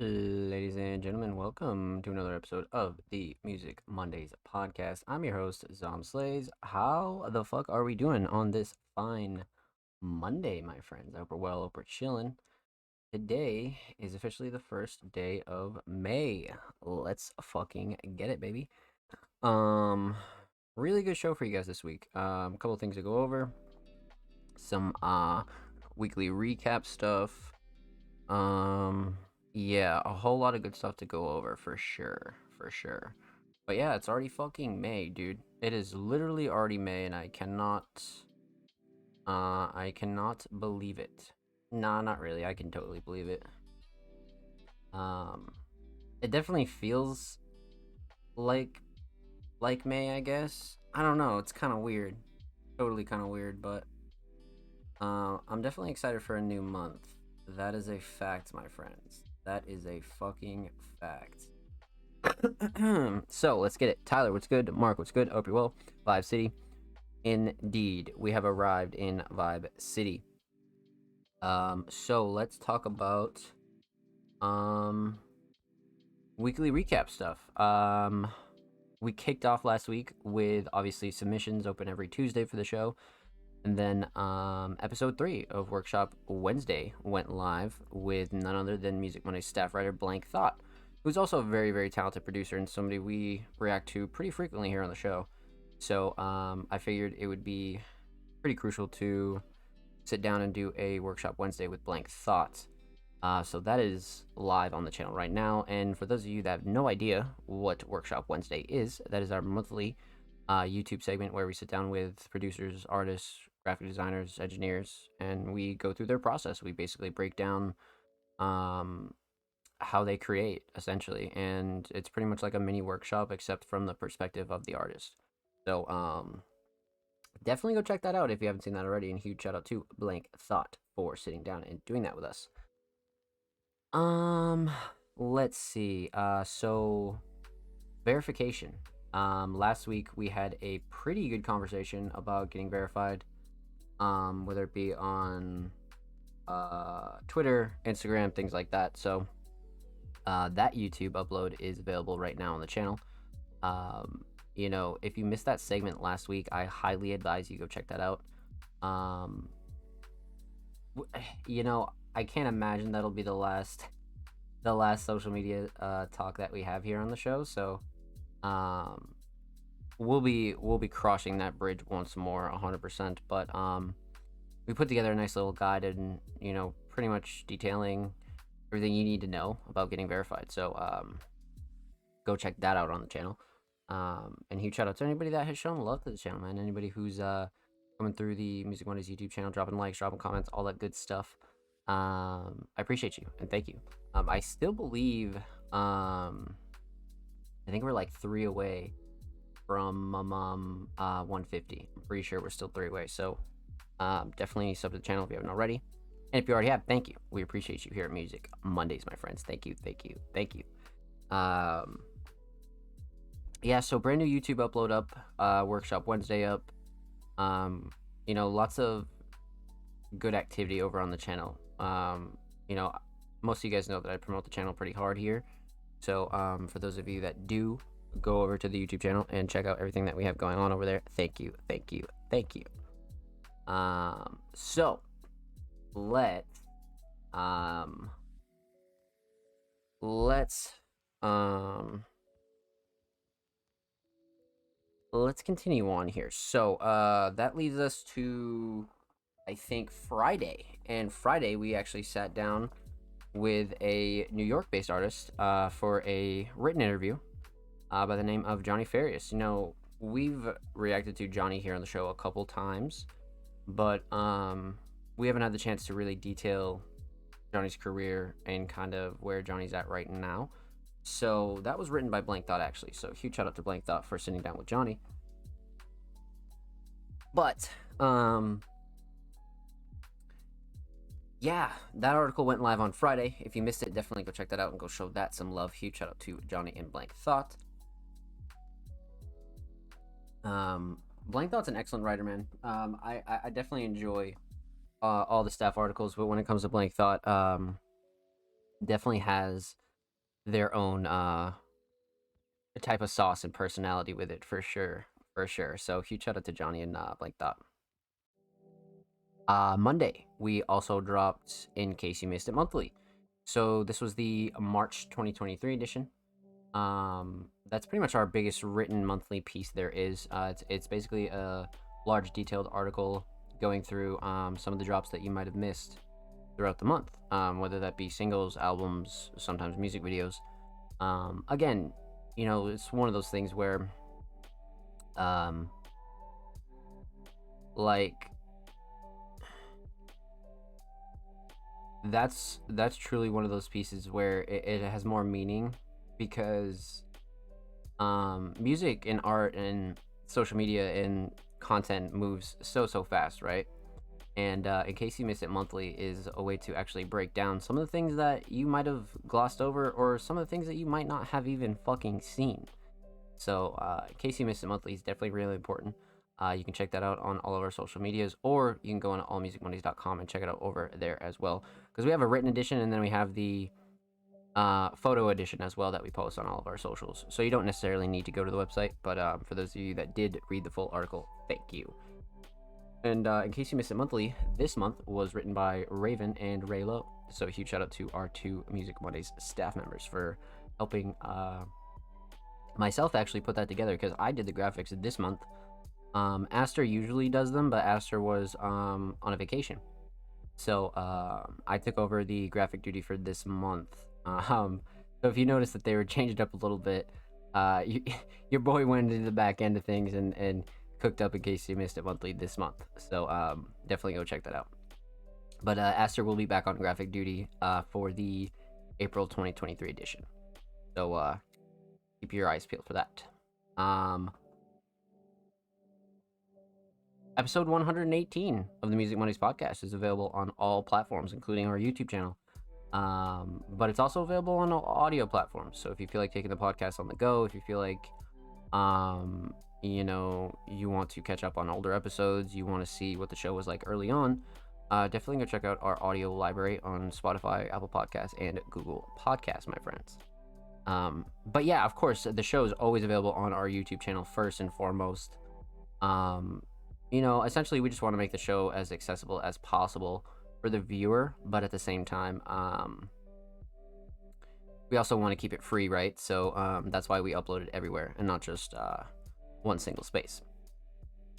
Ladies and gentlemen, welcome to another episode of the Music Mondays podcast. I'm your host, Zom Slays. How the fuck are we doing on this fine Monday, my friends? I hope we're well, hope we're chilling. Today is officially the first day of May. Let's fucking get it, baby. Um, really good show for you guys this week. A couple things to go over. Some weekly recap stuff. Um, yeah, a whole lot of good stuff to go over for sure, for sure. But yeah, it's already fucking May, dude. It is literally already May, and I cannot believe it. Nah, not really. I can totally believe it. Um, it definitely feels like May, I guess. I don't know. It's kind of weird, totally kind of weird, but I'm definitely excited for a new month. That is a fact, my friends. That is a fucking fact. So let's get it. Tyler, what's good? Mark, what's good? Hope you're well. Vibe City. Indeed, we have arrived in Vibe City. So let's talk about um weekly recap stuff. We kicked off last week with obviously submissions open every Tuesday for the show. And then episode 3 of Workshop Wednesday went live with none other than Music Monday staff writer Blank Thought, who's also a very, very talented producer and somebody we react to pretty frequently here on the show. So I figured it would be pretty crucial to sit down and do a Workshop Wednesday with Blank Thought. So that is live on the channel right now. And for those of you that have no idea what Workshop Wednesday is, that is our monthly YouTube segment where we sit down with producers, artists, graphic designers, engineers, and we go through their process. We basically break down how they create, essentially, and it's pretty much like a mini workshop, except from the perspective of the artist. So definitely go check that out if you haven't seen that already. And huge shout out to Blank Thought for sitting down and doing that with us. Let's see. So verification. Last week we had a pretty good conversation about getting verified, whether it be on Twitter, Instagram, things like that. So that YouTube upload is available right now on the channel. If you missed that segment last week, I highly advise you go check that out. I can't imagine that'll be the last social media talk that we have here on the show. So we'll be crossing that bridge once more, 100%. But we put together a nice little guide and pretty much detailing everything you need to know about getting verified. So go check that out on the channel. And huge shout out to anybody that has shown love to the channel, man. Anybody who's coming through the Music Mondays YouTube channel, dropping likes, dropping comments, all that good stuff. I appreciate you and thank you. I still believe I think we're like 3 away from 150. I'm pretty sure we're still 3 away. So definitely sub to the channel if you haven't already. And if you already have, thank you. We appreciate you here at Music Mondays, my friends. Thank you, thank you, thank you. Yeah, so brand new YouTube upload up, Workshop Wednesday up. Lots of good activity over on the channel. Most of you guys know that I promote the channel pretty hard here. So for those of you that do go over to the YouTube channel and check out everything that we have going on over there, thank you, thank you, thank you. So let's continue on here. So that leads us to, I think, Friday. And Friday we actually sat down with a New York-based artist for a written interview by the name of Johnny Farias. We've reacted to Johnny here on the show a couple times, but we haven't had the chance to really detail Johnny's career and kind of where Johnny's at right now. So that was written by Blank Thought, actually. So huge shout out to Blank Thought for sitting down with Johnny. But yeah, that article went live on Friday. If you missed it, definitely go check that out and go show that some love. Huge shout out to Johnny and Blank Thought. Blank Thought's an excellent writer, man. I definitely enjoy all the staff articles, but when it comes to Blank Thought, definitely has their own type of sauce and personality with it for sure, for sure. So huge shout out to Johnny and Blank Dot. Monday we also dropped In Case You Missed It monthly. So this was the March 2023 edition. That's pretty much our biggest written monthly piece there is. It's basically a large detailed article going through some of the drops that you might have missed throughout the month, whether that be singles, albums, sometimes music videos. Again, you know, it's one of those things where, um, like that's truly one of those pieces where it has more meaning because music and art and social media and content moves so fast, right? And In Case You Miss It monthly is a way to actually break down some of the things that you might have glossed over or some of the things that you might not have even fucking seen. So In Case You Miss It monthly is definitely really important. You can check that out on all of our social medias, or you can go on allmusicmondays.com and check it out over there as well, because we have a written edition and then we have the photo edition as well that we post on all of our socials. So you don't necessarily need to go to the website, but for those of you that did read the full article, thank you. And In Case You Missed It monthly, this month was written by Raven and Ray Lowe. So a huge shout out to our two Music Mondays staff members for helping myself actually put that together, because I did the graphics this month. Aster usually does them, but Aster was on a vacation. So I took over the graphic duty for this month. So if you notice that they were changed up a little bit, your boy went into the back end of things and cooked up In Case You Missed It monthly this month. So definitely go check that out. But Aster will be back on graphic duty for the April 2023 edition. So keep your eyes peeled for that. Episode 118 of the Music Mondays podcast is available on all platforms, including our YouTube channel. But it's also available on all audio platforms. So if you feel like taking the podcast on the go, if you feel like, you know, you want to catch up on older episodes, you want to see what the show was like early on, definitely go check out our audio library on Spotify, Apple Podcasts, and Google Podcasts, my friends. But yeah, of course, the show is always available on our YouTube channel first and foremost. You know, essentially, we just want to make the show as accessible as possible for the viewer, but at the same time, we also want to keep it free, right? So that's why we upload it everywhere and not just one single space.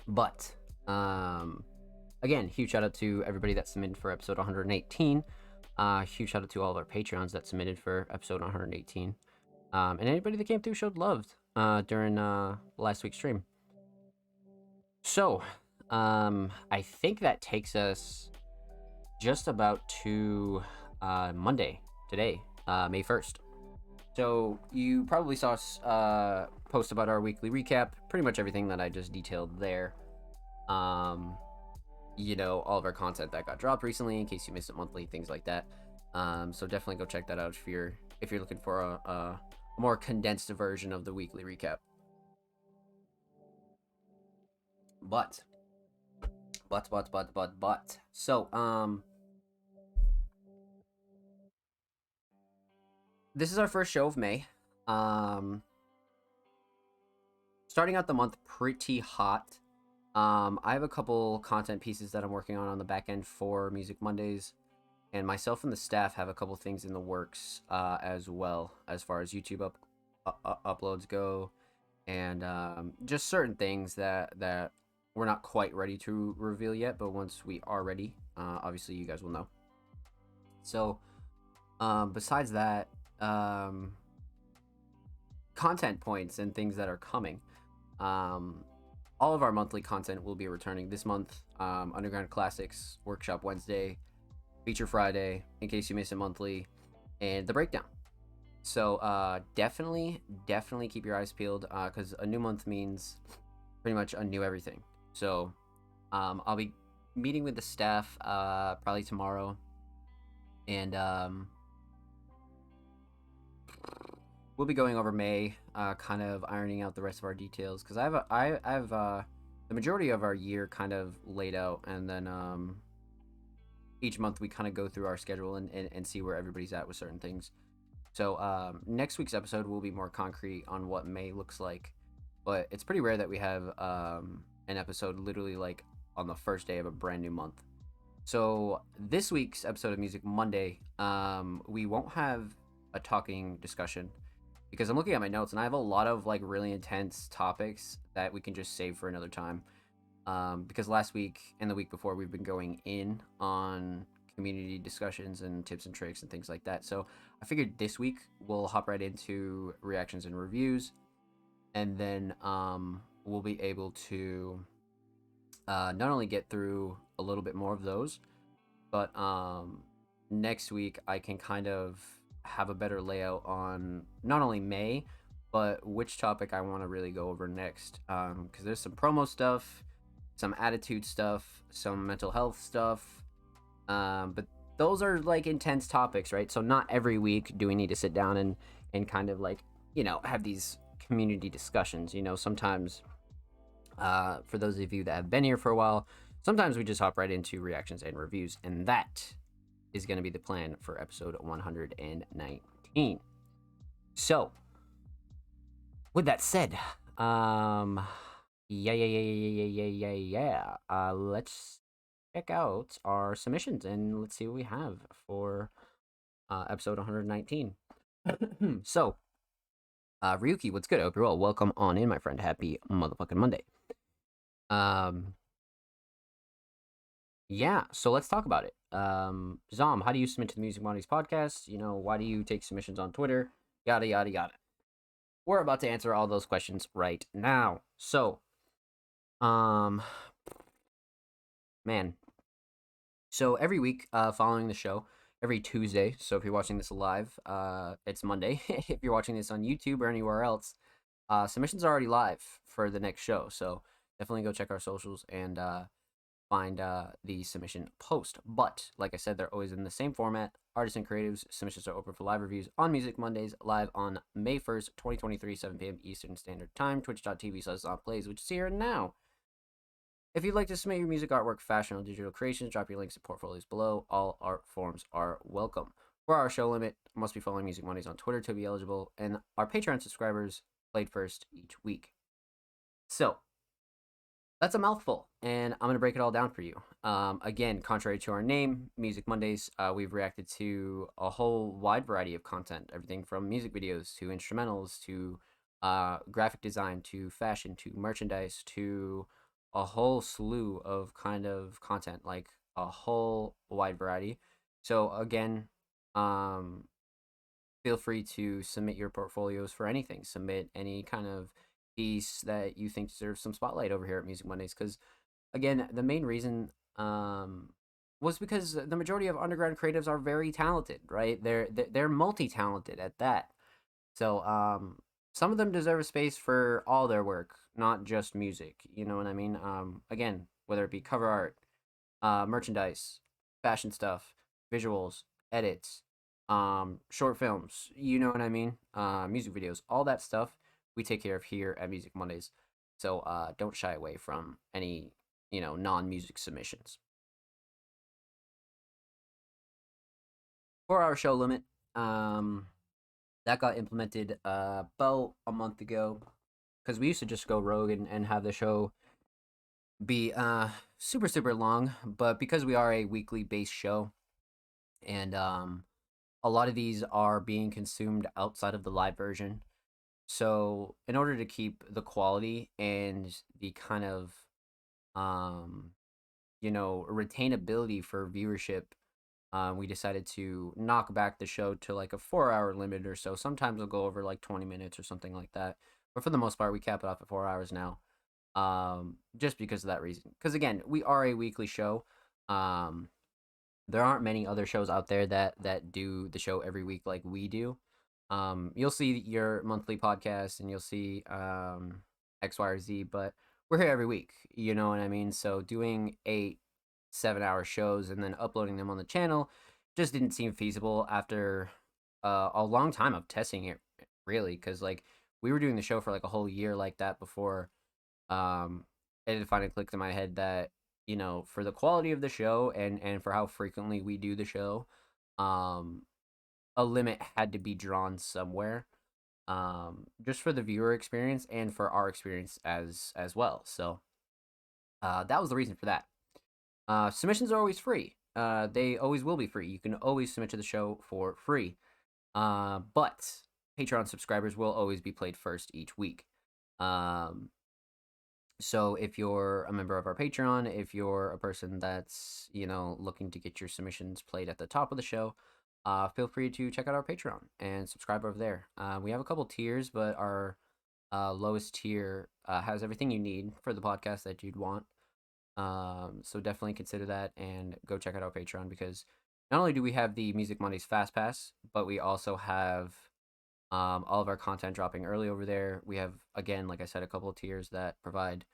But again, huge shout out to everybody that submitted for episode 118. Huge shout out to all of our Patreons that submitted for episode 118. And anybody that came through showed love during last week's stream. So, I think that takes us just about to Monday, today, May 1st. So, you probably saw us post about our weekly recap, pretty much everything that I just detailed there. You know, all of our content that got dropped recently, In Case You Missed It monthly, things like that. So definitely go check that out if you're looking for a more condensed version of the weekly recap. But so this is our first show of May. Starting out the month pretty hot. I have a couple content pieces that I'm working on the back end for Music Mondays, and myself and the staff have a couple things in the works as well, as far as YouTube uploads go, and just certain things that we're not quite ready to reveal yet, but once we are ready, obviously you guys will know. So besides that, content points and things that are coming, all of our monthly content will be returning this month. Underground Classics Workshop Wednesday, Feature Friday, In Case You Miss It monthly, and the breakdown. So definitely keep your eyes peeled, because a new month means pretty much a new everything. So I'll be meeting with the staff probably tomorrow, and we'll be going over May, kind of ironing out the rest of our details, because I have the majority of our year kind of laid out, and then each month we kind of go through our schedule and see where everybody's at with certain things. So next week's episode will be more concrete on what May looks like, but it's pretty rare that we have an episode literally like on the first day of a brand new month. So this week's episode of Music Monday, we won't have a talking discussion because I'm looking at my notes and I have a lot of like really intense topics that we can just save for another time. Because last week and the week before we've been going in on community discussions and tips and tricks and things like that. So I figured this week we'll hop right into reactions and reviews, and then we'll be able to not only get through a little bit more of those, but next week I can kind of have a better layout on not only May, but which topic I want to really go over next. Because there's some promo stuff, some attitude stuff, some mental health stuff. But those are like intense topics, right? So not every week do we need to sit down and kind of like, have these community discussions. Sometimes for those of you that have been here for a while, sometimes we just hop right into reactions and reviews, and that is going to be the plan for episode 119. So, with that said, let's check out our submissions and let's see what we have for episode 119. So, Ryuki, what's good? I hope you're well. Welcome on in, my friend. Happy motherfucking Monday. Yeah, so let's talk about it. Zom, how do you submit to the Music Mondays podcast? Why do you take submissions on Twitter? Yada, yada, yada. We're about to answer all those questions right now. So, man. So every week following the show, every Tuesday, so if you're watching this live, it's Monday. If you're watching this on YouTube or anywhere else, submissions are already live for the next show. So definitely go check our socials and find the submission post. But like I said, they're always in the same format. Artists and creatives submissions are open for live reviews on Music Mondays, live on May 1st, 2023, 7 p.m. Eastern Standard Time, twitch.tv/plays, which is here now. If you'd like to submit your music, artwork, fashion, or digital creations, drop your links to portfolios below. All art forms are welcome. For our show limit, must be following Music Mondays on Twitter to be eligible, and our Patreon subscribers played first each week. So, that's a mouthful, and I'm going to break it all down for you. Again, contrary to our name, Music Mondays, we've reacted to a whole wide variety of content, everything from music videos to instrumentals to graphic design to fashion to merchandise to a whole slew of kind of content, like a whole wide variety. So again, feel free to submit your portfolios for anything. Submit any kind of piece that you think deserves some spotlight over here at Music Mondays. Because again, the main reason was because the majority of underground creatives are very talented, right? They're multi-talented at that. So some of them deserve a space for all their work, not just music. You know what I mean? Again, whether it be cover art, merchandise, fashion stuff, visuals, edits, short films, you know what I mean? Music videos, all that stuff we take care of here at Music Mondays. So don't shy away from any, non-music submissions. For our show limit, that got implemented about a month ago because we used to just go rogue and have the show be super super long, but because we are a weekly based show and a lot of these are being consumed outside of the live version, so in order to keep the quality and the kind of um retainability for viewership, we decided to knock back the show to like a 4 hour limit or so. Sometimes we'll go over like 20 minutes or something like that, but for the most part we cap it off at 4 hours now, just because of that reason. Because again, we are a weekly show. There aren't many other shows out there that do the show every week like we do. You'll see your monthly podcast and you'll see X, Y, or Z, but we're here every week. You know what I mean? So doing 8, 7 hour shows and then uploading them on the channel just didn't seem feasible after a long time of testing it, really, because like we were doing the show for like a whole year like that before it finally clicked in my head that for the quality of the show and for how frequently we do the show, um a limit had to be drawn somewhere, just for the viewer experience and for our experience as well. So that was the reason for that. Submissions are always free. They always will be free. You can always submit to the show for free. But Patreon subscribers will always be played first each week. So if you're a member of our Patreon, if you're a person that's, looking to get your submissions played at the top of the show, feel free to check out our Patreon and subscribe over there. We have a couple tiers, but our lowest tier has everything you need for the podcast that you'd want. So definitely consider that and go check out our Patreon, because not only do we have the Music Mondays Fast Pass, but we also have all of our content dropping early over there. We have, again, like I said, a couple of tiers that provide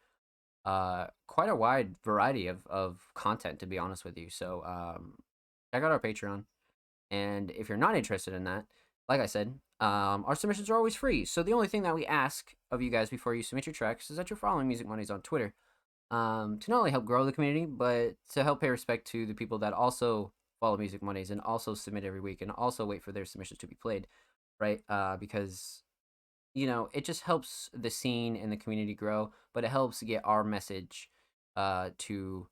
quite a wide variety of content, to be honest with you. So check out our Patreon. And if you're not interested in that, like I said, our submissions are always free. So the only thing that we ask of you guys before you submit your tracks is that you're following Music Mondays on Twitter, to not only help grow the community, but to help pay respect to the people that also follow Music Mondays and also submit every week and also wait for their submissions to be played, right? Because it just helps the scene and the community grow, but it helps get our message to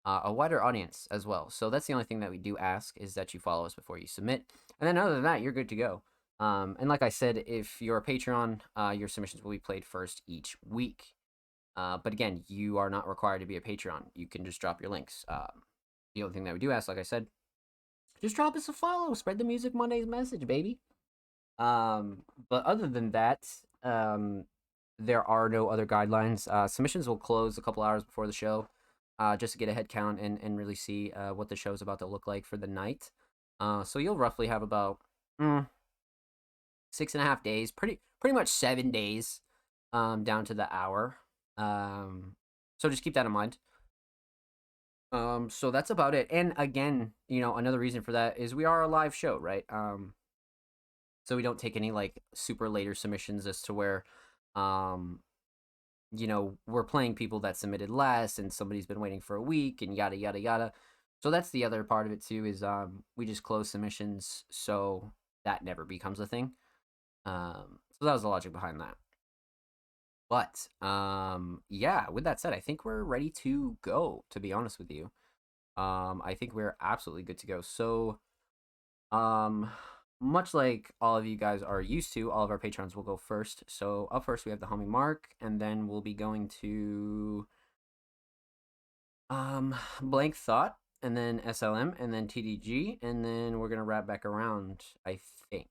a wider audience as well. So that's the only thing that we do ask, is that you follow us before you submit. And then other than that, you're good to go. And like I said, if you're a Patreon, your submissions will be played first each week. But again, you are not required to be a Patreon. You can just drop your links. The only thing that we do ask, like I said, just drop us a follow. Spread the Music Mondays message, baby. But other than that, there are no other guidelines. Submissions will close a couple hours before the show, just to get a head count and really see what the show's about to look like for the night. So you'll roughly have about 6.5 days, pretty much 7 days, down to the hour. So just keep that in mind. So that's about it. And again, another reason for that is we are a live show, right? So we don't take any like super later submissions as to where, we're playing people that submitted last and somebody's been waiting for a week and yada yada yada. So that's the other part of it too, is we just close submissions so that never becomes a thing. So that was the logic behind that. But yeah, with that said, I think we're ready to go, to be honest with you. I think we're absolutely good to go. So much like all of you guys are used to, all of our patrons will go first. So up first we have the homie Mark, and then we'll be going to Blank Thought, and then SLM, and then TDG, and then we're gonna wrap back around, I think.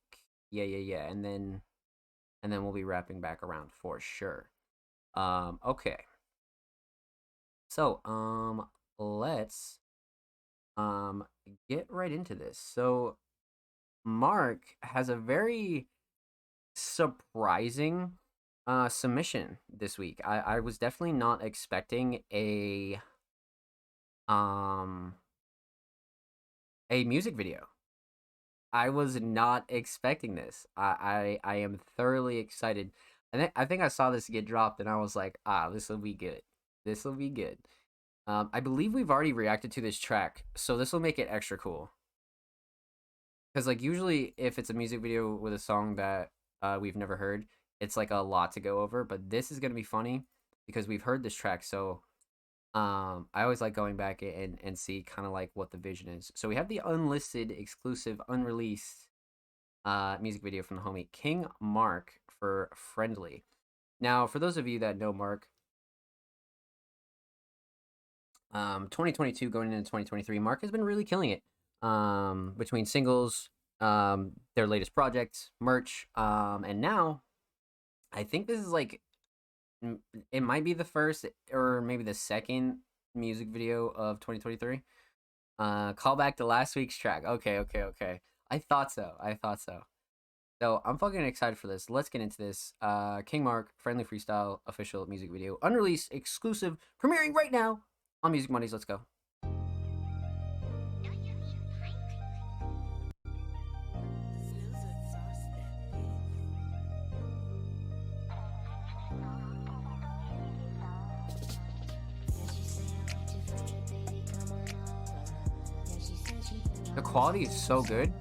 Yeah. And then we'll be wrapping back around for sure. Okay. So let's get right into this. So Mark has a very surprising submission this week. I was definitely not expecting a music video. I was not expecting this. I am thoroughly excited. I think I saw this get dropped and I was like, this will be good. This will be good. I believe we've already reacted to this track, so this will make it extra cool. Because like usually if it's a music video with a song that we've never heard, it's like a lot to go over. But this is gonna be funny because we've heard this track, so I always like going back and see kind of like what the vision is. So we have the unlisted, exclusive, unreleased music video from the homie King Mark for Friendly. Now, for those of you that know Mark, 2022 going into 2023, Mark has been really killing it. Between singles, their latest projects, merch, and now I think this is like, it might be the first or maybe the second music video of 2023. Call back to last week's track. Okay. I thought so. So I'm fucking excited for this. Let's get into this. King Mark, Friendly Freestyle official music video, unreleased, exclusive, premiering right now on Music Mondays. Let's go. The quality is so good.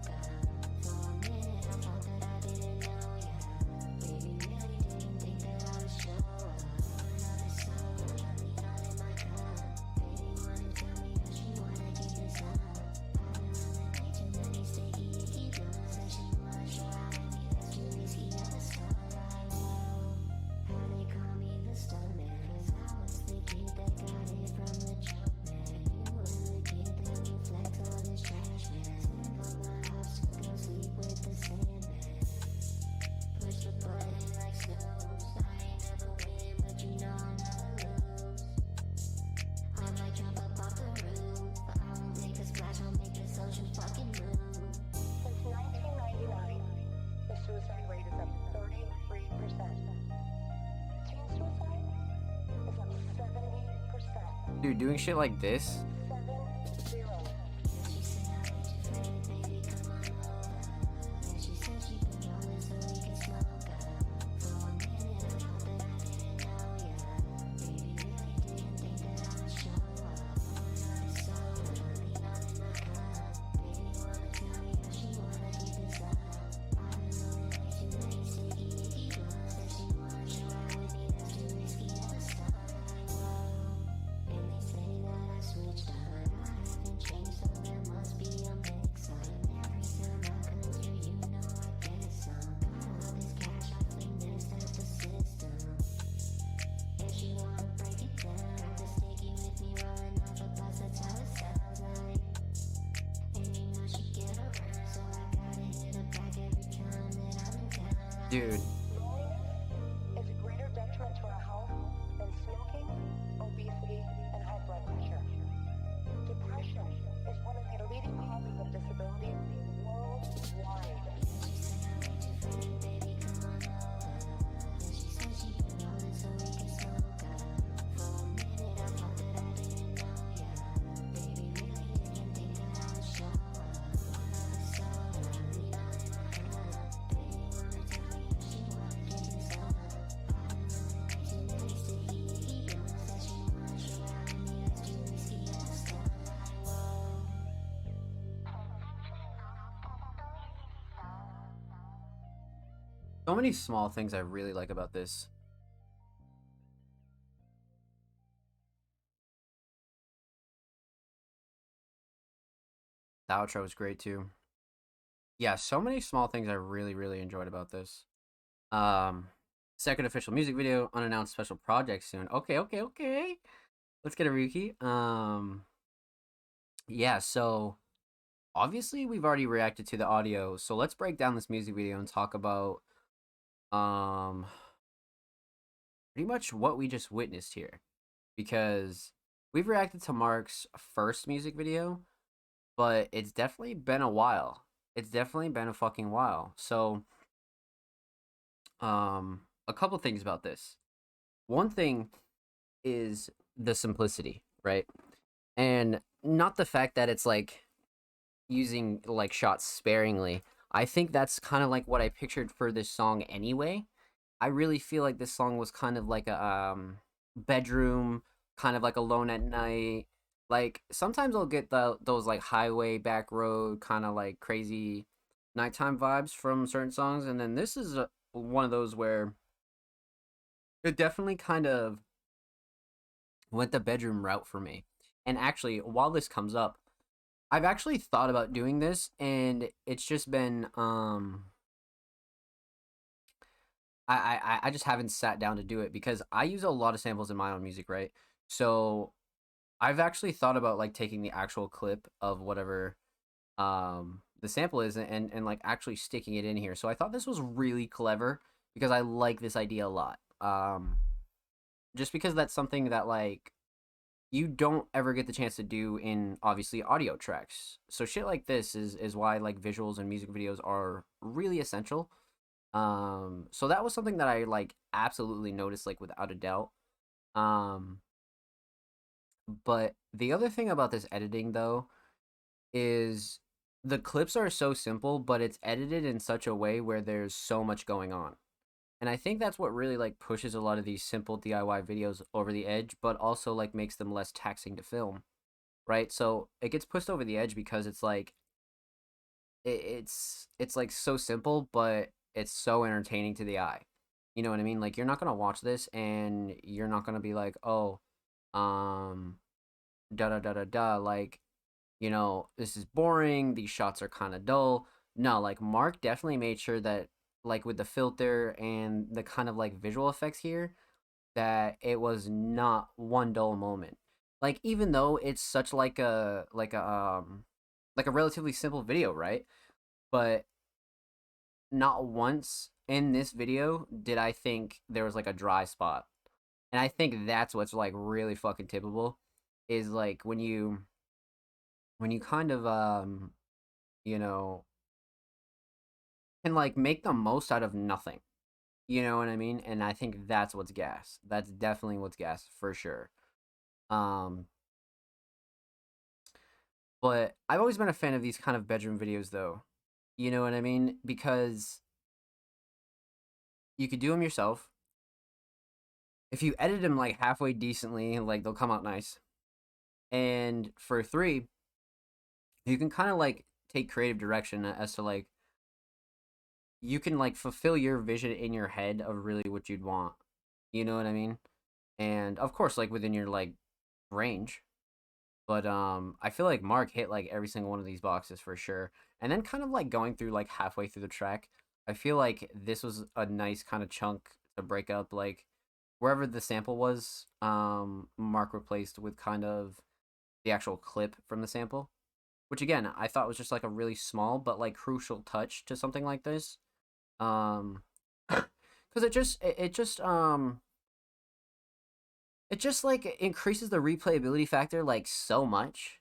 Dude, doing shit like this. Dude. Is a greater detriment to our health than smoking, obesity, and high blood pressure. Depression is one of the leading causes of disability worldwide. So many small things I really like about this. The outro was great too. Yeah, so many small things I really, really enjoyed about this. Second official music video, unannounced special project soon. Okay. Let's get a Ryuki. Yeah, so obviously we've already reacted to the audio, so let's break down this music video and talk about pretty much what we just witnessed here. Because we've reacted to Mark's first music video, but it's definitely been a while. It's definitely been a fucking while. So a couple things about this. One thing is the simplicity, right? And not the fact that it's like using like shots sparingly. I think that's kind of like what I pictured for this song anyway. I really feel like this song was kind of like a bedroom, kind of like alone at night. Like sometimes I'll get those like highway back road kind of like crazy nighttime vibes from certain songs, and then this is one of those where it definitely kind of went the bedroom route for me. And actually, while this comes up, I've actually thought about doing this, and it's just been I just haven't sat down to do it because I use a lot of samples in my own music, right? So I've actually thought about like taking the actual clip of whatever the sample is and like actually sticking it in here. So I thought this was really clever because I like this idea a lot. Just because that's something that like you don't ever get the chance to do in obviously audio tracks. So shit like this is why like visuals and music videos are really essential. So that was something that I like absolutely noticed like without a doubt. Um but the other thing about this editing though is the clips are so simple, but it's edited in such a way where there's so much going on. And I think that's what really like pushes a lot of these simple DIY videos over the edge, but also like makes them less taxing to film, right? So it gets pushed over the edge because it's like it's like so simple, but it's so entertaining to the eye. You know what I mean? Like you're not gonna watch this and you're not gonna be like, oh, um, da da da da da, like this is boring. These shots are kind of dull. No, like Mark definitely made sure that like with the filter and the kind of like visual effects here that it was not one dull moment. Like even though it's such like a relatively simple video, right? But not once in this video did I think there was like a dry spot. And I think that's what's like really fucking tippable is like when you kind of you know can like make the most out of nothing. You know what I mean? And I think that's what's gas. That's definitely what's gas for sure. Um, but I've always been a fan of these kind of bedroom videos, though. You know what I mean? Because you could do them yourself. If you edit them like halfway decently, like they'll come out nice. And for 3, you can kind of like take creative direction as to like you can like fulfill your vision in your head of really what you'd want. You know what I mean? And of course, like within your like range. But I feel like Mark hit like every single one of these boxes for sure. And then kind of like going through like halfway through the track, I feel like this was a nice kind of chunk to break up like wherever the sample was, Mark replaced with kind of the actual clip from the sample. Which again, I thought was just like a really small but like crucial touch to something like this. Um because it just like increases the replayability factor like so much.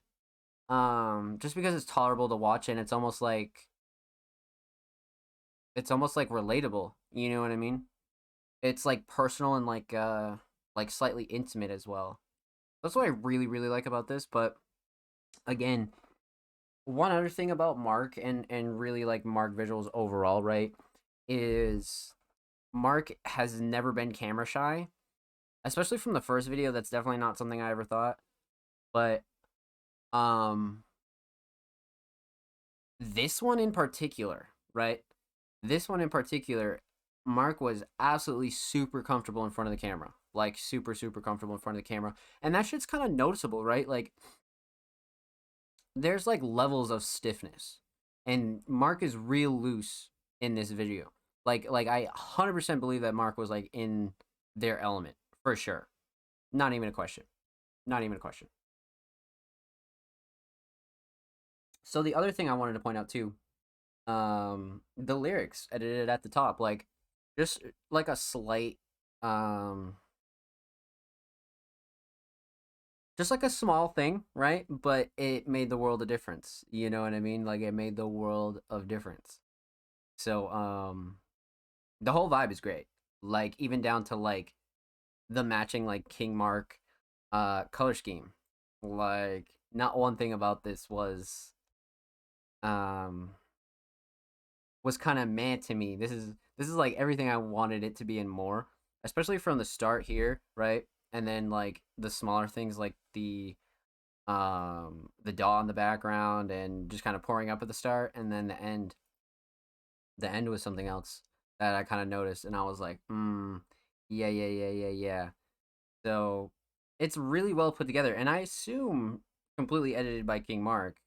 Just because it's tolerable to watch and it's almost like relatable, you know what I mean? It's like personal and like slightly intimate as well. That's what I really really like about this, but again, one other thing about Mark and really like Mark visuals overall, right, is Mark has never been camera shy, especially from the first video. That's definitely not something I ever thought. But um this one in particular, right? This one in particular, Mark was absolutely super comfortable in front of the camera. Like super super comfortable in front of the camera. And that shit's kind of noticeable, right? Like there's like levels of stiffness. And Mark is real loose in this video. Like I 100% believe that Mark was like in their element for sure. Not even a question. Not even a question. So the other thing I wanted to point out too, the lyrics edited at the top, like just like a slight um just like a small thing, right? But it made the world a difference. You know what I mean? Like it made the world of difference. So the whole vibe is great. Like even down to like the matching like King Mark color scheme. Like not one thing about this um was kind of meh to me. This is like everything I wanted it to be and more, especially from the start here, right? And then like the smaller things like the DAW in the background and just kind of pouring up at the start, and then the end. The end was something else that I kind of noticed, and I was like, yeah, yeah, yeah, yeah, yeah. So it's really well put together, and I assume completely edited by King Mark.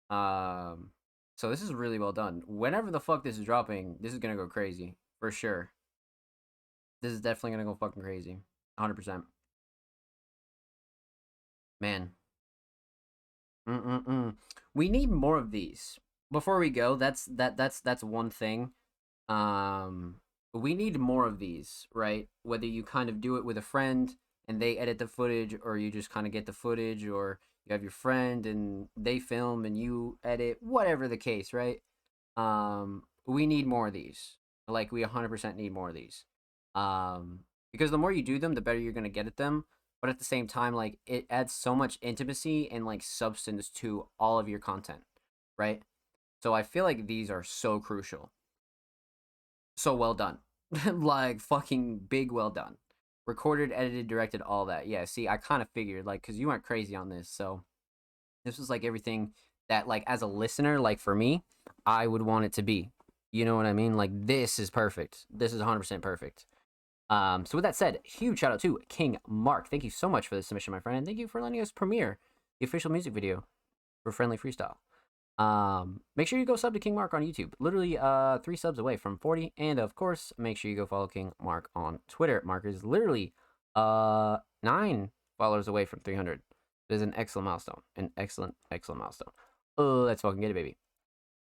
Um, so this is really well done. Whenever the fuck this is dropping, this is gonna go crazy for sure. This is definitely gonna go fucking crazy, 100%. Man, mm-mm-mm. We need more of these. Before we go, that's one thing. Um, we need more of these, right? Whether you kind of do it with a friend and they edit the footage, or you just kind of get the footage, or you have your friend and they film and you edit, whatever the case, right? We need more of these. Like we 100% need more of these. Because the more you do them, the better you're gonna get at them. But at the same time, like it adds so much intimacy and like substance to all of your content, right? So I feel like these are so crucial. So well done. Like fucking big well done. Recorded, edited, directed, all that. Yeah, see, I kind of figured like cuz you went crazy on this. So this was like everything that like as a listener, like for me, I would want it to be. You know what I mean? Like this is perfect. This is 100% perfect. So with that said, huge shout out to King Mark. Thank you so much for the submission, my friend, and thank you for letting us premiere the official music video for Friendly Freestyle. Make sure you go sub to King Mark on YouTube. Literally 3 subs away from 40. And of course, make sure you go follow King Mark on Twitter. Mark is literally 9 followers away from 300. It is an excellent milestone. An excellent, excellent milestone. Oh, let's fucking get it, baby.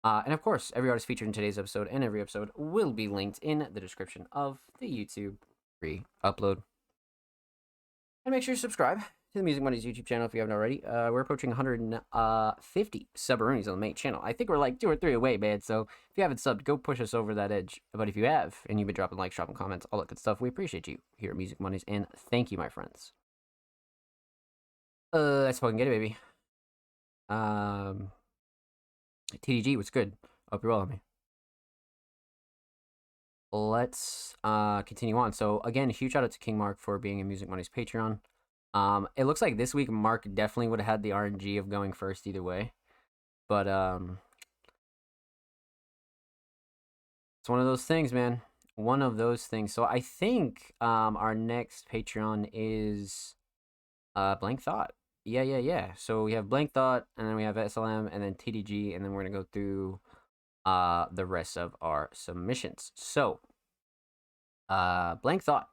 And of course, every artist featured in today's episode and every episode will be linked in the description of the YouTube free upload. And make sure you subscribe to the Music Mondays YouTube channel if you haven't already. We're approaching 150 subaroonies on the main channel. I think we're like 2 or 3 away, man. So if you haven't subbed, go push us over that edge. But if you have, and you've been dropping likes, dropping comments, all that good stuff, we appreciate you here at Music Mondays. And thank you, my friends. Let's fucking get it, baby. TDG, what's good? Hope you're well, homie. Let's continue on. So again, huge shout out to King Mark for being in Music Money's Patreon. It looks like this week Mark definitely would have had the RNG of going first either way. But it's one of those things, man. One of those things. So I think our next Patreon is Blank Thought. Yeah. So we have Blank Thought, and then we have SLM, and then TDG, and then we're gonna go through the rest of our submissions. So Blank Thought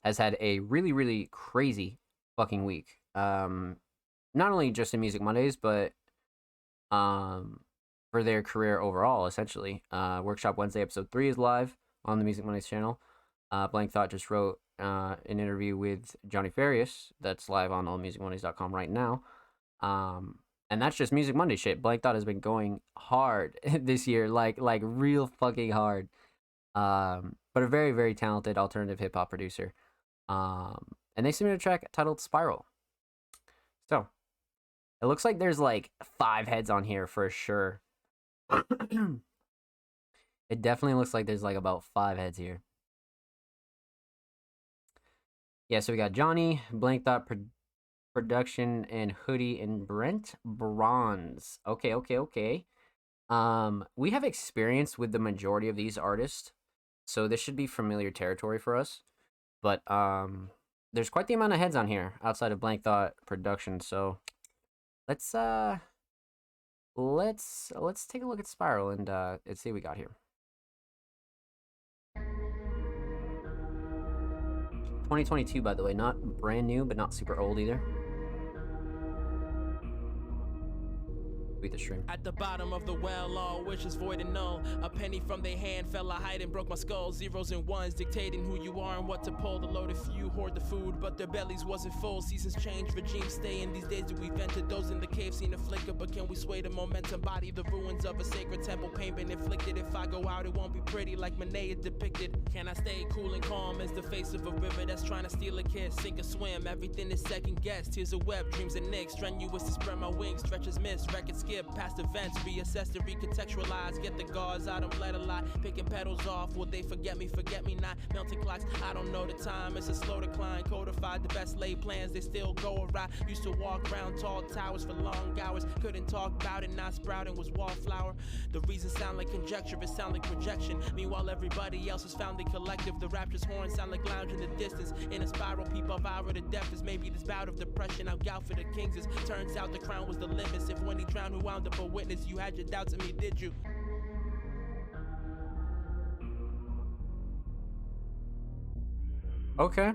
has had a really, really crazy fucking week. Not only just in Music Mondays, but for their career overall, essentially. Workshop Wednesday episode 3 is live on the Music Mondays channel. Blank Thought just wrote an interview with Johnny Farias that's live on allmusicmondays.com right now. And that's just Music Monday shit. Blank Thought has been going hard this year, like real fucking hard. But a very, very talented alternative hip hop producer. And they submitted a track titled Spiral. So it looks like there's like 5 heads on here for sure. It definitely looks like there's like about 5 heads here. Yeah, so we got Johnny, Blank Thought Production, and Hoodie, and Brent Bronze. Okay. We have experience with the majority of these artists, so this should be familiar territory for us. But there's quite the amount of heads on here outside of Blank Thought Production, so let's take a look at Spiral and let's see what we got here. 2022, by the way, not brand new, but not super old either. The stream. At the bottom of the well, all wishes void and null. A penny from their hand fell, I hide and broke my skull. Zeros and ones dictating who you are and what to pull. The loaded few hoard the food, but their bellies wasn't full. Seasons change, regimes stay in these days that we've entered. Those in the cave seen a flicker, but can we sway the momentum? Body the ruins of a sacred temple, pain been inflicted. If I go out, it won't be pretty like Monet is depicted. Can I stay cool and calm as the face of a river that's trying to steal a kiss? Sink or swim, everything is second guessed. Here's a web, dreams and nicks. Strenuous to spread my wings, stretches miss, records skip. Past events, reassess and recontextualize. Get the guards, I don't let a lie. Picking petals off, will they forget me not? Melting clocks, I don't know the time. It's a slow decline, codified the best laid plans. They still go awry. Used to walk around tall towers for long hours. Couldn't talk about it, not sprouting was wallflower. The reasons sound like conjecture, it sound like projection. Meanwhile, everybody else has found the collective. The rapture's horns sound like lounge in the distance. In a spiral, people vow to death is maybe this bout of depression. I'll gout for the kings is. Turns out the crown was the limits. If when he drowned, who wound up a witness, you had your doubts of me, did you? Okay.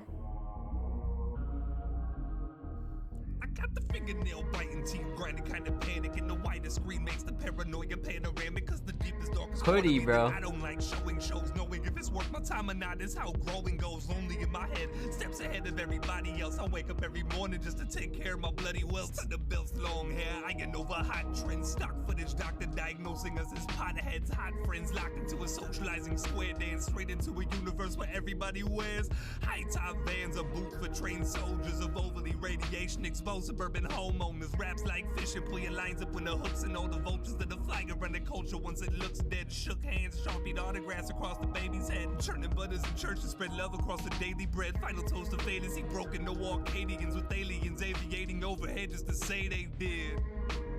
I got the fingernail biting, teeth grinding, kind of panic, and the widest screen makes the paranoia panoramic. Cause the deepest, darkest Hoodie, bro. I don't like showing shows, knowing if it's worth my time or not. Is how growing goes. Lonely in my head, steps ahead of everybody else. I wake up every morning just to take care of my bloody welts. To the belts, long hair, iron over hot trends, stock footage, doctor diagnosing us as potheads, hot friends locked into a socializing square dance, straight into a universe where everybody wears high top vans, a booth for trained soldiers of overly radiation exposed suburban homeowners. Raps like fishing, pull your lines up when the hooks and all the vultures that are flying around the culture once it looks dead. Shook hands, sharpied autographs across the baby's head, churning butters in church to spread love across the daily bread. Final toast of fantasy broken, no Arcadians with aliens aviating overhead just to say they did.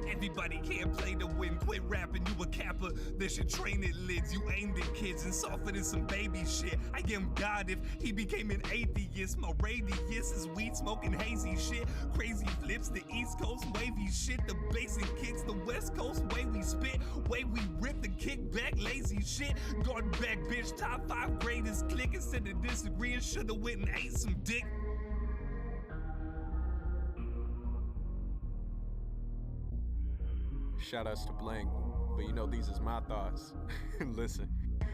Everybody can't play to win. Quit rapping, you a capper. They should train at lids. You aimed at kids and softer than some baby shit. I am God if he became an atheist. My radius is weed smoking hazy shit. Crazy flips, the East Coast wavy shit. The bass and kicks, the West Coast way we spit. Way we rip the kickback, lazy shit. Guard back, bitch. Top 5 greatest click. Instead of disagreeing, shoulda went and ate some dick. Shout outs to Blank, but you know these is my thoughts. Listen,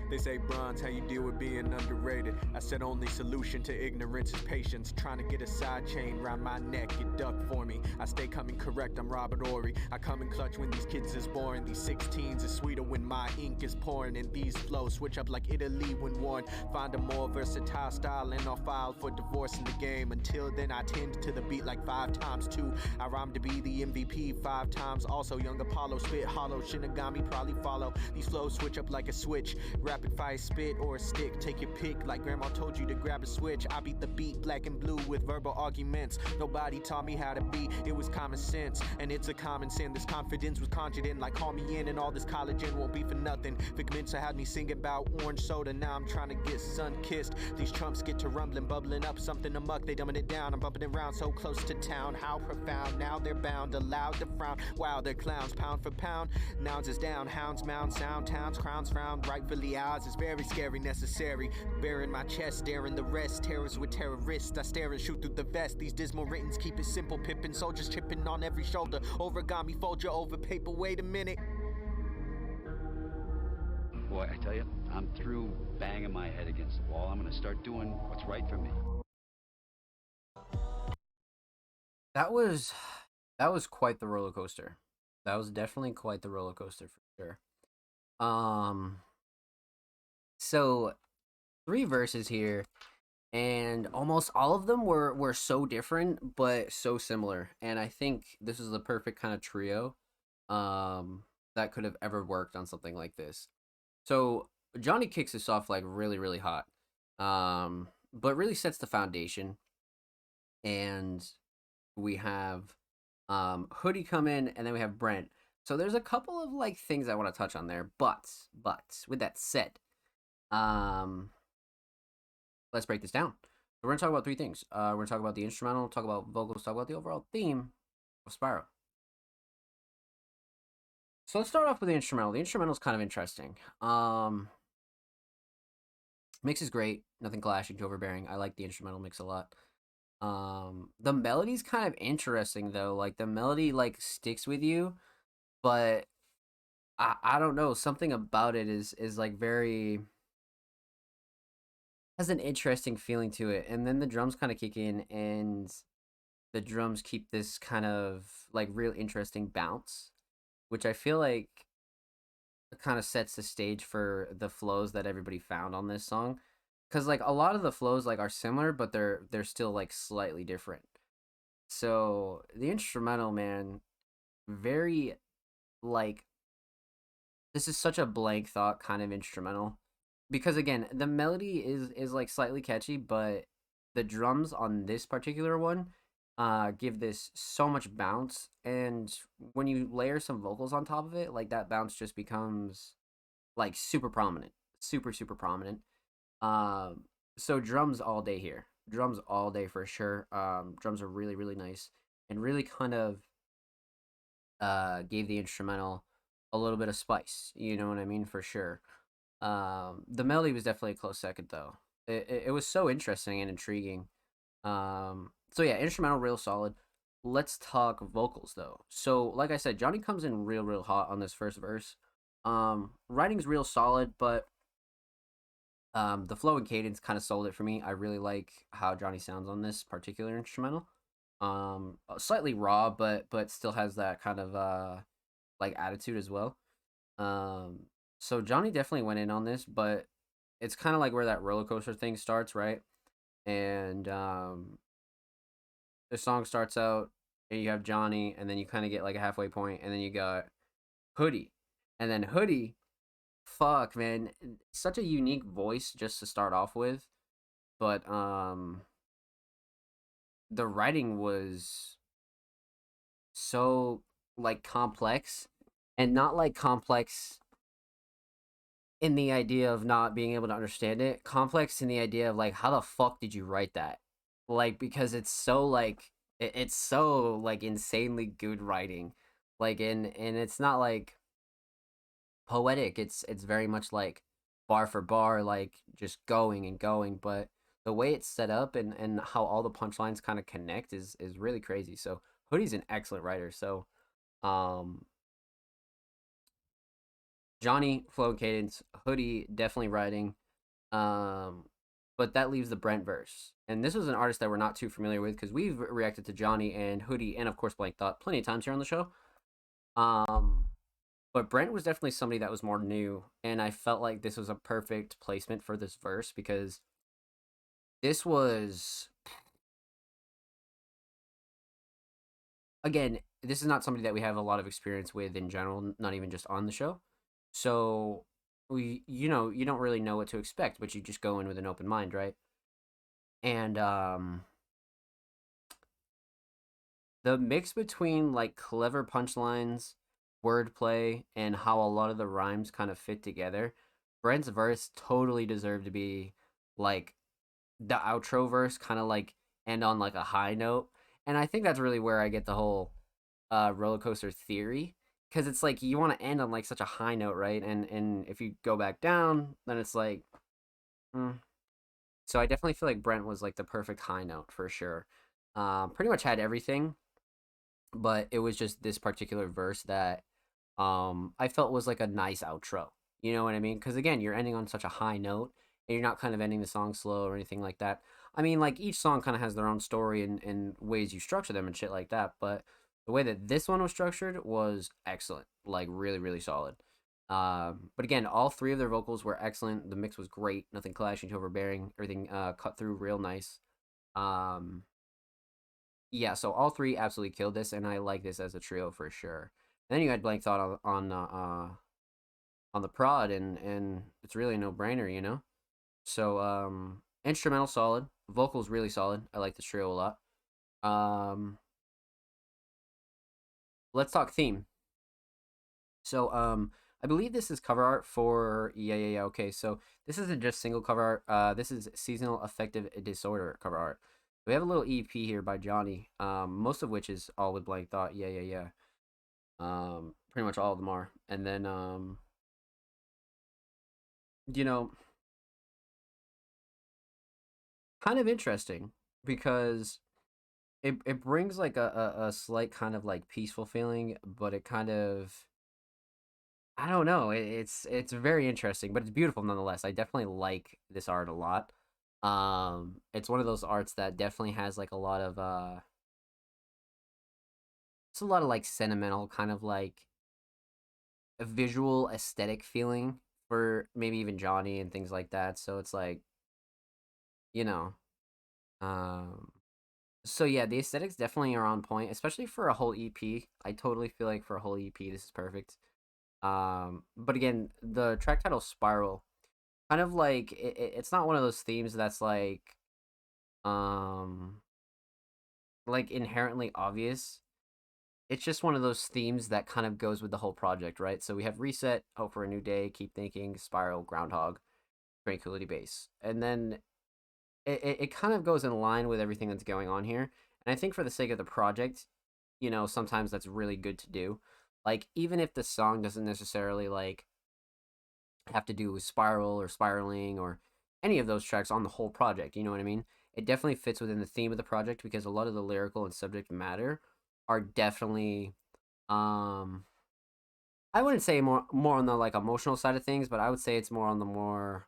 They say, bronze, how you deal with being underrated? I said only solution to ignorance is patience. Trying to get a side chain round my neck, you duck for me. I stay coming correct, I'm Robert Ory. I come in clutch when these kids is born. These 16s is sweeter when my ink is pouring. And these flows switch up like Italy when worn. Find a more versatile style and I'll file for divorce in the game. Until then I tend to the beat like 5 times 2. I rhyme to be the MVP 5 times. Also young Apollo spit hollow. Shinigami probably follow. These flows switch up like a switch. Rapid fire spit or a stick. Take your pick like grandma told you to grab a switch. I beat the beat black and blue with verbal arguments. Nobody taught me how to be. It was common sense. And it's a common sin. This confidence was conjured in like call me in. And all this collagen won't be for nothing. Figments had me sing about orange soda. Now I'm trying to get sun-kissed. These chumps get to rumbling, bubbling up something amuck. They dumbing it down. I'm bumping it around so close to town. How profound. Now they're bound, allowed to frown. Wow, they're clowns, pound for pound. Nouns is down, hounds, mound, sound, towns, crowns frown. Rightfully ours is very scary, necessary. Bearing my chest, daring the rest. Terrors with terrorists. I stare and shoot through the vest. These dismal writtens keep it simple. Pippin' soldiers chipping on every shoulder. Origami fold you over paper. Wait a minute. Boy, I tell you, I'm through banging my head against the wall. I'm going to start doing what's right for me. That was quite the roller coaster. That was definitely quite the roller coaster for sure. So 3 verses here, and almost all of them were so different but so similar. And I think this is the perfect kind of trio that could have ever worked on something like this. So Johnny kicks us off like really, really hot, but really sets the foundation. And we have Hoodie come in, and then we have Brent. So there's a couple of like things I want to touch on there, but with that said, let's break this down. So we're gonna talk about 3 things. We're gonna talk about the instrumental, talk about vocals, talk about the overall theme of Spyro. So let's start off with the instrumental. The instrumental is kind of interesting. Mix is great, nothing clashing to overbearing. I like the instrumental mix a lot. The melody's kind of interesting though. Like the melody like sticks with you, but I don't know, something about it is like very has an interesting feeling to it. And then the drums kind of kick in, and the drums keep this kind of like real interesting bounce, which I feel like kind of sets the stage for the flows that everybody found on this song. Cause like a lot of the flows like are similar, but they're still like slightly different. So the instrumental, man, very like this is such a blank thought kind of instrumental. Because again, the melody is like slightly catchy, but the drums on this particular one give this so much bounce, and when you layer some vocals on top of it, like that bounce just becomes like super prominent, super prominent. So drums all day here, drums all day for sure. Drums are really, really nice, and really kind of gave the instrumental a little bit of spice, you know what I mean, for sure. The melody was definitely a close second though. It was so interesting and intriguing. So yeah, instrumental real solid. Let's talk vocals though. So like I said, Johnny comes in real hot on this first verse. Writing's real solid, but the flow and cadence kind of sold it for me. I really like how Johnny sounds on this particular instrumental. Slightly raw, but still has that kind of like attitude as well. So Johnny definitely went in on this, but it's kind of like where that roller coaster thing starts, right? And the song starts out, and you have Johnny, and then you kind of get like a halfway point, and then you got Hoodie, and then Hoodie, fuck man, such a unique voice just to start off with, but the writing was so like complex, and not like complex in the idea of not being able to understand it, complex in the idea of like how the fuck did you write that, like because it's so like it's so like insanely good writing, like and it's not like poetic, it's very much like bar for bar, like just going and going, but the way it's set up and how all the punchlines kind of connect is really crazy. So Hoodie's an excellent writer. So Johnny, flow and cadence. Hoodie, definitely writing. But that leaves the Brent verse. And this was an artist that we're not too familiar with because we've reacted to Johnny and Hoodie and, of course, Blank Thought plenty of times here on the show. But Brent was definitely somebody that was more new. And I felt like this was a perfect placement for this verse because this was... Again, this is not somebody that we have a lot of experience with in general, not even just on the show. So, you don't really know what to expect, but you just go in with an open mind, right? And the mix between like clever punchlines, wordplay, and how a lot of the rhymes kind of fit together, Brent's verse totally deserved to be like the outro verse, kind of like end on like a high note. And I think that's really where I get the whole roller coaster theory, because it's like you want to end on like such a high note, right? And if you go back down, then it's like, So I definitely feel like Brent was like the perfect high note for sure. Pretty much had everything, but it was just this particular verse that I felt was like a nice outro. You know what I mean? Because again, you're ending on such a high note, and you're not kind of ending the song slow or anything like that. I mean, like each song kind of has their own story and ways you structure them and shit like that. But the way that this one was structured was excellent, like really, really solid. But again, all three of their vocals were excellent. The mix was great. Nothing clashing, overbearing. Everything cut through real nice. Um, yeah, so all three absolutely killed this, and I like this as a trio for sure. Then you had Blank Thought on the prod, and it's really a no brainer, you know. So instrumental solid, vocals really solid. I like this trio a lot. Let's talk theme. So I believe this is cover art for yeah. Okay, so this isn't just single cover art. This is seasonal affective disorder cover art. We have a little EP here by Johnny. Most of which is all with Blank Thought. Yeah. Pretty much all of them are. And then you know, kind of interesting because it brings like a slight kind of like peaceful feeling, but it kind of I don't know. It's very interesting, but it's beautiful nonetheless. I definitely like this art a lot. It's one of those arts that definitely has like a lot of it's a lot of like sentimental kind of like a visual aesthetic feeling for maybe even Johnny and things like that. So it's like, you know, um so yeah, the aesthetics definitely are on point, especially for a whole EP. I totally feel like for a whole EP this is perfect. But again, the track title Spiral kind of like it's not one of those themes that's um like inherently obvious. It's just one of those themes that kind of goes with the whole project, right? So we have reset, hope for a new day, keep thinking, spiral, groundhog, tranquility base, and then it kind of goes in line with everything that's going on here. And I think for the sake of the project, sometimes that's really good to do. Like even if the song doesn't necessarily like have to do with spiral or spiraling or any of those tracks on the whole project, you know what I mean? It definitely fits within the theme of the project because a lot of the lyrical and subject matter are definitely I wouldn't say more on the like emotional side of things, but I would say it's more on the more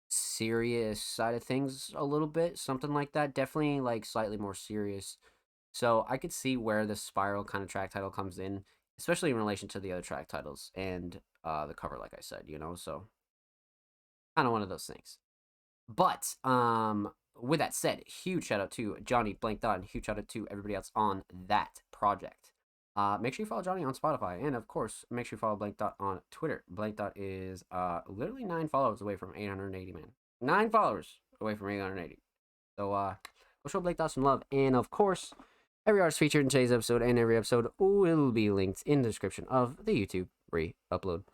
serious side of things a little bit, something like that. Definitely like slightly more serious. So I could see where the spiral kind of track title comes in, especially in relation to the other track titles and the cover, like I said, so kind of one of those things. But with that said, huge shout out to Johnny Blank Thought and huge shout out to everybody else on that project. Make sure you follow Johnny on Spotify, and of course, make sure you follow Blank Thought on Twitter. Blank Thought is literally 9 followers away from 880, man. 9 followers away from 880. So go show Blank Thought some love, and of course, every artist featured in today's episode and every episode will be linked in the description of the YouTube re-upload.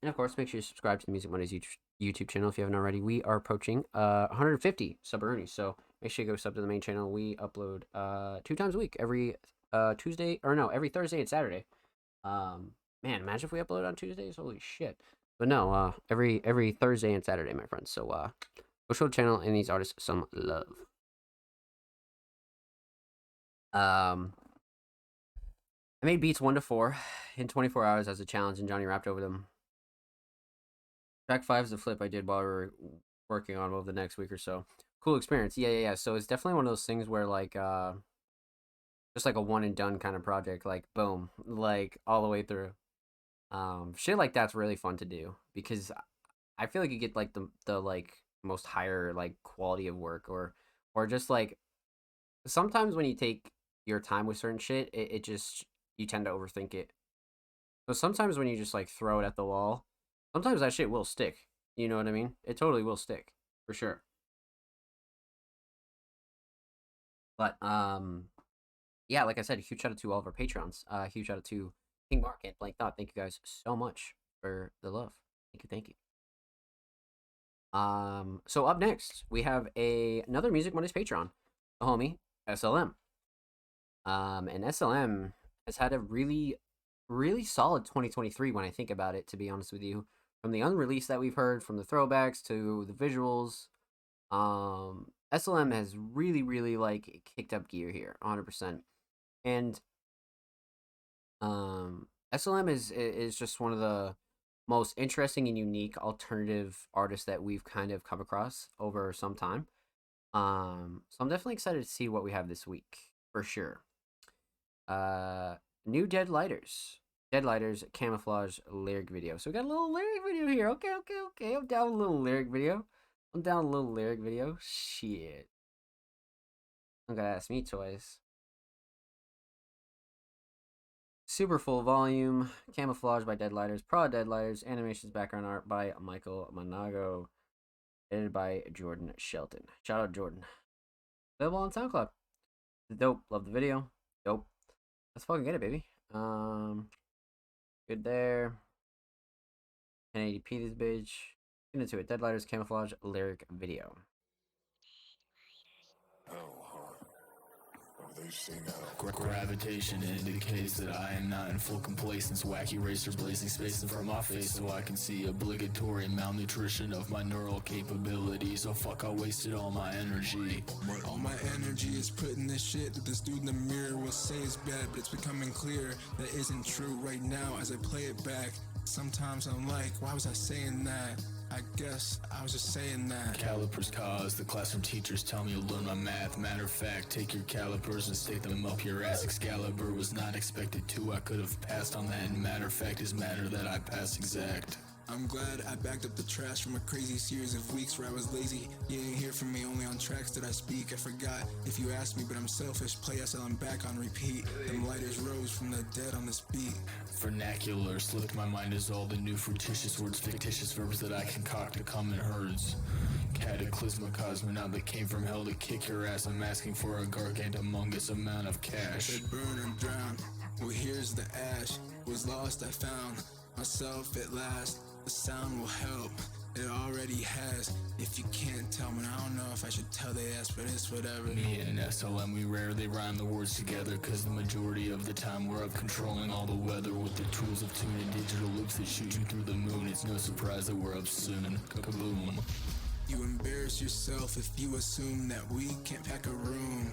And of course, make sure you subscribe to the Music Mondays YouTube channel if you haven't already. We are approaching 150 sub-earnings, so make sure you go sub to the main channel. We upload 2 times a week, every every Thursday and Saturday. Man, imagine if we upload on Tuesdays. Holy shit! But no, every Thursday and Saturday, my friends. So go show the channel and these artists some love. I made beats 1 to 4 in 24 hours as a challenge, and Johnny rapped over them. Track 5 is a flip I did while we were working on over the next week or so. Cool experience. Yeah. So it's definitely one of those things where like just like a one and done kind of project, like boom, like all the way through. Shit like that's really fun to do because I feel like you get like the like most higher like quality of work or just like sometimes when you take your time with certain shit, it just you tend to overthink it. So sometimes when you just like throw it at the wall, sometimes that shit will stick. You know what I mean? It totally will stick for sure. But yeah, like I said, huge shout out to all of our patrons. Huge shout out to King Mark and Blank Thought. Thank you guys so much for the love. Thank you. So up next we have another Music Mondays patron, the homie SLM. And SLM has had a really solid 2023 when I think about it, to be honest with you. From the unreleased that we've heard, from the throwbacks to the visuals, SLM has really like kicked up gear here, 100%. And SLM is just one of the most interesting and unique alternative artists that we've kind of come across over some time. So I'm definitely excited to see what we have this week for sure. New Dead Lighters camouflage lyric video. So we got a little lyric video here. Okay. I'm down with a little lyric video. Shit. I'm gonna ask me twice. Super full volume. Camouflage by Dead Lighters. Prod Dead Lighters. Animations, background art by Michael Monago. Edited by Jordan Shelton. Shout out Jordan. Available on SoundCloud. Dope. Love the video. Dope. Let's fucking get it, baby. Good there. 1080p this bitch. Get into it. Dead Lighters camouflage lyric video. Gravitation indicates that I am not in full complacence. Wacky racer blazing space in front of my face so I can see obligatory malnutrition of my neural capabilities. So fuck, I wasted all my energy. All my energy is put in this shit that this dude in the mirror will say is bad, but it's becoming clear that isn't true right now as I play it back. Sometimes I'm like, why was I saying that? I guess I was just saying that. Calipers cause the classroom teachers tell me to learn my math. Matter of fact, take your calipers and stick them up your ass. Excalibur was not expected to. I could have passed on that. And matter of fact is matter that I pass exact. I'm glad I backed up the trash from a crazy series of weeks where I was lazy. You didn't hear from me, only on tracks that I speak. I forgot if you asked me, but I'm selfish. Play us till I'm back on repeat. Them lighters rose from the dead on this beat. Vernacular slipped my mind as all the new fruititious words, fictitious verbs that I concoct to come in herds. Cataclysmic cosmonaut that came from hell to kick your ass. I'm asking for a gargantumous amount of cash. Said burn or drown. Well, here's the ash. Was lost, I found myself at last. The sound will help. It already has. If you can't tell me, I don't know if I should tell they ass, but it's whatever. Me and SLM, we rarely rhyme the words together, cause the majority of the time we're up controlling all the weather with the tools of tuning digital loops that shoot you through the moon. It's no surprise that we're up soon. Kaboom. You embarrass yourself if you assume that we can't pack a room.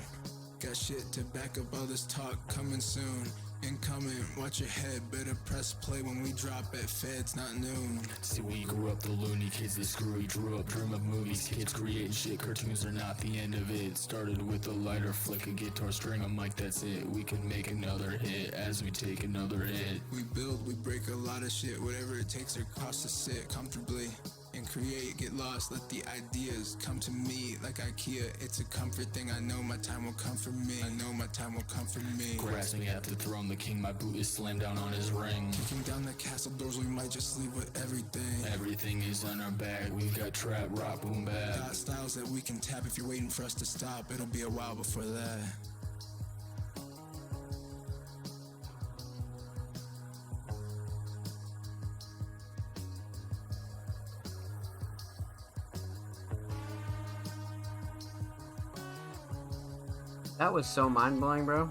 Got shit to back up all this talk coming soon. Incoming, watch your head, better press play when we drop at Feds, not noon. See, we grew up the loony kids that screwy drew up, dream of movies, kids creating shit, cartoons are not the end of it. Started with a lighter flick, a guitar string, a mic, that's it. We could make another hit as we take another hit. We build, we break a lot of shit, whatever it takes or costs to sit comfortably and create, get lost, let the ideas come to me like IKEA. It's a comfort thing, I know my time will come for me. I know my time will come for me. Grasping at the throne, the king, my boot is slammed down on his ring. Kicking down the castle doors, we might just leave with everything. Everything is on our back, we've got trap, rock, boom, bap. Got styles that we can tap, if you're waiting for us to stop, it'll be a while before that. That was so mind-blowing, bro.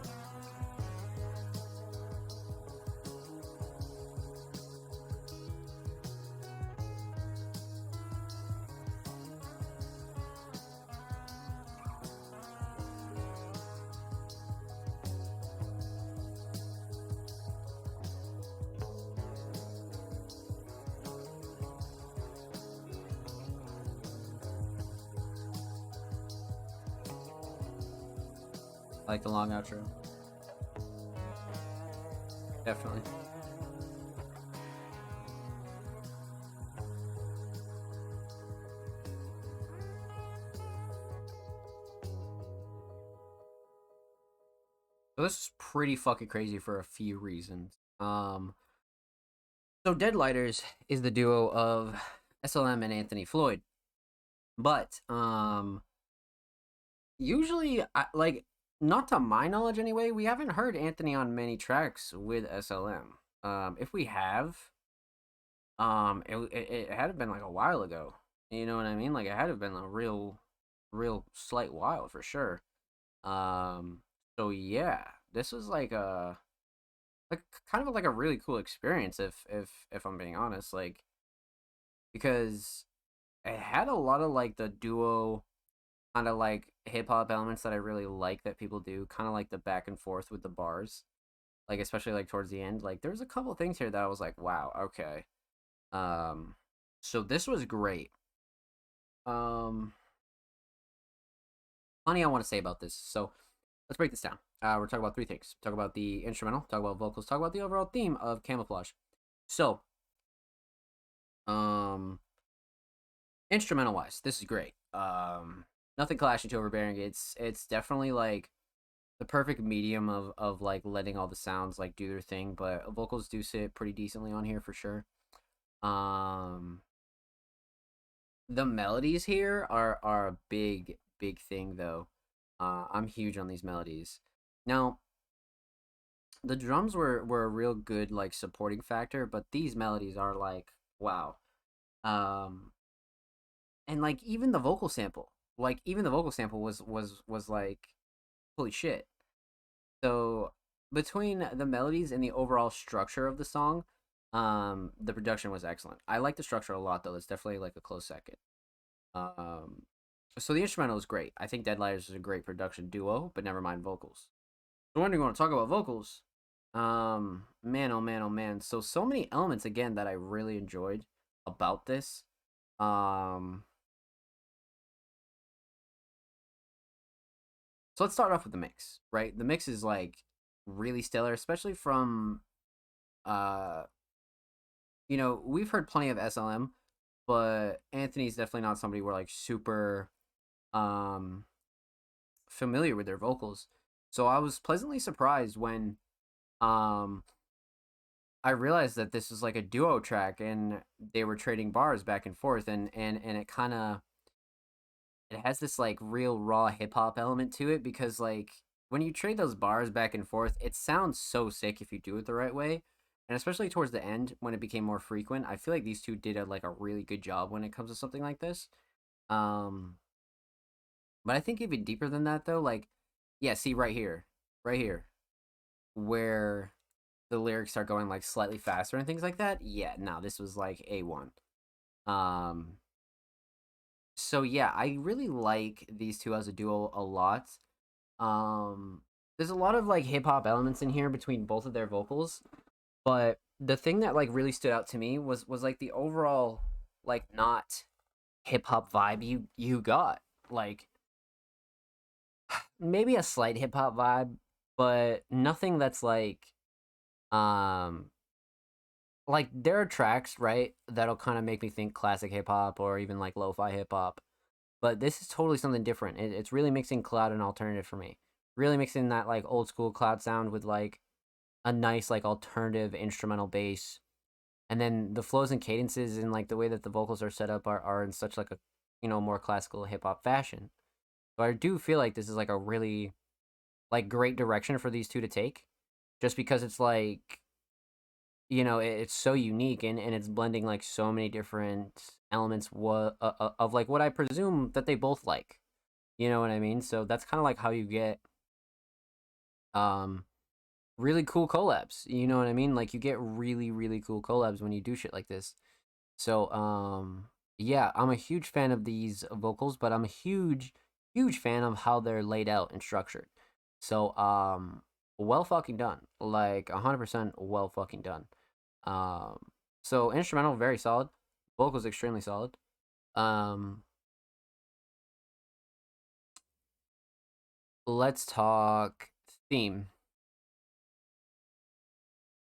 I like the long outro. Definitely. So this is pretty fucking crazy for a few reasons. So Deadlighters is the duo of SLM and Anthony Floyd. But usually like, not to my knowledge anyway, we haven't heard Anthony on many tracks with SLM. If we have, it had been like a while ago. You know what I mean? Like, it had been a real slight while for sure. So yeah, this was like a kind of like a really cool experience if I'm being honest, like, because it had a lot of like the duo kind of like hip hop elements that I really like that people do, kind of like the back and forth with the bars, like especially like towards the end. Like, there's a couple things here that I was like, wow, okay. So this was great. Plenty I want to say about this. So let's break this down. We're talking about three things. Talk about the instrumental, talk about vocals, talk about the overall theme of Camouflage. So, instrumental wise, this is great. Nothing clashing too overbearing. It's definitely like the perfect medium of like letting all the sounds like do their thing, but vocals do sit pretty decently on here for sure. The melodies here are a big thing though. I'm huge on these melodies. Now, the drums were a real good like supporting factor, but these melodies are like, wow. And like even the vocal sample, was like, holy shit. So between the melodies and the overall structure of the song, the production was excellent. I like the structure a lot though. It's definitely like a close second. So the instrumental is great. I think Deadlighters is a great production duo, but never mind vocals. So when do you want to talk about vocals? Man, oh man, oh man. So many elements again that I really enjoyed about this. So let's start off with the mix, right? The mix is like really stellar, especially from we've heard plenty of SLM, but Anthony's definitely not somebody we're like super familiar with their vocals. So I was pleasantly surprised when I realized that this was like a duo track and they were trading bars back and forth, and it kind of, it has this like real raw hip hop element to it, because like when you trade those bars back and forth, it sounds so sick if you do it the right way. And especially towards the end when it became more frequent, I feel like these two did like a really good job when it comes to something like this. But I think even deeper than that though, like, yeah, see right here, where the lyrics start going like slightly faster and things like that. Yeah, no, this was like A1. So yeah, I really like these two as a duo a lot. There's a lot of like hip hop elements in here between both of their vocals, but the thing that like really stood out to me was like the overall like not hip hop vibe you got. Like, maybe a slight hip hop vibe, but nothing that's like there are tracks, right, that'll kind of make me think classic hip hop or even like lo-fi hip hop, but this is totally something different. It's really mixing cloud and alternative for me. Really mixing that like old school cloud sound with like a nice like alternative instrumental bass, and then the flows and cadences and like the way that the vocals are set up are in such like a more classical hip hop fashion. So I do feel like this is like a really like great direction for these two to take, just because it's like, it's so unique, and it's blending like so many different elements of like what I presume that they both like. You know what I mean? So that's kind of like how you get really cool collabs. You know what I mean? Like, you get really cool collabs when you do shit like this. So yeah, I'm a huge fan of these vocals, but I'm a huge fan of how they're laid out and structured. So well fucking done. Like 100% well fucking done. So instrumental very solid, vocals extremely solid. let's talk theme.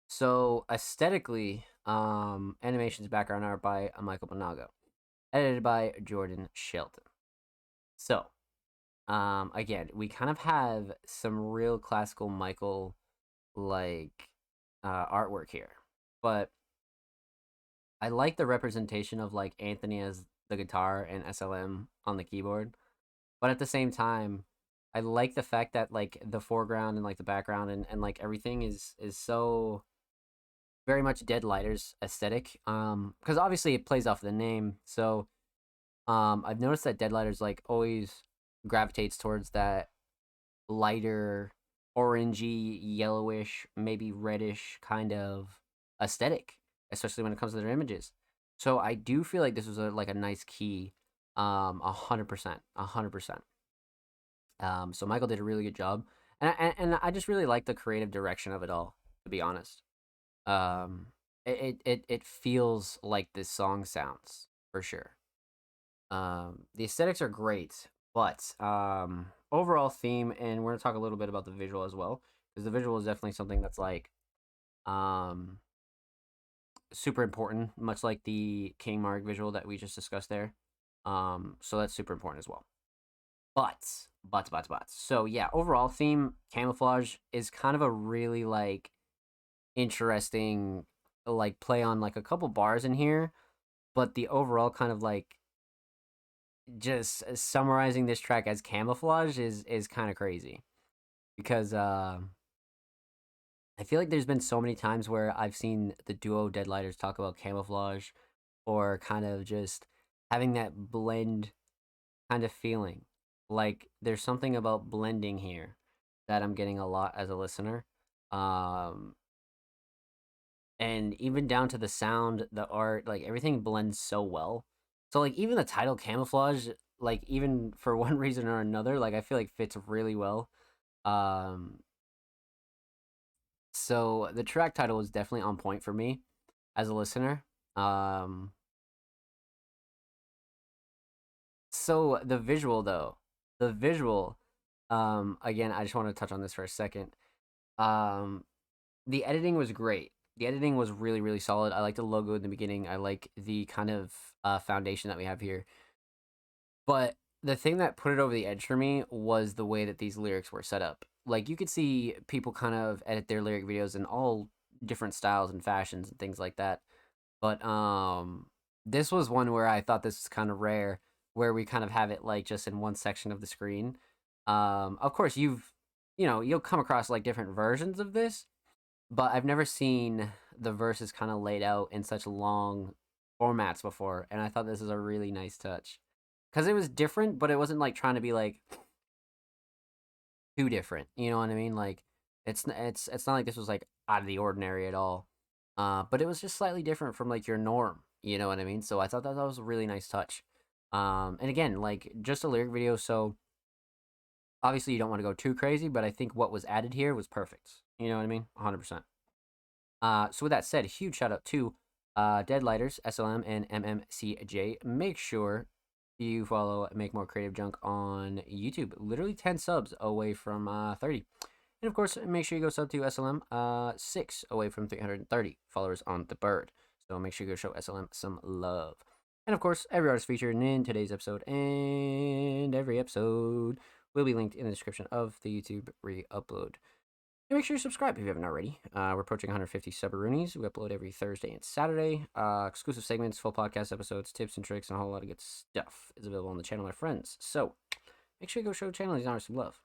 So aesthetically, animations background art by Michael Bonago, edited by Jordan Shelton. So, again, we kind of have some real classical Michael like artwork here, but I like the representation of like Anthony as the guitar and SLM on the keyboard. But at the same time, I like the fact that like the foreground and like the background and like everything is so very much Dead Lighters aesthetic. Because obviously it plays off the name. So I've noticed that Dead Lighters like always gravitates towards that lighter, orangey, yellowish, maybe reddish kind of aesthetic, especially when it comes to their images. So I do feel like this was a like a nice key, 100%, 100%. So Michael did a really good job, and I just really like the creative direction of it all. To be honest, it feels like this song sounds for sure. The aesthetics are great, but overall theme, and we're gonna talk a little bit about the visual as well, because the visual is definitely something that's like um super important, much like the King Mark visual that we just discussed there. So that's super important as well. But. So yeah, overall theme camouflage is kind of a really like interesting like play on like a couple bars in here, but the overall kind of like just summarizing this track as camouflage is kind of crazy because I feel like there's been so many times where I've seen the duo Deadlighters talk about camouflage or kind of just having that blend kind of feeling. Like there's something about blending here that I'm getting a lot as a listener. Um and even down to the sound, the art, like everything blends so well. So like even the title camouflage, like even for one reason or another, like I feel like fits really well. Um so the track title is definitely on point for me as a listener. Um so the visual though, the visual again, I just want to touch on this for a second. Um the editing was great. The editing was really, really solid. I like the logo in the beginning. I like the kind of foundation that we have here. But the thing that put it over the edge for me was the way that these lyrics were set up. Like you could see people kind of edit their lyric videos in all different styles and fashions and things like that. But this was one where I thought this was kind of rare, where we kind of have it like just in one section of the screen. Of course you'll come across like different versions of this, but I've never seen the verses kind of laid out in such long formats before, and I thought this is a really nice touch because it was different, but it wasn't like trying to be like too different. You know what I mean? Like it's not like this was like out of the ordinary at all. But it was just slightly different from like your norm. You know what I mean? So I thought that was a really nice touch. And again, like just a lyric video, so obviously you don't want to go too crazy, but I think what was added here was perfect. You know what I mean? 100%. So with that said, huge shout out to Deadlighters, SLM, and MMCJ. Make sure you follow Make More Creative Junk on YouTube. Literally 10 subs away from 30. And of course, make sure you go sub to SLM, 6 away from 330 followers on the bird. So make sure you go show SLM some love. And of course, every artist featured in today's episode and every episode will be linked in the description of the YouTube re-upload. And make sure you subscribe if you haven't already. We're approaching 150 subaroonies. We upload every Thursday and Saturday. Exclusive segments, full podcast episodes, tips and tricks, and a whole lot of good stuff is available on the channel, my friends. So make sure you go show the channel these artists some love.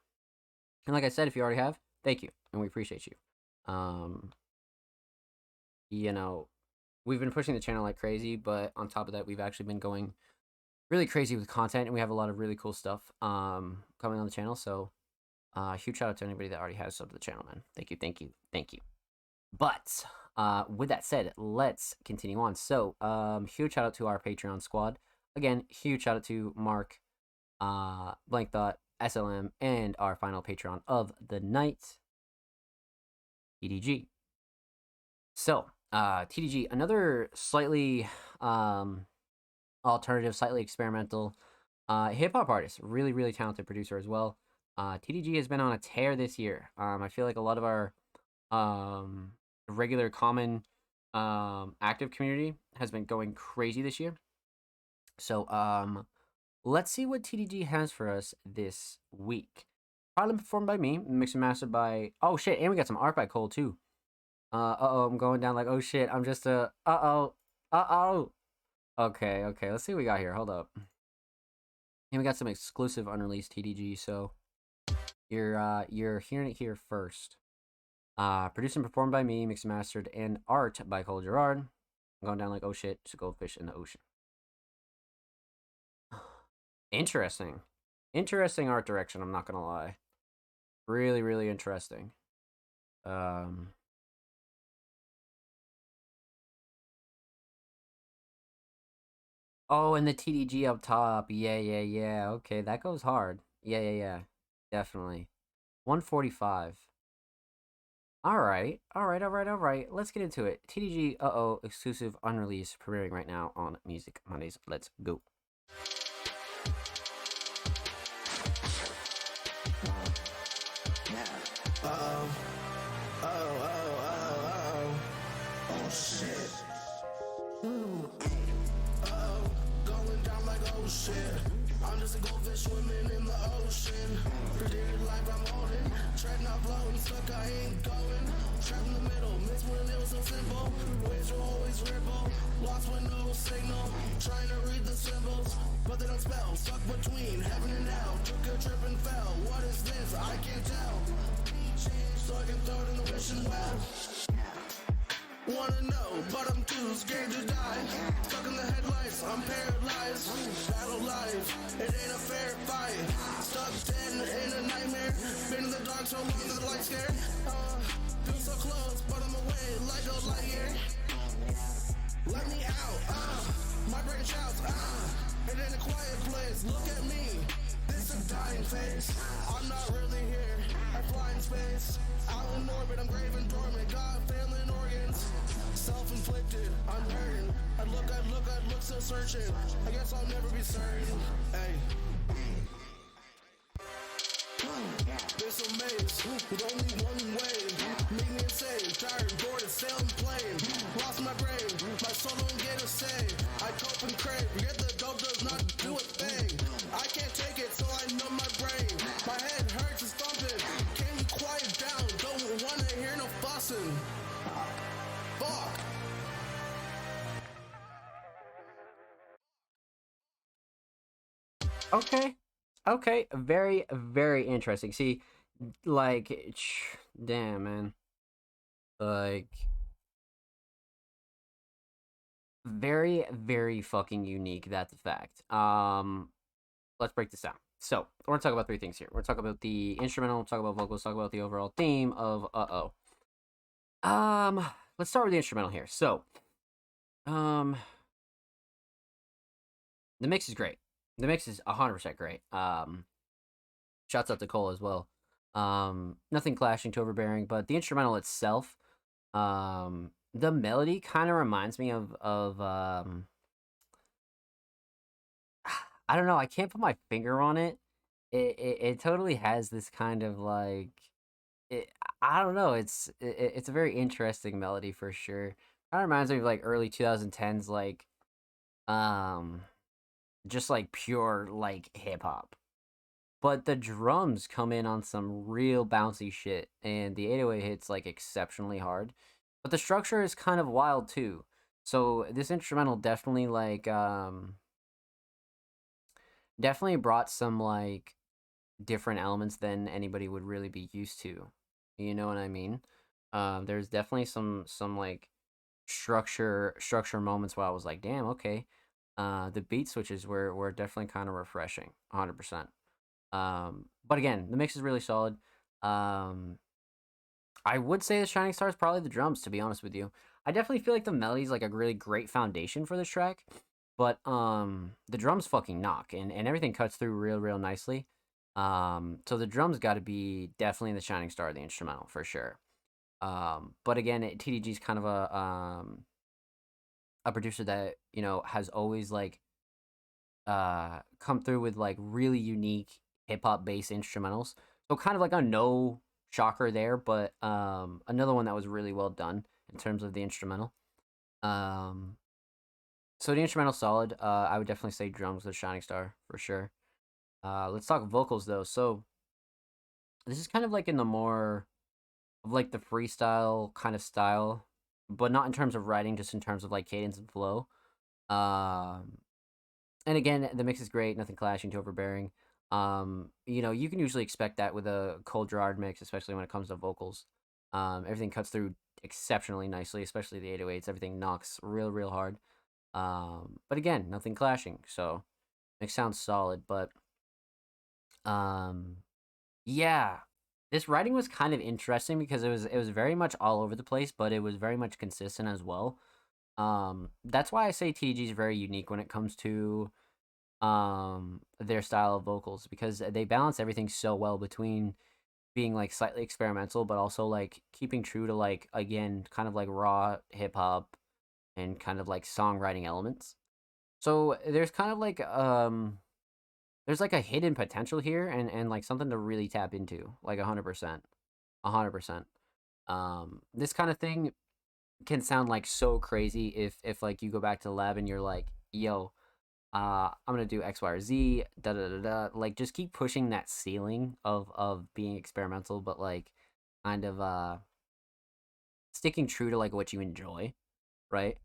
And like I said, if you already have, thank you, and we appreciate you. You know, we've been pushing the channel like crazy, but on top of that, we've actually been going really crazy with content, and we have a lot of really cool stuff coming on the channel. So huge shout out to anybody that already has subbed to the channel, man. Thank you, thank you, thank you. But with that said, let's continue on. So huge shout out to our Patreon squad. Again, huge shout out to Mark, Blank Thought, SLM, and our final Patreon of the night, TDG. So, TDG, another slightly alternative, slightly experimental hip hop artist, really, really talented producer as well. TDG has been on a tear this year. I feel like a lot of our regular common active community has been going crazy this year. So let's see what TDG has for us this week. Probably performed by me, mixed and mastered by, oh shit, and we got some art by Cole too. I'm going down like, oh shit, I'm just a Okay, let's see what we got here. Hold up. And we got some exclusive unreleased TDG, so you're hearing it here first. Produced and performed by me, mixed and mastered, and art by Cole Gerard. I'm going down like, oh shit, it's a goldfish in the ocean. Interesting art direction, I'm not gonna lie. Really, really interesting. Oh, and the TDG up top. Yeah. Okay, that goes hard. Yeah. Definitely. 145. All right. Let's get into it. TDG, exclusive unreleased, premiering right now on Music Mondays. Let's go. Oh shit. Going down like oh shit. I'm just a goldfish swimming in the ocean. Predicted life I'm holding. Tread not floating, stuck I ain't going. Trapped in the middle, missed when it was so simple. Waves will always ripple. Lost with no signal. Trying to read the symbols, but they don't spell. Stuck between heaven and hell. Took a trip and fell. What is this? I can't tell. So I can throw it in the wishing well. Wanna know, but I'm too scared to die. Stuck in the headlights, I'm paralyzed. Battle life, it ain't a fair fight. Stuck dead in a nightmare. Been in the dark so long that the light's scared. Feel so close, but I'm away like a light year. Let me out, my brain shouts, it ain't a quiet place. Look at me, this a dying face. I'm not really here, I fly in space. Out in orbit, I'm grave and dormant. God failing organs, self-inflicted. I'm hurting. I'd look, still searching. I guess I'll never be certain. Hey. This a maze with only one way. Make me insane, tired, bored of sailing plane. Lost my brain, my soul don't get a say. I cope and crave, forget the dope does not do a thing. I can't take it, so I numb my brain. My head hurts, it's thumping. Can you quiet down? Don't wanna hear no fussing. Fuck. Okay, very, very interesting. See, like, damn, man. Like, very, very fucking unique, that's a fact. Let's break this down. So, we're gonna talk about three things here. We're gonna talk about the instrumental, talk about vocals, talk about the overall theme of let's start with the instrumental here. So, the mix is great. The mix is 100% great. Shouts out to Cole as well. Nothing clashing, too overbearing, but the instrumental itself, the melody kind of reminds me of I don't know, I can't put my finger on it. It totally has this kind of like I don't know, it's a very interesting melody for sure. Kind of reminds me of like early 2010s like just like pure like hip hop. But the drums come in on some real bouncy shit, and the 808 hits like exceptionally hard. But the structure is kind of wild too. So this instrumental definitely like definitely brought some like different elements than anybody would really be used to. You know what I mean? There's definitely some like structure moments where I was like, damn, okay. The beat switches were definitely kind of refreshing, 100%. But again, the mix is really solid. I would say the shining star is probably the drums, to be honest with you. I definitely feel like the melody is like a really great foundation for this track, but the drums fucking knock, and everything cuts through real nicely. So the drums got to be definitely the shining star of the instrumental for sure. But again, TDG is kind of a producer that, you know, has always like come through with like really unique hip hop based instrumentals. So kind of like a no shocker there, but another one that was really well done in terms of the instrumental. Um, so the instrumental solid. I would definitely say drums the shining star for sure. Let's talk vocals though. So this is kind of like in the more of like the freestyle kind of style, but not in terms of writing, just in terms of like cadence and flow. Um, and again, the mix is great, nothing clashing too overbearing. You can usually expect that with a Cole Gerard mix, especially when it comes to vocals. Everything cuts through exceptionally nicely, especially the 808s. Everything knocks real hard. But again, nothing clashing, so mix sounds solid. But um, yeah, this writing was kind of interesting because it was very much all over the place, but it was very much consistent as well. That's why I say TDG is very unique when it comes to their style of vocals because they balance everything so well between being like slightly experimental but also like keeping true to like again kind of like raw hip hop and kind of like songwriting elements. So there's like a hidden potential here and like something to really tap into like 100%. 100%. This kind of thing can sound like so crazy if like you go back to the lab and you're like, yo, I'm gonna do X, Y, or Z, da da da da. Like, just keep pushing that ceiling of being experimental, but like, kind of sticking true to like what you enjoy, right?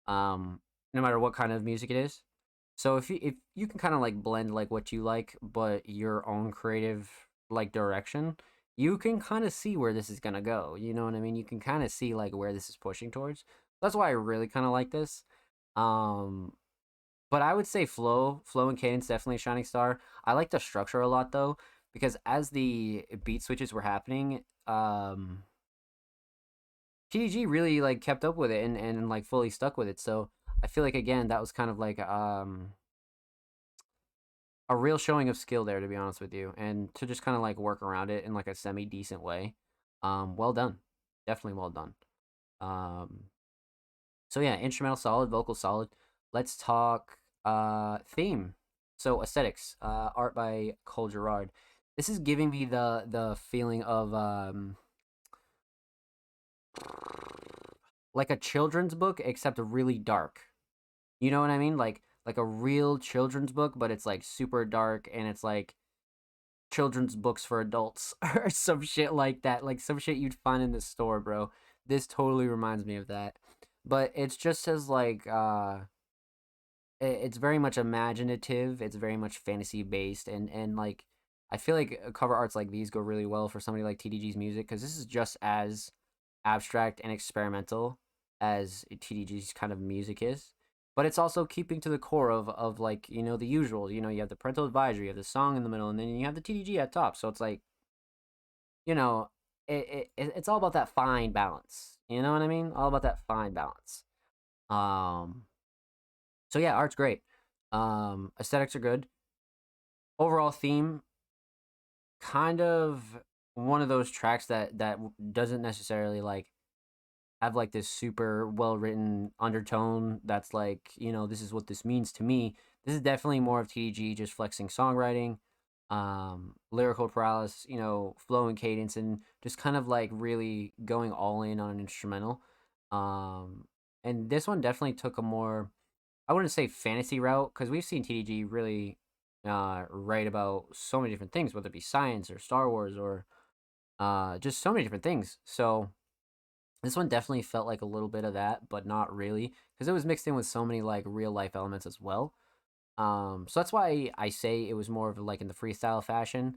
No matter what kind of music it is. So if you can kind of like blend like what you like, but your own creative like direction, you can kind of see where this is gonna go. You know what I mean? You can kind of see like where this is pushing towards. That's why I really kind of like this. Um, but I would say flow and cadence definitely a shining star. I like the structure a lot though, because as the beat switches were happening, TDG really like kept up with it and like fully stuck with it. So I feel like again that was kind of like a real showing of skill there, to be honest with you, and to just kind of like work around it in like a semi decent way. Well done, definitely well done. Um, so yeah, instrumental solid, vocal solid. Let's talk theme. So aesthetics, art by Cole Gerard. This is giving me the feeling of like a children's book, except really dark. You know what I mean? Like a real children's book, but it's like super dark and it's like children's books for adults or some shit like that. Like some shit you'd find in the store, bro. This totally reminds me of that. But it's just as like it's very much imaginative. It's very much fantasy based, and like I feel like cover arts like these go really well for somebody like TDG's music because this is just as abstract and experimental as TDG's kind of music is. But it's also keeping to the core of like the usual. You have the parental advisory, you have the song in the middle, and then you have the TDG at top. So it's like you know it's all about that fine balance. You know what I mean? All about that fine balance. Um, so yeah, art's great. Aesthetics are good. Overall theme, kind of one of those tracks that doesn't necessarily like have like this super well written undertone that's like this is what this means to me. This is definitely more of TDG just flexing songwriting, lyrical prowess, flow and cadence, and just kind of like really going all in on an instrumental. And this one definitely took a more, I wouldn't say fantasy route, because we've seen TDG really write about so many different things, whether it be science or Star Wars or just so many different things. So this one definitely felt like a little bit of that, but not really, because it was mixed in with so many like real life elements as well. So that's why I say it was more of like in the freestyle fashion,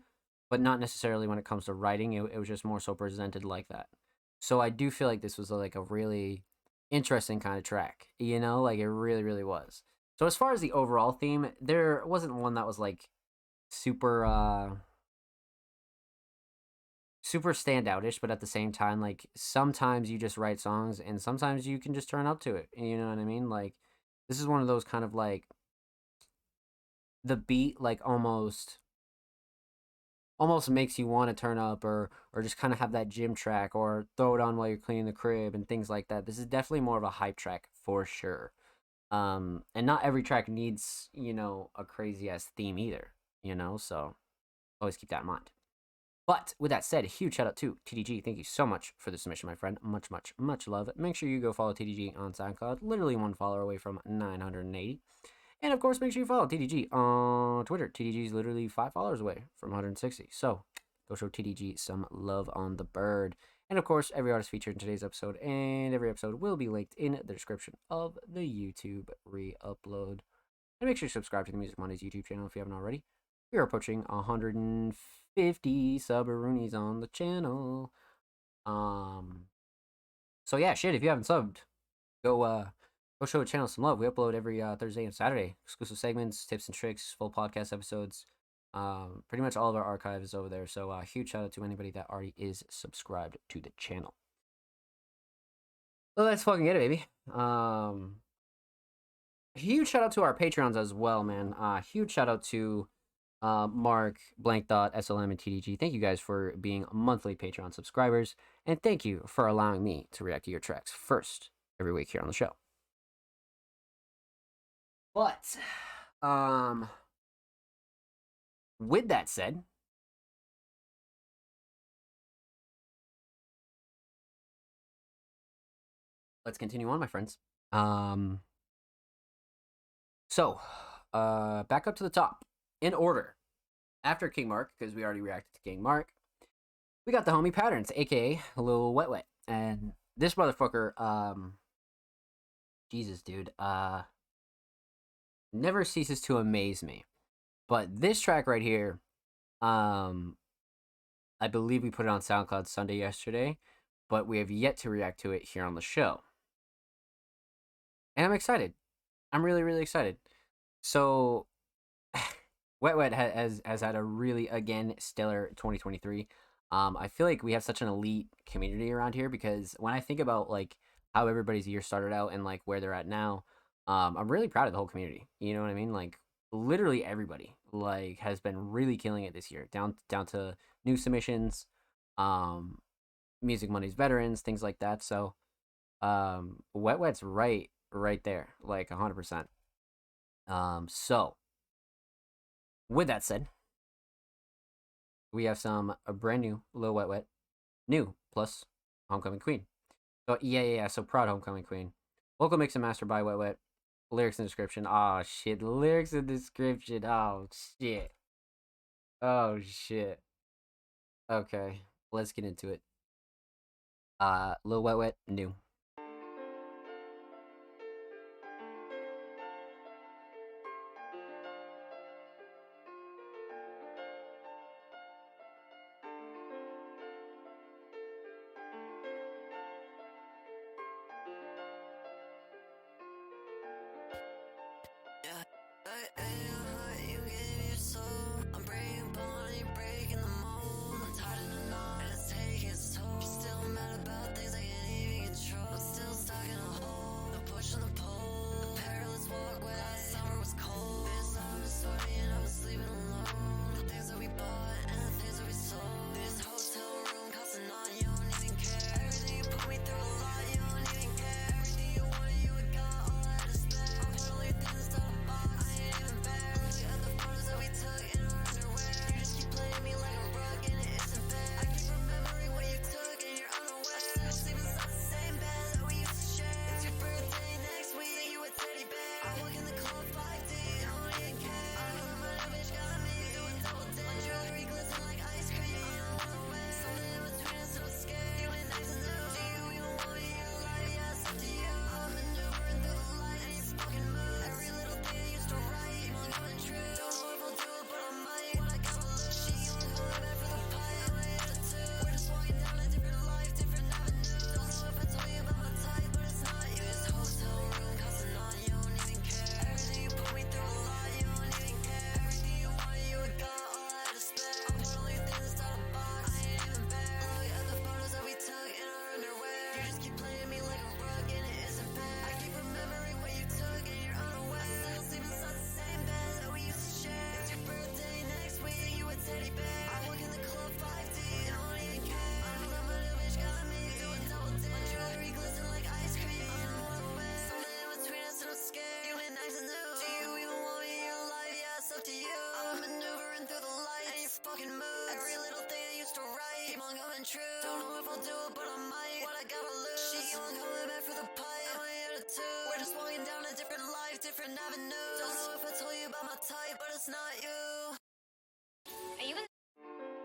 but not necessarily when it comes to writing. It was just more so presented like that. So I do feel like this was like a really interesting kind of track, like it really was. So as far as the overall theme, there wasn't one that was like super super standoutish, but at the same time, like sometimes you just write songs and sometimes you can just turn up to it. You know what I mean? Like this is one of those kind of like the beat like almost makes you want to turn up or just kind of have that gym track or throw it on while you're cleaning the crib and things like that. This is definitely more of a hype track for sure. And not every track needs, a crazy ass theme either, so Always keep that in mind. But with that said, a huge shout out to TDG. Thank you so much for the submission, my friend. Much, much, much love. Make sure you go follow TDG on SoundCloud. Literally one follower away from 980. And of course, make sure you follow TDG on Twitter. TDG is literally 5 followers away from 160. So go show TDG some love on the bird. And of course, every artist featured in today's episode and every episode will be linked in the description of the YouTube re-upload. And make sure you subscribe to the Music Mondays YouTube channel if you haven't already. We are approaching 150 sub-roonies on the channel. So yeah, shit, if you haven't subbed, go show the channel some love. We upload every Thursday and Saturday. Exclusive segments, tips and tricks, full podcast episodes. Pretty much all of our archive is over there. So huge shout out to anybody that already is subscribed to the channel. So let's fucking get it, baby. Huge shout out to our Patreons as well, man. Huge shout out to Mark, Blank Dot, SLM, and TDG. Thank you guys for being monthly Patreon subscribers, and thank you for allowing me to react to your tracks first every week here on the show. But, with that said, let's continue on, my friends. So, back up to the top. In order. After King Mark, because we already reacted to King Mark, we got the homie Patterns, aka Lil Wet Wet. And this motherfucker, Jesus, dude, never ceases to amaze me. But this track right here, I believe we put it on SoundCloud Sunday yesterday, but we have yet to react to it here on the show. And I'm excited. I'm really, really excited. So, Wet Wet has had a really, again, stellar 2023. I feel like we have such an elite community around here because when I think about, like, how everybody's year started out and, like, where they're at now, I'm really proud of the whole community. You know what I mean? Like, literally everybody, like, has been really killing it this year. Down to new submissions, Music Mondays veterans, things like that. So, Wet Wet's right there, like, 100%. So, with that said, we have a brand new Lil Wet Wet, new plus Homecoming Queen. So yeah. So proud Homecoming Queen. Local mix and master by Wet Wet. Lyrics in description. Oh shit. Lyrics in description. Oh shit. Okay, let's get into it. Lil Wet Wet, new.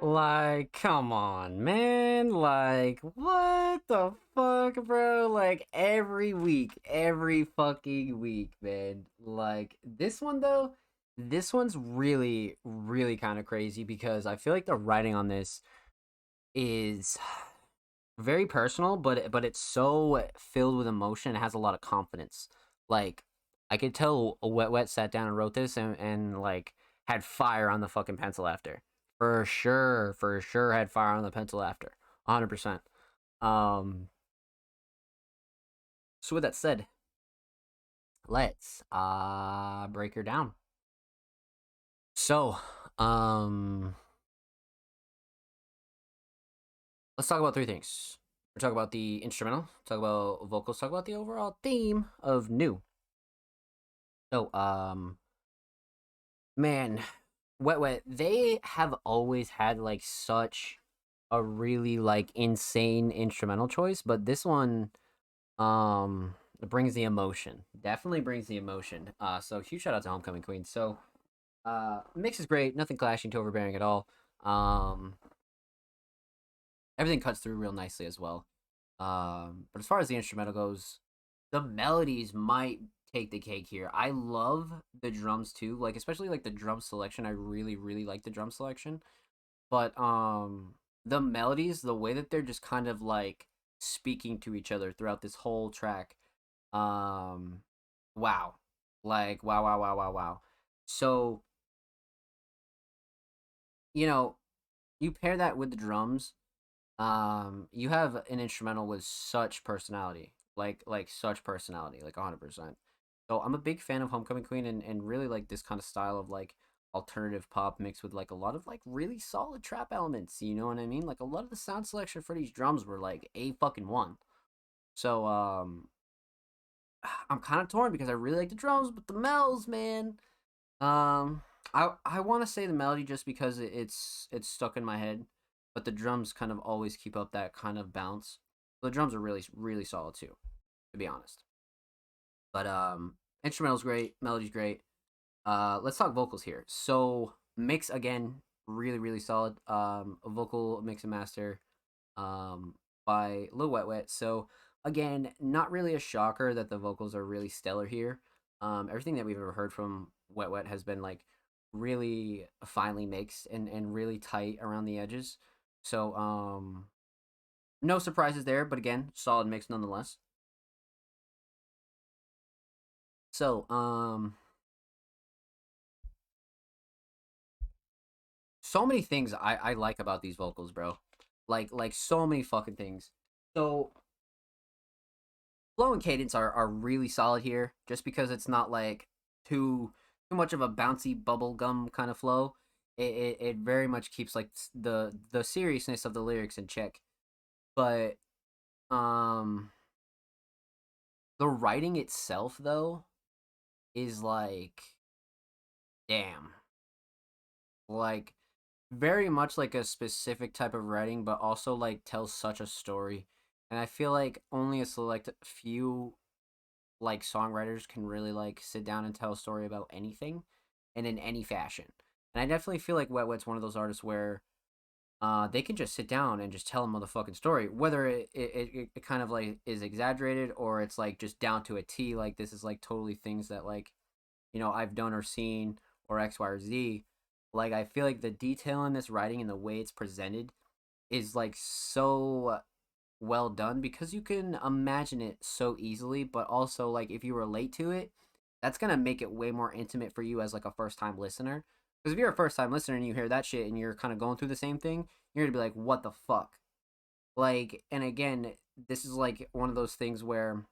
Like, come on, man. Like, what the fuck, bro? Like, every fucking week, man. Like, this one, though, this one's really, really kind of crazy because I feel like the writing on this is very personal, but it's so filled with emotion. It has a lot of confidence. Like, I could tell Wet Wet sat down and wrote this and like had fire on the fucking pencil after. For sure had fire on the pencil after. 100%. Um so with that said, let's break her down. So, let's talk about three things. We're talk about the instrumental, talk about vocals, talk about the overall theme of new. So, man, Wet Wet, they have always had like such a really like insane instrumental choice, but this one brings the emotion. Definitely brings the emotion. So huge shout out to Homecoming Queen. So mix is great, nothing clashing to overbearing at all. Everything cuts through real nicely as well. But as far as the instrumental goes, the melodies might take the cake here. I love the drums too, like especially like the drum selection. I really really like the drum selection. But the melodies, the way that they're just kind of like speaking to each other throughout this whole track, um wow. Like wow. So, you know, you pair that with the drums, you have an instrumental with such personality, like such personality, like 100%. So I'm a big fan of Homecoming Queen and really like this kind of style of like alternative pop mixed with like a lot of like really solid trap elements, you know what I mean? Like a lot of the sound selection for these drums were like a fucking one. So I'm kind of torn because I really like the drums, but the mells, man. Um, I want to say the melody just because it's stuck in my head, but the drums kind of always keep up that kind of bounce. The drums are really really solid too, to be honest. But instrumental's great, melody's great. Let's talk vocals here. So mix again, really really solid. A vocal mix and master, by Lil Wet Wet. So again, not really a shocker that the vocals are really stellar here. Everything that we've ever heard from Wet Wet has been like really finely mixed and really tight around the edges. So no surprises there, but again, solid mix nonetheless. So so many things I like about these vocals, bro. Like so many fucking things. So flow and cadence are really solid here, just because it's not like too much of a bouncy bubblegum kind of flow. It very much keeps like the seriousness of the lyrics in check. But um the writing itself though is like damn. Like very much like a specific type of writing, but also like tells such a story. And I feel like only a select few like songwriters can really like sit down and tell a story about anything and in any fashion. And I definitely feel like Wet Wet's one of those artists where they can just sit down and just tell a motherfucking story, whether it kind of like is exaggerated or it's like just down to a T. Like this is like totally things that like I've done or seen or X, Y, or Z. Like I feel like the detail in this writing and the way it's presented is like so well done because you can imagine it so easily, but also like if you relate to it, that's gonna make it way more intimate for you as like a first time listener. Because if you're a first time listener and you hear that shit and you're kind of going through the same thing, you're gonna be like, what the fuck? Like, and again, this is like one of those things where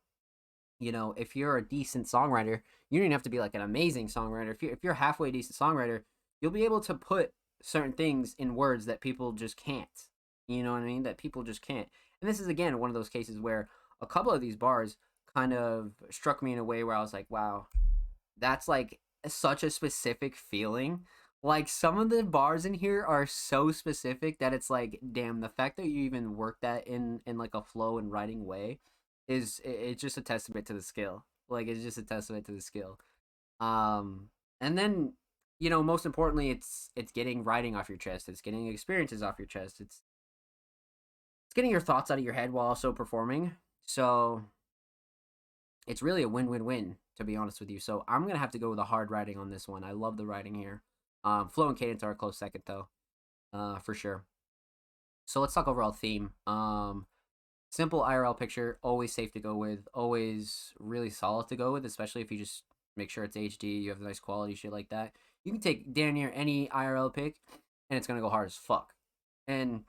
if you're a decent songwriter, you don't even have to be like an amazing songwriter. If you're a halfway decent songwriter, you'll be able to put certain things in words that people just can't. You know what I mean? That people just can't. And this is again one of those cases where a couple of these bars kind of struck me in a way where I was like, wow, that's like such a specific feeling. Like some of the bars in here are so specific that it's like, damn, the fact that you even work that in like a flow and writing way it's just a testament to the skill. Like it's just a testament to the skill. And then you know, most importantly, it's getting writing off your chest. It's getting experiences off your chest. It's getting your thoughts out of your head while also performing. So it's really a win-win-win, to be honest with you. So I'm gonna have to go with the hard writing on this one. I love the writing here. Flow and cadence are a close second though, for sure. So let's talk overall theme. Simple IRL picture, always safe to go with, always really solid to go with, especially if you just make sure it's HD, you have nice quality, shit like that. You can take damn near any IRL pic, and it's gonna go hard as fuck. And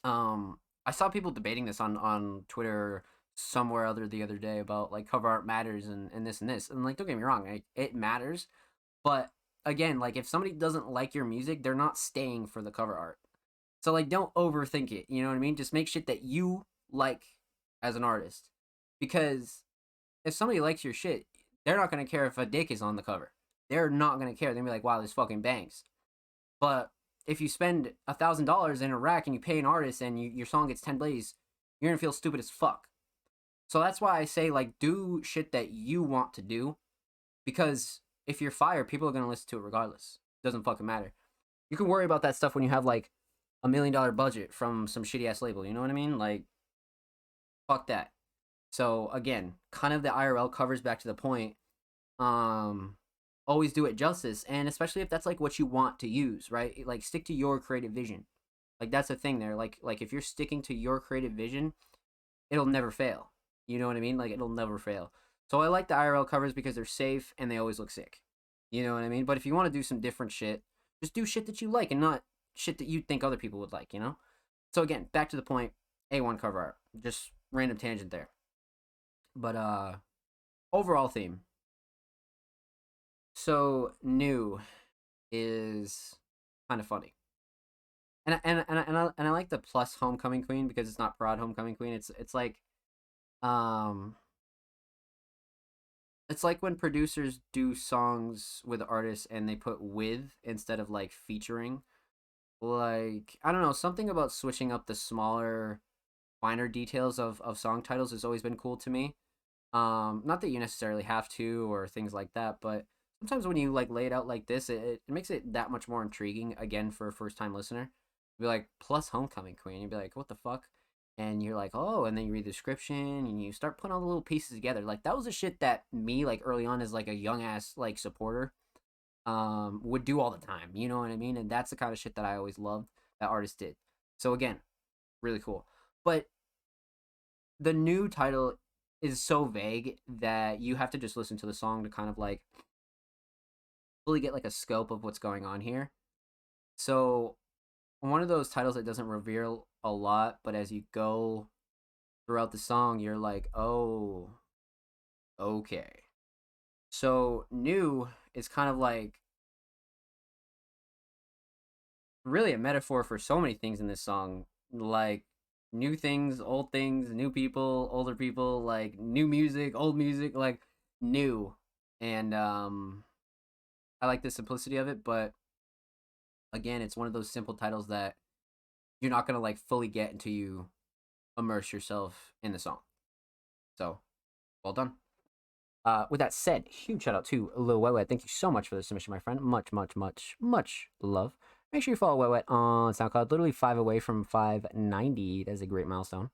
I saw people debating this on Twitter somewhere other the other day about like cover art matters and this and this. And like, don't get me wrong, like, it matters, but again, like if somebody doesn't like your music, they're not staying for the cover art. So like, don't overthink it. You know what I mean? Just make shit that you like as an artist, because if somebody likes your shit, they're not gonna care if a dick is on the cover. They're not gonna care. They're gonna be like, wow, this fucking bangs. But if you spend $1,000 in a rack and you pay an artist and your song gets 10 plays, you're gonna feel stupid as fuck. So that's why I say, like, do shit that you want to do, because if you're fire, people are gonna listen to it regardless. It doesn't fucking matter. You can worry about that stuff when you have like $1 million budget from some shitty ass label. You know what I mean? Like, fuck that. So again, kind of the IRL covers back to the point. Always do it justice, and especially if that's like what you want to use, right? Like, stick to your creative vision. Like, that's the thing there. Like if you're sticking to your creative vision, it'll never fail. You know what I mean? Like, it'll never fail. So I like the IRL covers because they're safe and they always look sick. You know what I mean? But if you want to do some different shit, just do shit that you like and not shit that you think other people would like, you know? So again, back to the point, A1 cover art. Just random tangent there. But overall theme. So new is kind of funny. And I like the plus Homecoming Queen because it's not Prod Homecoming Queen. It's like it's like when producers do songs with artists and they put with instead of like featuring. Like, I don't know, something about switching up the smaller, finer details of song titles has always been cool to me. Not that you necessarily have to or things like that, but sometimes when you like lay it out like this, it makes it that much more intriguing, again, for a first time listener. Be like, plus Homecoming Queen. You'd be like, what the fuck? And you're like, oh, and then you read the description and you start putting all the little pieces together. Like, that was the shit that me, like, early on as like a young ass like supporter would do all the time. You know what I mean? And that's the kind of shit that I always loved that artists did. So again, really cool. But the new title is so vague that you have to just listen to the song to kind of like fully get like a scope of what's going on here. So one of those titles that doesn't reveal a lot, but as you go throughout the song, you're like, oh, okay. So new is kind of like really a metaphor for so many things in this song, like new things, new people, older people, like new music, old music, like new. And I like the simplicity of it, but again, it's one of those simple titles that you're not gonna like fully get until you immerse yourself in the song. So, well done. With that said, huge shout out to Lil Wet Wet. Thank you so much for the submission, my friend. Much love. Make sure you follow Wet Wet on SoundCloud. Literally 5 away from 590. That's a great milestone.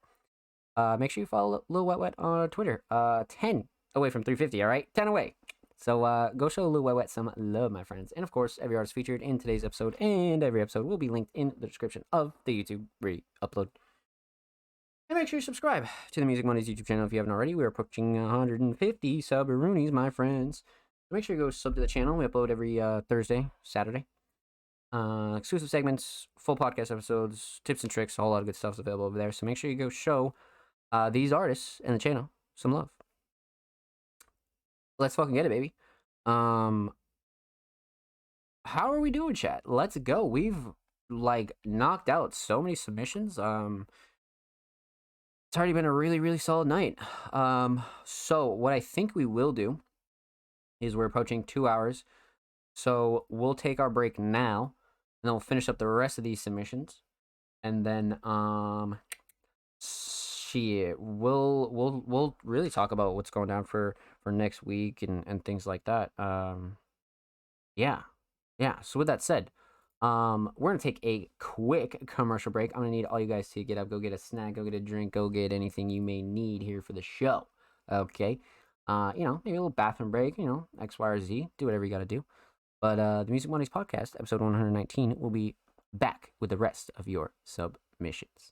Make sure you follow Lil Wet Wet on Twitter. 10 away from 350. All right, 10 away. So go show Lil Wet Wet some love, my friends. And of course, every artist featured in today's episode and every episode will be linked in the description of the YouTube re-upload. And make sure you subscribe to the Music Mondays YouTube channel if you haven't already. We're approaching 150 sub-roonies, my friends. So make sure you go sub to the channel. We upload every Thursday, Saturday. Exclusive segments, full podcast episodes, tips and tricks, a whole lot of good stuff is available over there. So make sure you go show these artists and the channel some love. Let's fucking get it, baby. How are we doing, chat? Let's go. We've like knocked out so many submissions. It's already been a really solid night. So what I think we will do is we're approaching 2 hours. So we'll take our break now, and then we'll finish up the rest of these submissions. And then shit, we'll really talk about what's going down for next week and things like that. yeah, yeah. So with that said, we're gonna take a quick commercial break. I'm gonna need all you guys to get up, go get a snack, go get a drink, go get anything you may need here for the show. Okay. Maybe a little bathroom break, X, Y, or Z. Do whatever you gotta do. But the Music Mondays podcast, episode 119, will be back with the rest of your submissions.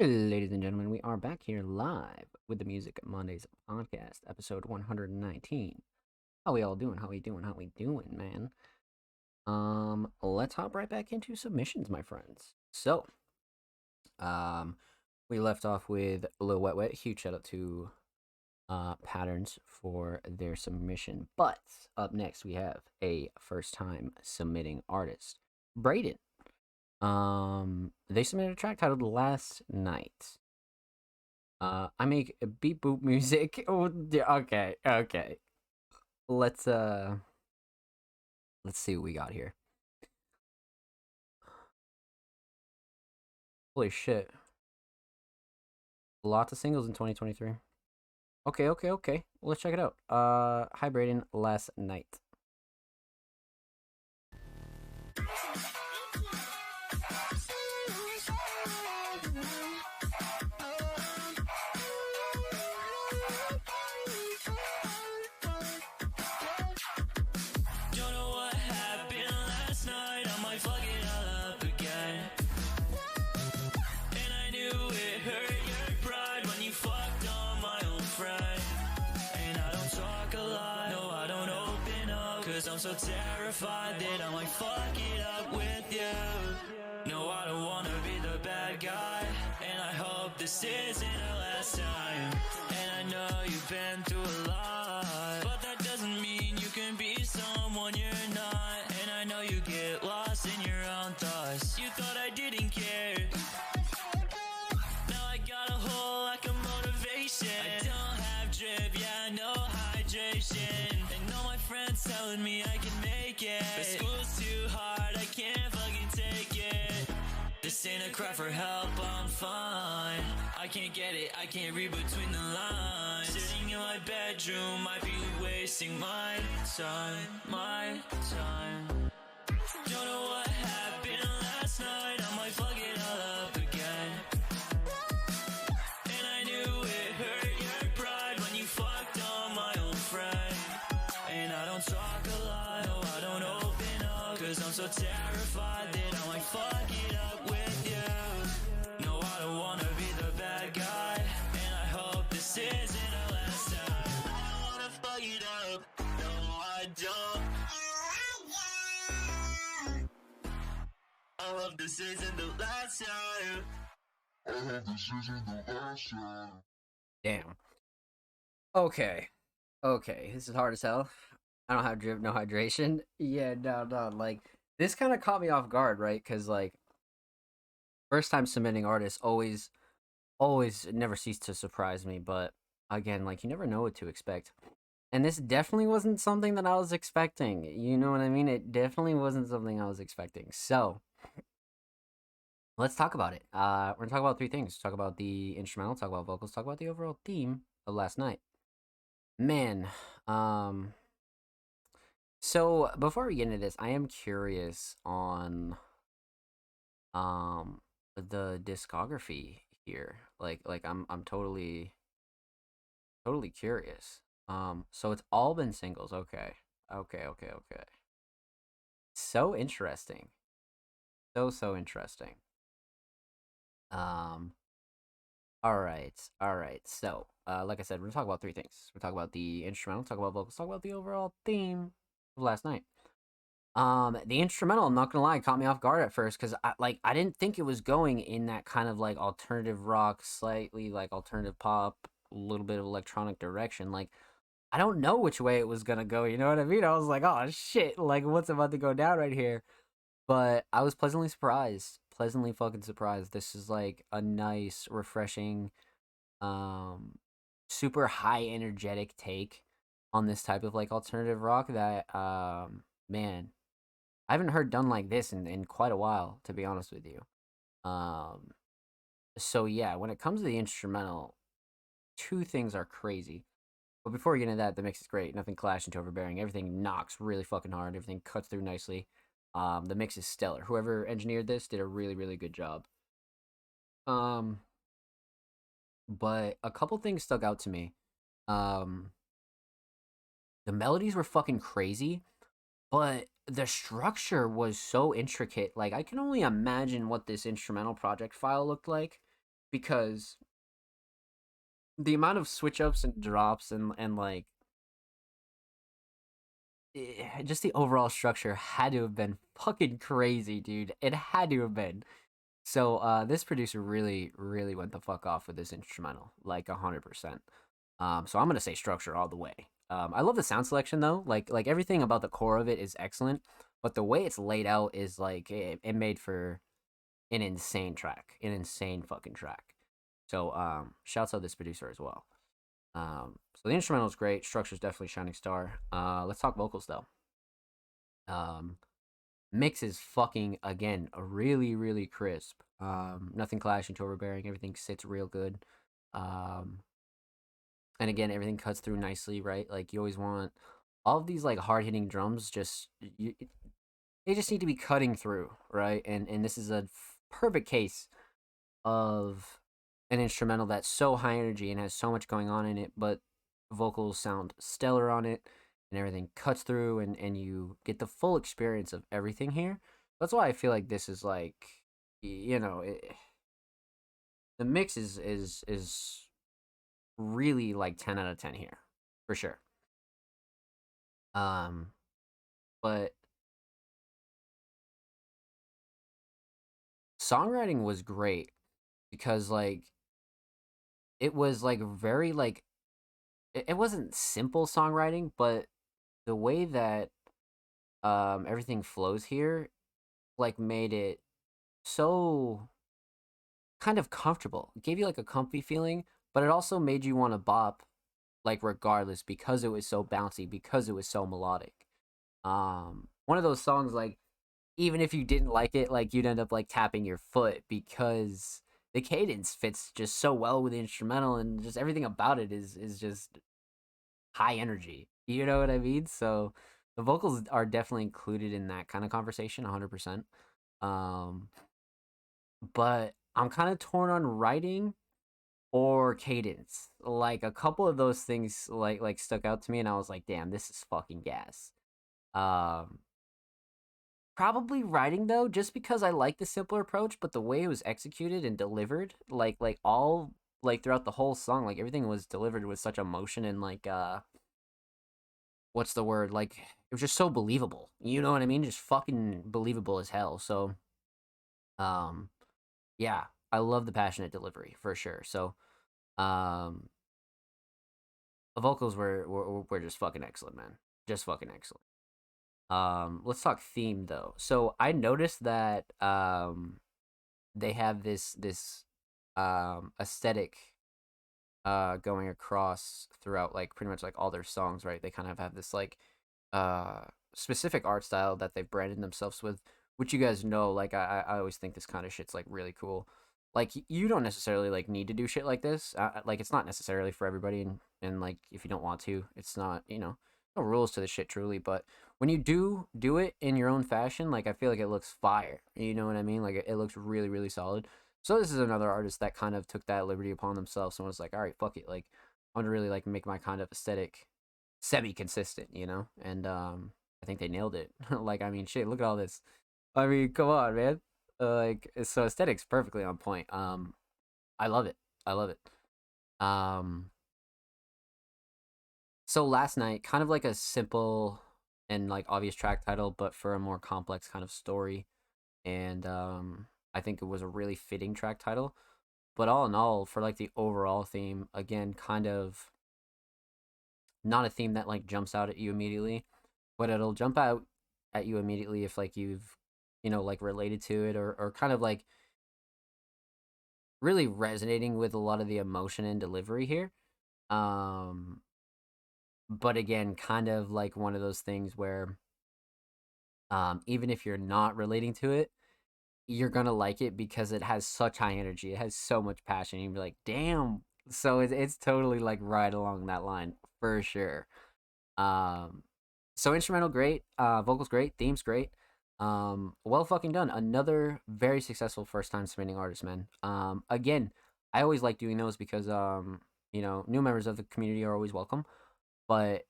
Ladies and gentlemen, we are back here live with the Music Mondays podcast, episode 119. How we all doing? How we doing, man? Let's hop right back into submissions, my friends. So, we left off with Lil Wet Wet. Huge shout out to Patterns for their submission. But up next, we have a first time submitting artist, Braden. They submitted a track titled Last Night. I make beep boop music. Oh, okay. Let's see what we got here. Holy shit. Lots of singles in 2023. Okay. Well, let's check it out. Hi Braden, Last Night. I'm so terrified that I might fuck it up with you. No, I don't wanna be the bad guy, and I hope this isn't the last time. And I know you've been through a lot, but that doesn't mean you can be someone you're not. And I know you get lost in your own thoughts. You thought I didn't care. Now I got a whole lack of motivation. I don't have drip, yeah, no hydration. And all my friends telling me I can make it, but school's too hard, I can't fucking take it. This ain't a cry for help, I'm fine. I can't get it, I can't read between the lines. Sitting in my bedroom, might be wasting my time. Don't know what happened last night, I might fuck it all up again. And I knew it hurt your pride when you fucked on my old friend. And I don't talk a lot, no, I don't open up, cause I'm so terrified that I might fuck it up with you. No, I don't wanna be the bad guy, and I hope this isn't the last time. I don't wanna fuck it up, no, I don't. I hope this isn't the last time. Damn. Okay, this is hard as hell. I don't have drip, no hydration. Yeah, no, like, this kind of caught me off guard, right? Because, like, first time submitting artists always never cease to surprise me, but again, like, you never know what to expect. And this definitely wasn't something that I was expecting. You know what I mean? It definitely wasn't something I was expecting. So, let's talk about it. We're gonna talk about three things. Talk about the instrumental, talk about vocals, talk about the overall theme of Last Night. Man, so before we get into this, I am curious on the discography here. Like I'm totally curious. So it's all been singles. Okay. So interesting. So interesting. All right. So, like I said, we're gonna talk about three things. We're talk about the instrumental, talk about vocals, talk about the overall theme of Last Night. The instrumental, I'm not gonna lie, caught me off guard at first because I didn't think it was going in that kind of like alternative rock, slightly like alternative pop, a little bit of electronic direction. Like, I don't know which way it was gonna go. You know what I mean? I was like, oh shit, like what's about to go down right here? But I was pleasantly surprised. Pleasantly fucking surprised. This is like a nice, refreshing, super high energetic take on this type of like alternative rock that man, I haven't heard done like this in quite a while, to be honest with you. So yeah, when it comes to the instrumental, two things are crazy. But before we get into that, the mix is great. Nothing clashing to overbearing. Everything knocks really fucking hard. Everything cuts through nicely. The mix is stellar. Whoever engineered this did a really, really good job. But a couple things stuck out to me. The melodies were fucking crazy, but the structure was so intricate. Like, I can only imagine what this instrumental project file looked like, because the amount of switch ups and drops and like just the overall structure had to have been fucking crazy, dude. It had to have been. So this producer really, really went the fuck off with this instrumental, like 100%. So I'm gonna say structure all the way. I love the sound selection though. Like everything about the core of it is excellent, but the way it's laid out is like it made for an insane track, an insane fucking track. So shouts out this producer as well. So the instrumental is great. Structure's definitely shining star. Let's talk vocals though. Mix is fucking again really really crisp. Nothing clashing to overbearing. Everything sits real good. And again, everything cuts through nicely, right? Like you always want all of these like hard hitting drums. They just need to be cutting through, right? And this is a perfect case of an instrumental that's so high energy and has so much going on in it, but vocals sound stellar on it, and everything cuts through, and you get the full experience of everything here. That's why I feel like this is like, the mix is really like 10 out of 10 here for sure. But songwriting was great because like it was like very like it wasn't simple songwriting, but the way that everything flows here like made it so kind of comfortable. It gave you like a comfy feeling, but it also made you want to bop like regardless because it was so bouncy, because it was so melodic. One of those songs like even if you didn't like it, like you'd end up like tapping your foot because the cadence fits just so well with the instrumental, and just everything about it is just high energy. You know what I mean? So the vocals are definitely included in that kind of conversation 100%. But I'm kind of torn on writing or cadence. Like a couple of those things like stuck out to me, and I was like, damn, this is fucking gas. Probably writing though, just because I like the simpler approach, but the way it was executed and delivered, like all like throughout the whole song, like everything was delivered with such emotion and like what's the word? Like it was just so believable. You know what I mean? Just fucking believable as hell. So yeah, I love the passionate delivery for sure. So the vocals were just fucking excellent, man. Just fucking excellent. Let's talk theme though. So I noticed that they have this aesthetic going across throughout like pretty much like all their songs, right? They kind of have this like specific art style that they've branded themselves with, which you guys know, like I always think this kind of shit's like really cool. Like you don't necessarily like need to do shit like this. Like it's not necessarily for everybody, and like if you don't want to, it's not, no rules to the shit truly, but when you do it in your own fashion, like I feel like it looks fire. You know what I mean? Like it looks really really solid. So this is another artist that kind of took that liberty upon themselves and was like, all right, fuck it, like I want to really like make my kind of aesthetic semi consistent, and I think they nailed it. Like I mean, shit, look at all this. I mean, come on, man. Like so aesthetics perfectly on point. I love it. I love it. So last night, kind of like a simple and like obvious track title, but for a more complex kind of story. And I think it was a really fitting track title. But all in all, for like the overall theme, again, kind of not a theme that like jumps out at you immediately, but it'll jump out at you immediately if like you've like related to it, or kind of like really resonating with a lot of the emotion and delivery here. But again, kind of like one of those things where even if you're not relating to it, you're gonna like it because it has such high energy, it has so much passion. You'd be like, damn. So it's totally like right along that line for sure. So instrumental great, vocals great, themes great. Well fucking done. Another very successful first time submitting artist, man. Again, I always like doing those because new members of the community are always welcome, but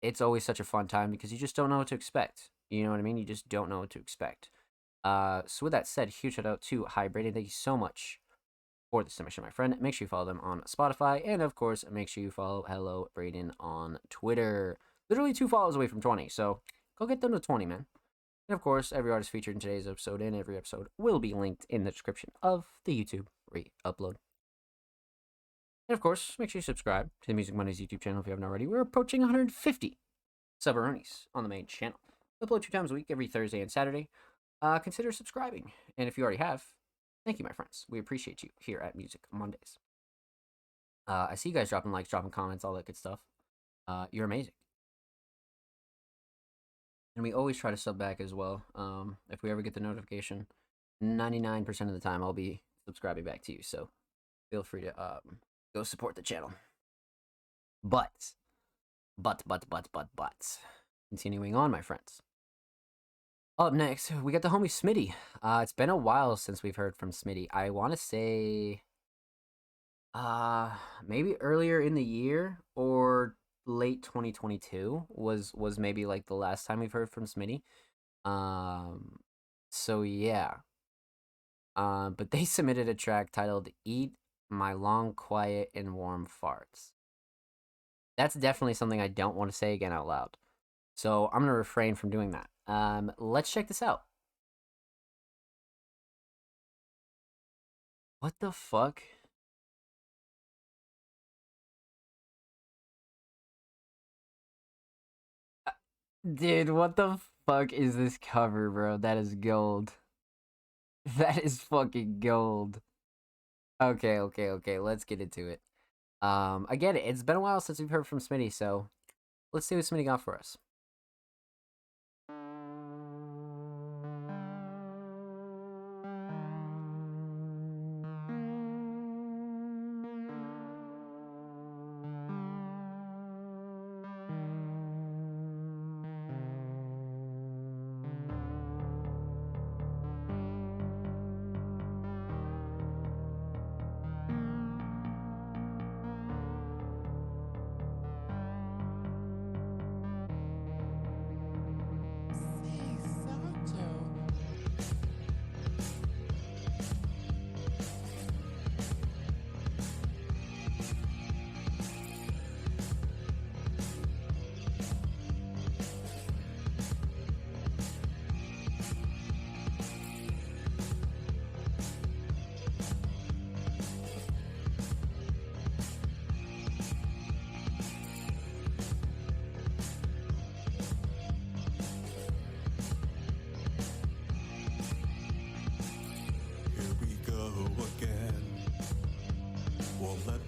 it's always such a fun time because you just don't know what to expect. You know what I mean? You just don't know what to expect. So with that said, huge shout out to Hybrid, and thank you so much for the submission, my friend. Make sure you follow them on Spotify. And, of course, make sure you follow Hello Brayden on Twitter. Literally 2 follows away from 20, so go get them to 20, man. And, of course, every artist featured in today's episode and every episode will be linked in the description of the YouTube re-upload. And, of course, make sure you subscribe to the Music Mondays YouTube channel if you haven't already. We're approaching 150 Subaronies on the main channel. We upload 2 times a week, every Thursday and Saturday. Consider subscribing. And if you already have, thank you, my friends. We appreciate you here at Music Mondays. I see you guys dropping likes, dropping comments, all that good stuff. You're amazing. And we always try to sub back as well. If we ever get the notification, 99% of the time I'll be subscribing back to you. So feel free to go support the channel. But. Continuing on, my friends. Up next, we got the homie Smitty. It's been a while since we've heard from Smitty. I want to say maybe earlier in the year or late 2022 was maybe like the last time we've heard from Smitty. So yeah. But they submitted a track titled Eat My Long, Quiet, and Warm Farts. That's definitely something I don't want to say again out loud. So I'm going to refrain from doing that. Let's check this out. What the fuck? Dude, what the fuck is this cover, bro? That is gold. That is fucking gold. Okay, let's get into it. Again, it's been a while since we've heard from Smitty, so let's see what Smitty got for us.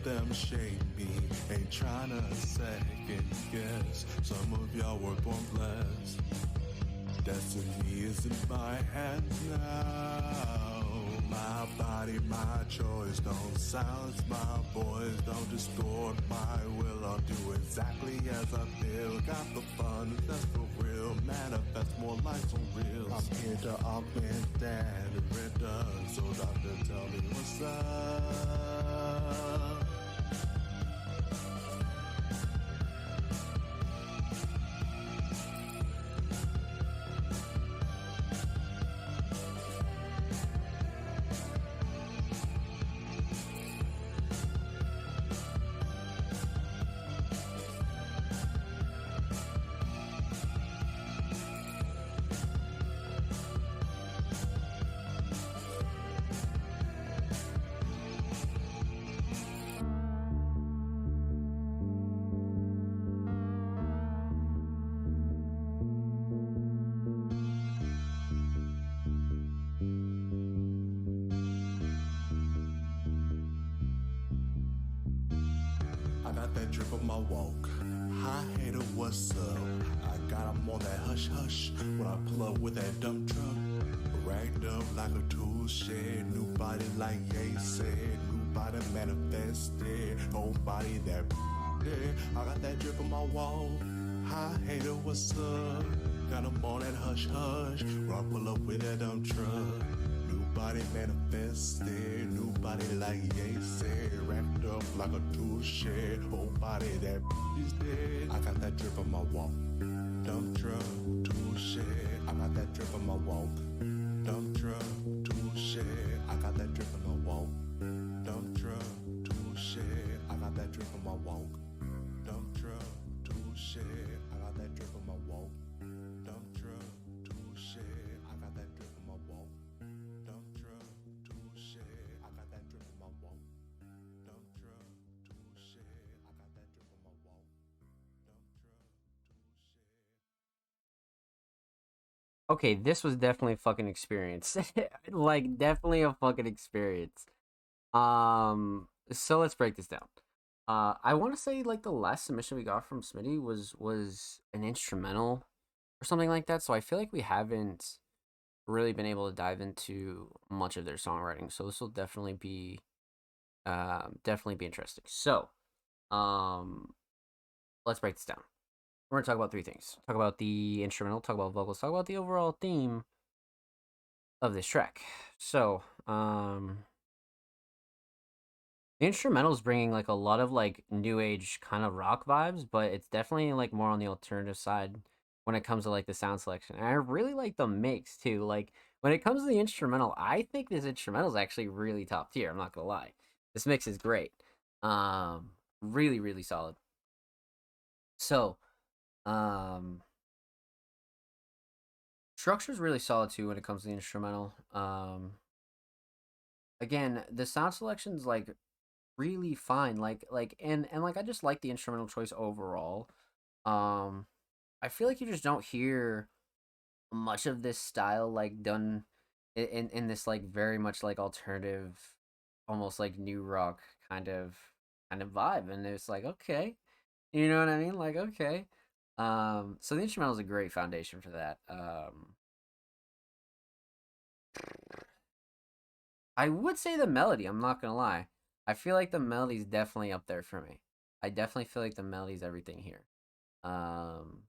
Them shade me, ain't tryna second guess. Some of y'all were born blessed. Destiny is in my hands now. My body, my choice. Don't silence my voice. Don't distort my will. I'll do exactly as I feel. Got the fun, that's for real. Manifest more lights on reels. I'm here to augment and render. So doctor, tell me what's up. That drip on my walk. Hi hater, what's up? I got 'em on that hush hush when I pull up with that dump truck. Racked up like a tool shed. New body like Ye said. New body manifested. Old body that dead. I got that drip on my wall. Hi hater, what's up? Got 'em on that hush hush when I pull up with that dump truck. New body manifested. New body like Ye said. Wrapped up like a tool shed. Whole body that is dead. I got that drip on my walk. Dump truck, tool shed. I got that drip on my walk. Dump truck, tool shed. I got that drip on my walk. Dump Okay, this was definitely a fucking experience. Like, definitely a fucking experience. So let's break this down. I want to say like the last submission we got from Smitty was an instrumental or something like that. So I feel like we haven't really been able to dive into much of their songwriting. So this will definitely be interesting. So, um, let's break this down. We're gonna talk about three things. Talk about the instrumental, talk about vocals, talk about the overall theme of this track. So, the instrumental is bringing like a lot of like new age kind of rock vibes, but it's definitely like more on the alternative side when it comes to like the sound selection. And I really like the mix too. Like when it comes to the instrumental, I think this instrumental is actually really top tier. I'm not gonna lie. This mix is great. Really, really solid. So, um, structure's really solid too when it comes to the instrumental. Again, the sound selection's like really fine. And like I just like the instrumental choice overall. Um, I feel like you just don't hear much of this style like done in this like very much like alternative, almost like new rock kind of vibe, and it's like okay, you know what I mean? Like okay. So the instrumental is a great foundation for that. I would say the melody. I'm not gonna lie. I feel like the melody's definitely up there for me. I definitely feel like the melody's everything here. Um,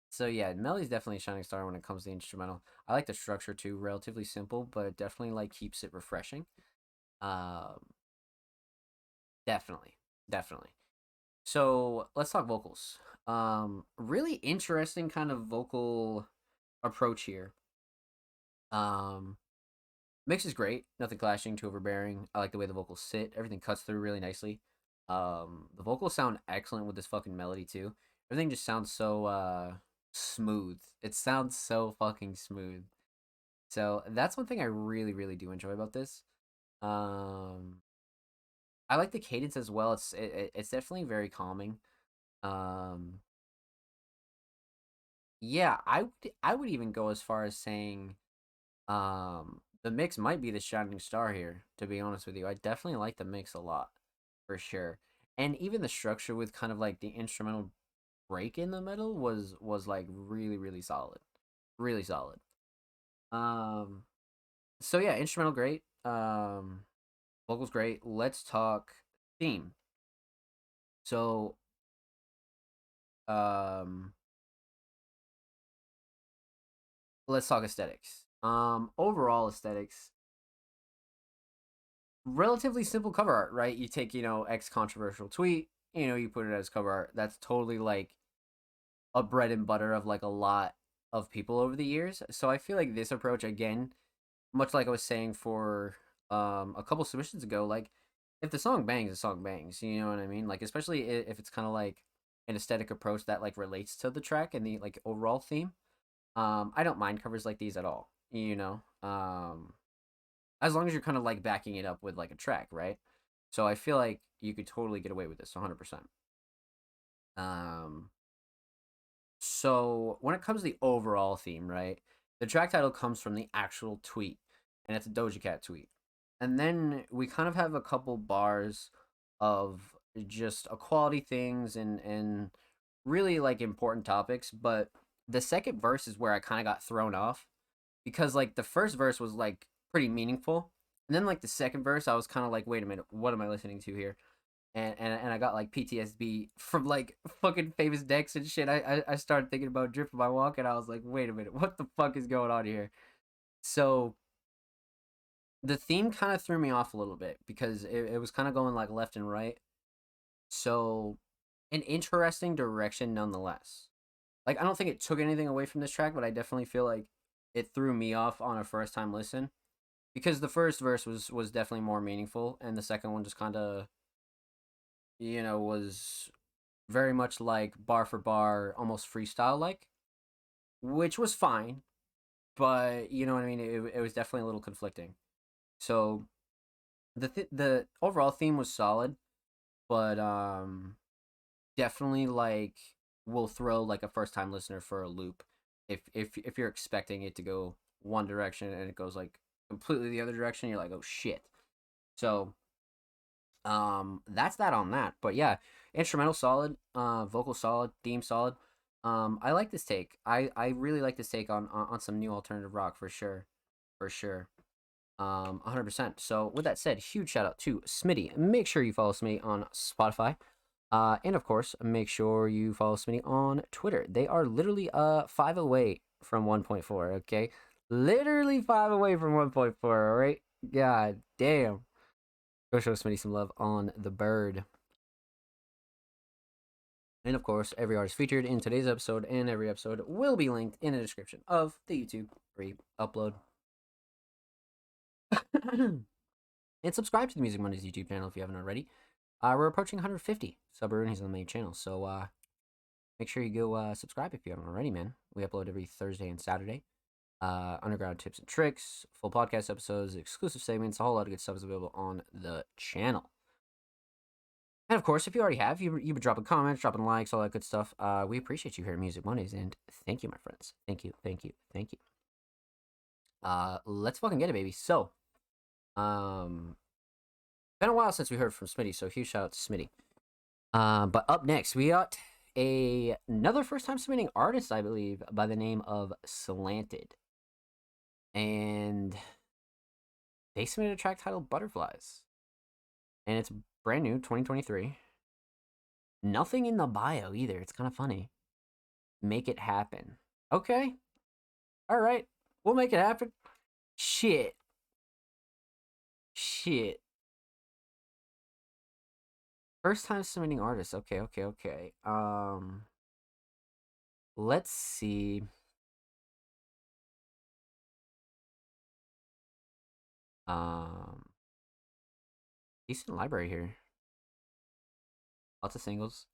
so yeah, melody's definitely a shining star when it comes to the instrumental. I like the structure too, relatively simple, but it definitely like keeps it refreshing. Um, definitely, definitely. So let's talk vocals. Really interesting kind of vocal approach here. Um, Mix is great. Nothing clashing, too overbearing. I like the way the vocals sit. Everything cuts through really nicely. The vocals sound excellent with this fucking melody too. Everything just sounds so smooth. It sounds so fucking smooth. So that's one thing I really, really do enjoy about this. Um, I like the cadence as well. It's definitely very calming. Um, yeah, I would even go as far as saying the mix might be the shining star here, to be honest with you. I definitely like the mix a lot, for sure. And even the structure with kind of like the instrumental break in the middle was like really, really solid. Really solid. Um so yeah, instrumental great. Vocals great. Let's talk theme. So um let's talk aesthetics. Overall aesthetics, relatively simple cover art, right? You take, X controversial tweet, you put it as cover art. That's totally like a bread and butter of like a lot of people over the years. So I feel like this approach again, much like I was saying for a couple submissions ago, like if the song bangs, the song bangs. You know what I mean? Like especially if it's kind of like an aesthetic approach that like relates to the track and the like overall theme. I don't mind covers like these at all. As long as you're kind of like backing it up with like a track, right? So I feel like you could totally get away with this 100%. Um, so when it comes to the overall theme, right? The track title comes from the actual tweet, and it's a Doja Cat tweet. And then we kind of have a couple bars of just equality things and really like important topics, but the second verse is where I kind of got thrown off because like the first verse was like pretty meaningful. And then like the second verse I was kind of like, wait a minute, what am I listening to here? And I got like PTSD from like fucking famous decks and shit. I started thinking about Drip in My Walk and I was like, wait a minute, what the fuck is going on here? So the theme kind of threw me off a little bit because it was kind of going like left and right. So an interesting direction nonetheless. Like I don't think it took anything away from this track, but I definitely feel like it threw me off on a first time listen because the first verse was definitely more meaningful and the second one just kind of was very much like bar for bar, almost freestyle like, which was fine, but you know what I mean. It was definitely a little conflicting. So the overall theme was solid, but definitely like will throw like a first time listener for a loop if you're expecting it to go one direction and it goes like completely the other direction, you're like, oh shit. So that's that on that. But yeah, instrumental solid, vocal solid, theme solid. I like this take. I really like this take on some new alternative rock for sure. For sure. 100%. So with that said, huge shout out to Smitty. Make sure you follow Smitty on Spotify. And of course, make sure you follow Smitty on Twitter. They are literally 5 away from 1.4, okay? Literally 5 away from 1.4, all right? God damn. Go show Smitty some love on the bird. And of course, every artist featured in today's episode and every episode will be linked in the description of the YouTube free upload. And subscribe to the Music Mondays YouTube channel if you haven't already. We're approaching 150 sub-roonies on the main channel, so make sure you go subscribe if you haven't already, man. We upload every Thursday and Saturday. Underground tips and tricks, full podcast episodes, exclusive segments, a whole lot of good stuff is available on the channel. And of course, if you already have, you've been dropping comments, dropping likes, all that good stuff. We appreciate you here at Music Mondays, and thank you, my friends. Thank you, thank you, thank you. Let's fucking get it, baby. So, been a while since we heard from Smitty, so huge shout out to Smitty. But up next, we got another first-time submitting artist, I believe, by the name of Slanted. And they submitted a track titled Butterflies. And it's brand new, 2023. Nothing in the bio either. It's kind of funny. Make it happen. Okay. All right. We'll make it happen. Shit. First time submitting artist. Okay. Let's see. Decent library here. Lots of singles.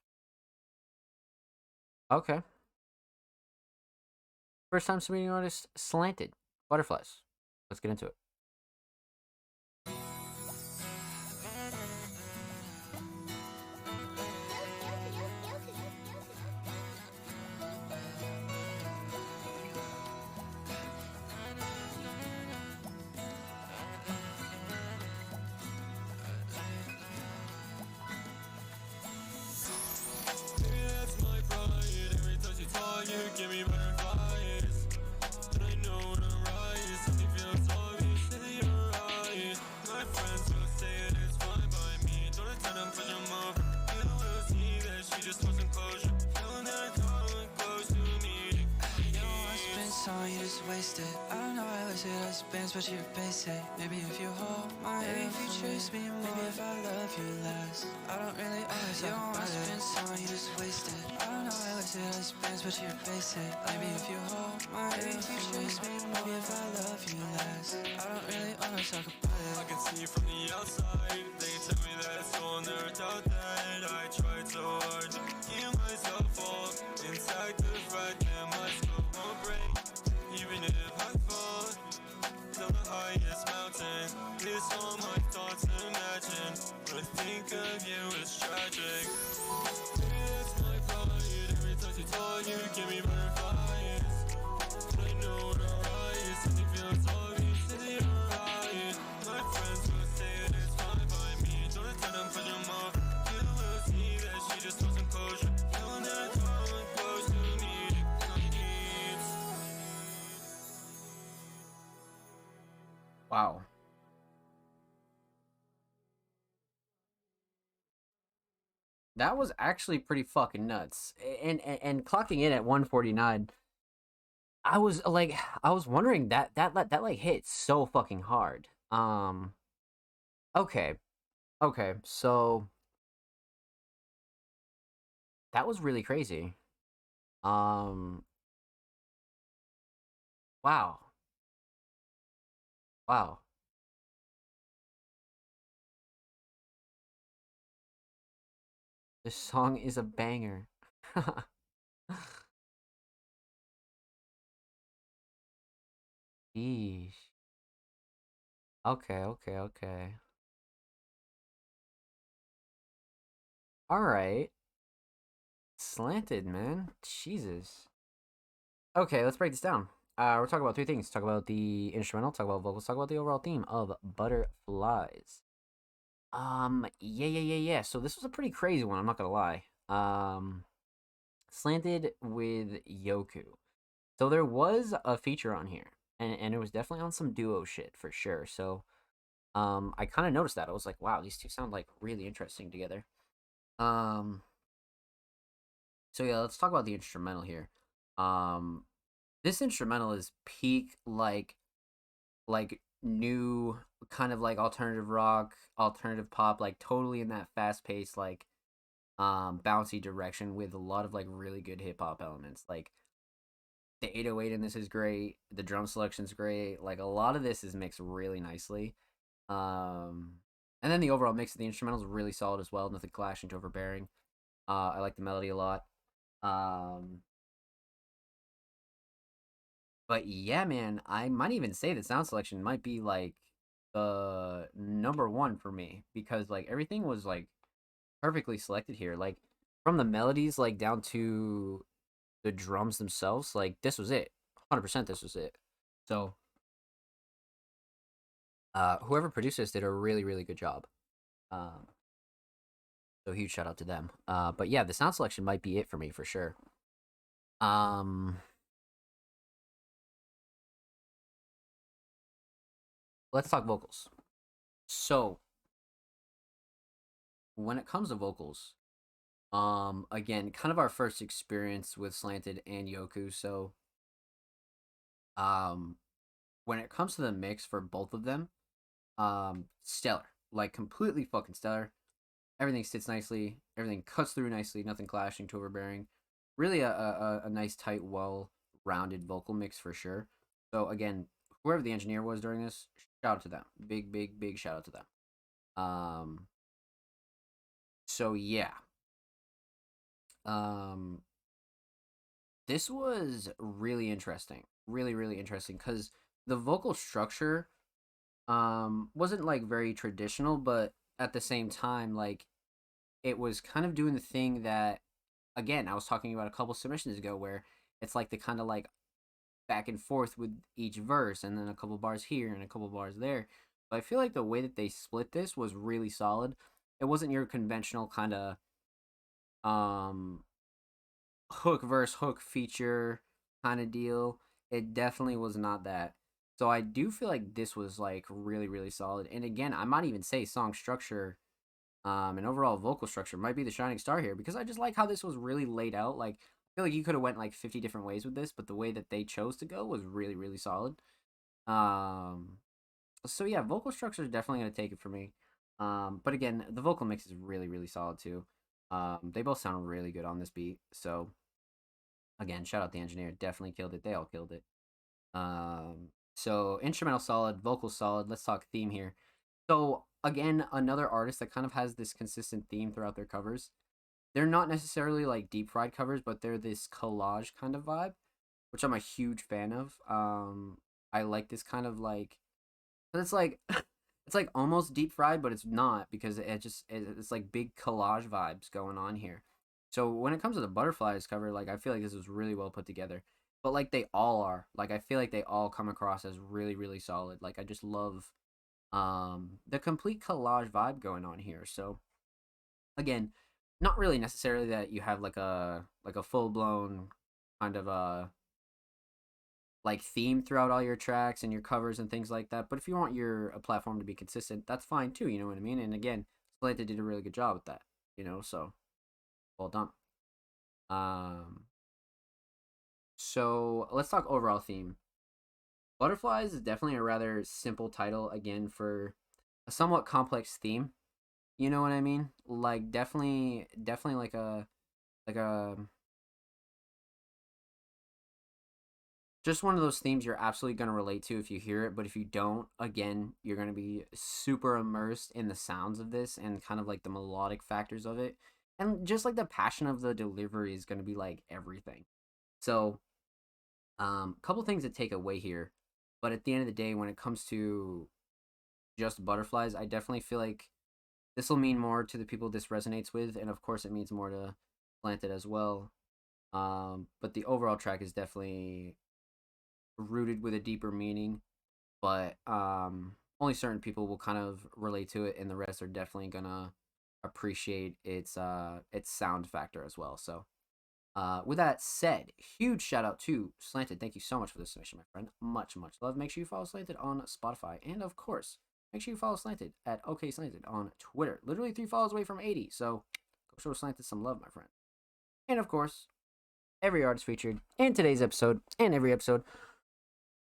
Okay. First time submitting artist, Slanted. Butterflies. Let's get into it. Give me butterflies. But I know when I rise, something feels obvious in your eyes. My friends will say it is fine by me. Don't let them push them off. You will see that she just wants some closure. Feeling that tongue close to me. You know I spent song, you just wasted. I don't know I listed as bands, but you're basic. Maybe if you hold my hand, maybe if you chase me more, maybe if I love you less. I don't really always talk about it. You know I spent song, you just wasted. I don't know I listed as bands, but you're basic. Maybe if you hold my hand, maybe if you chase me more, maybe if I love you less. I don't really always talk about it. I can see from the outside. They tell me that it's all never doubt that I tried so hard to keep myself off. Inside the right, then my skull won't break. Even if I fall to the highest mountain, it's all my thoughts imagine. When I think of you, it's tragic. Maybe that's my pride. Every time you talk, you give me butterflies. But I know what I rise, something feels obvious in your eyes. My friends will say it is fine by me. Don't let them push them off. You will see that she just wants some closure. Feeling that tongue close to me. Wow. That was actually pretty fucking nuts. And clocking in at 149, I was wondering that like hit so fucking hard. Okay. So that was really crazy. Wow. This song is a banger. Yeesh. Okay. Alright. Slanted, man. Jesus. Okay, let's break this down. We're talking about three things. Talk about the instrumental, talk about vocals, talk about the overall theme of Butterflies. Yeah. So this was a pretty crazy one, I'm not gonna lie. Slanted with Yoku. So there was a feature on here, and it was definitely on some duo shit for sure. So I kind of noticed that. I was like, wow, these two sound like really interesting together. Um so yeah, let's talk about the instrumental here. Um this instrumental is peak like new kind of like alternative rock, alternative pop, like totally in that fast paced like bouncy direction with a lot of like really good hip hop elements. Like the 808 in this is great, the drum selection's great. Like a lot of this is mixed really nicely. Um and then the overall mix of the instrumental is really solid as well, nothing clashing to overbearing. I like the melody a lot. Um But yeah, man, I might even say the sound selection might be like the number one for me because like everything was like perfectly selected here. Like from the melodies like down to the drums themselves, like this was it. 100% this was it. So, whoever produced this did a really really good job. Um so huge shout out to them. But yeah, the sound selection might be it for me for sure. Um let's talk vocals. So, when it comes to vocals, again, kind of our first experience with Slanted and Yoku. So, um, when it comes to the mix for both of them, stellar, like completely fucking stellar. Everything sits nicely. Everything cuts through nicely. Nothing clashing to overbearing. Really, a nice, tight, well-rounded vocal mix for sure. So again, whoever the engineer was during this, shout out to them. Big shout out to them. Um. So yeah. Um. This was really interesting. Really interesting because the vocal structure wasn't like very traditional, but at the same time like it was kind of doing the thing that again I was talking about a couple submissions ago where it's like the kind of like back and forth with each verse and then a couple bars here and a couple bars there. But I feel like the way that they split this was really solid. It wasn't your conventional kind of um hook verse hook feature kind of deal. It definitely was not that. So I do feel like this was like really solid. And again, I might even say song structure and overall vocal structure might be the shining star here because I just like how this was really laid out. Like I feel like you could have went like 50 different ways with this, but the way that they chose to go was really solid. Um so yeah, vocal structure is definitely going to take it for me. But again, the vocal mix is really solid too. They both sound really good on this beat. So again, shout out the engineer, definitely killed it. They all killed it. So instrumental solid, vocal solid. Let's talk theme here. So again, another artist that kind of has this consistent theme throughout their covers. They're not necessarily like deep fried covers, but they're this collage kind of vibe, which I'm a huge fan of. I like this kind of like, it's like it's like almost deep fried, but it's not because it's like big collage vibes going on here. So when it comes to the Butterflies cover, like I feel like this was really well put together. But like they all are. Like I feel like they all come across as really solid. Like I just love the complete collage vibe going on here. So again, not really necessarily that you have like a full blown kind of like theme throughout all your tracks and your covers and things like that. But if you want your a platform to be consistent, that's fine too. You know what I mean? And again, Slanted did a really good job with that. You know, so well done. Um, so let's talk overall theme. Butterflies is definitely a rather simple title again for a somewhat complex theme. You know what I mean? Like definitely like a just one of those themes you're absolutely going to relate to if you hear it, but if you don't, again, you're going to be super immersed in the sounds of this and kind of like the melodic factors of it. And just like the passion of the delivery is going to be like everything. So, couple things to take away here, but at the end of the day when it comes to just Butterflies, I definitely feel like this will mean more to the people this resonates with, and of course it means more to Planted as well. But the overall track is definitely rooted with a deeper meaning. But only certain people will kind of relate to it, and the rest are definitely gonna appreciate its sound factor as well. So with that said, huge shout out to Slanted. Thank you so much for this submission, my friend. Much love. Make sure you follow Slanted on Spotify, and of course, make sure you follow Slanted at OK Slanted on Twitter. Literally 3 follows away from 80. So go show Slanted some love, my friend. And of course, every artist featured in today's episode and every episode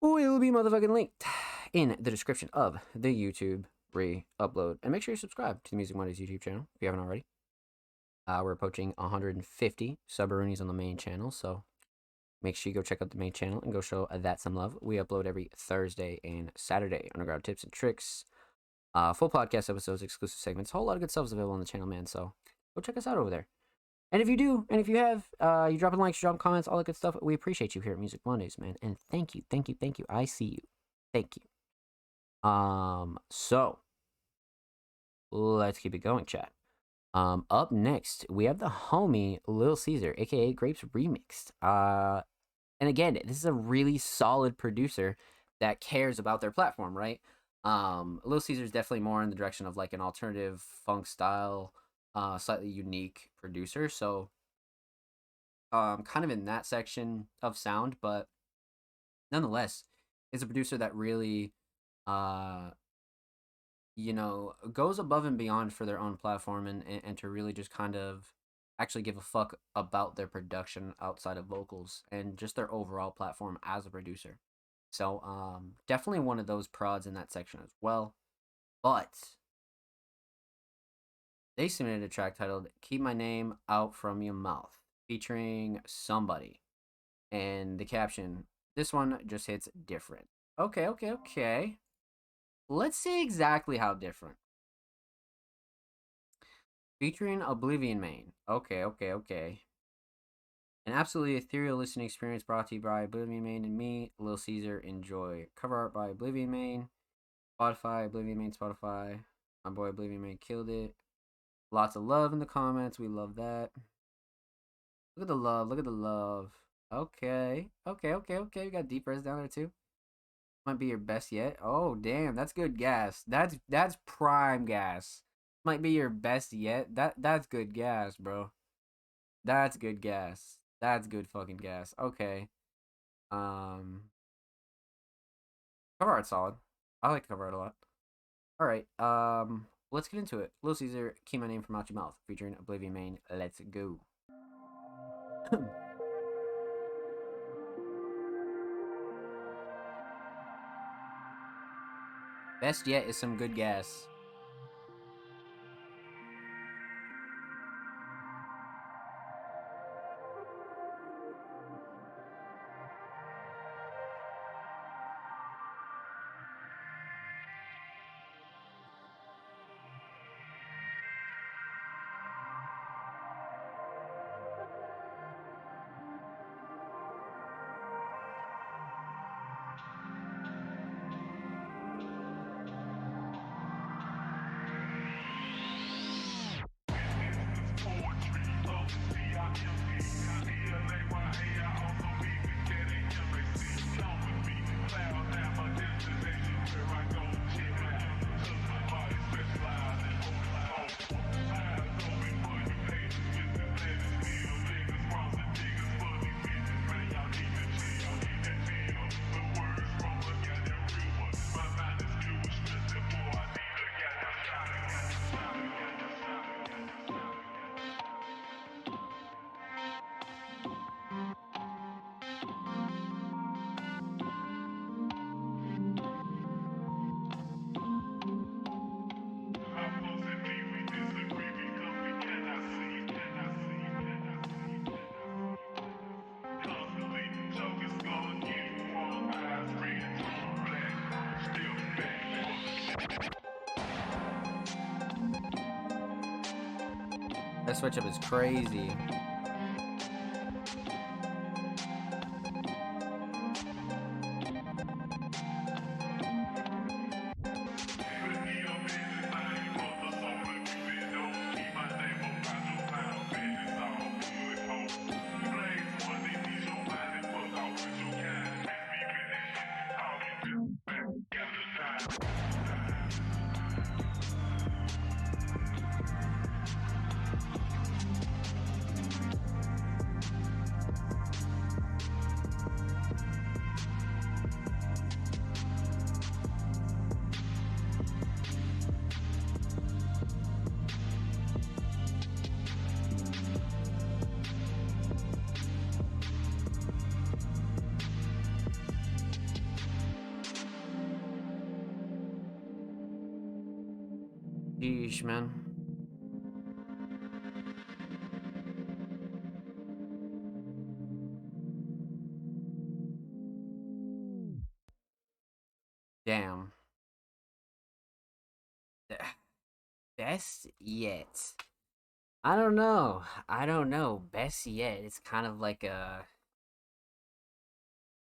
will be motherfucking linked in the description of the YouTube re-upload. And make sure you subscribe to the Music Mondays YouTube channel if you haven't already. We're approaching 150 Subaroonies on the main channel, so make sure you go check out the main channel and go show that some love. We upload every Thursday and Saturday. Underground tips and tricks, full podcast episodes, exclusive segments, a whole lot of good stuff is available on the channel, man. So go check us out over there. And if you do, and if you have, you drop likes, you drop comments, all that good stuff. We appreciate you here at Music Mondays, man. And thank you. I see you. Thank you. So let's keep it going, chat. Up next, we have the homie Lil Caesar, aka Grapes Remixed. And again, this is a really solid producer that cares about their platform, right? Lil Caesar is definitely more in the direction of like an alternative funk style, slightly unique producer. So, kind of in that section of sound, but nonetheless, is a producer that really, goes above and beyond for their own platform and to really just kind of actually give a fuck about their production outside of vocals and just their overall platform as a producer. So definitely one of those prods in that section as well. But they submitted a track titled Keep My Name Out From Your Mouth featuring Somebody. And the caption, this one just hits different. Okay. Let's see exactly how different. Featuring Oblivion Main. Okay. An absolutely ethereal listening experience brought to you by Oblivion Main and me, Lil Caesar. Enjoy. Cover art by Oblivion Main. Spotify, Oblivion Main, Spotify. My boy Oblivion Main killed it. Lots of love in the comments. We love that. Look at the love. Okay. We got Deep Res down there too. Might be your best yet. Oh damn, that's good gas. That's prime gas. Might be your best yet. That's good gas, bro. That's good gas. That's good fucking gas. Okay. Cover art's solid. I like the cover art a lot. Alright, let's get into it. Lil Caesar, Keep My Name From Out Your Mouth, featuring Oblivion Main. Let's go. Best yet is some good gas. That switch up is crazy. Sheesh, man. Damn. Best yet. I don't know. I don't know. Best yet. It's kind of like a.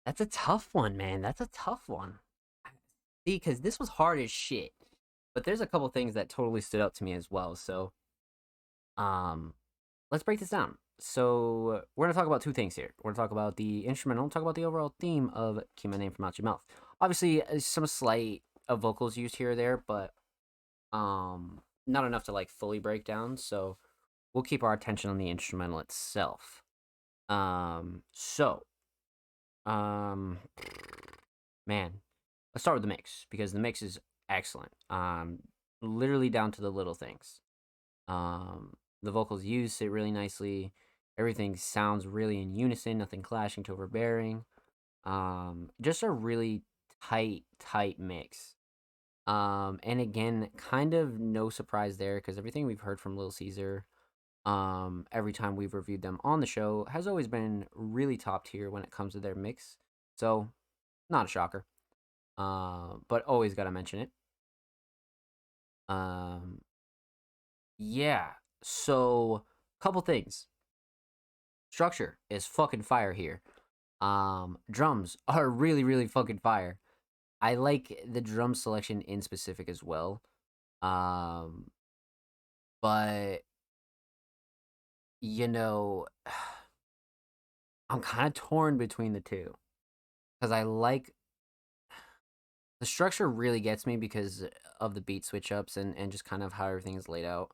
That's a tough one, man. That's a tough one. See, because this was hard as shit. But there's a couple things that totally stood out to me as well. So, let's break this down. So, we're gonna talk about two things here. We're gonna talk about the instrumental, and talk about the overall theme of "Keep My Name From Out Your Mouth." Obviously, some slight vocals used here or there, but not enough to like fully break down. So, we'll keep our attention on the instrumental itself. Man, let's start with the mix, because the mix is excellent. Literally down to the little things. The vocals used it really nicely. Everything sounds really in unison, nothing clashing to overbearing. Just a really tight mix. And again, kind of no surprise there, because everything we've heard from Lil Caesar, every time we've reviewed them on the show, has always been really top tier when it comes to their mix. So, not a shocker. But always gotta mention it. Yeah. So, couple things. Structure is fucking fire here. Drums are really fucking fire. I like the drum selection in specific as well. But you know, I'm kind of torn between the two, because I like the structure really gets me because of the beat switch ups and just kind of how everything is laid out.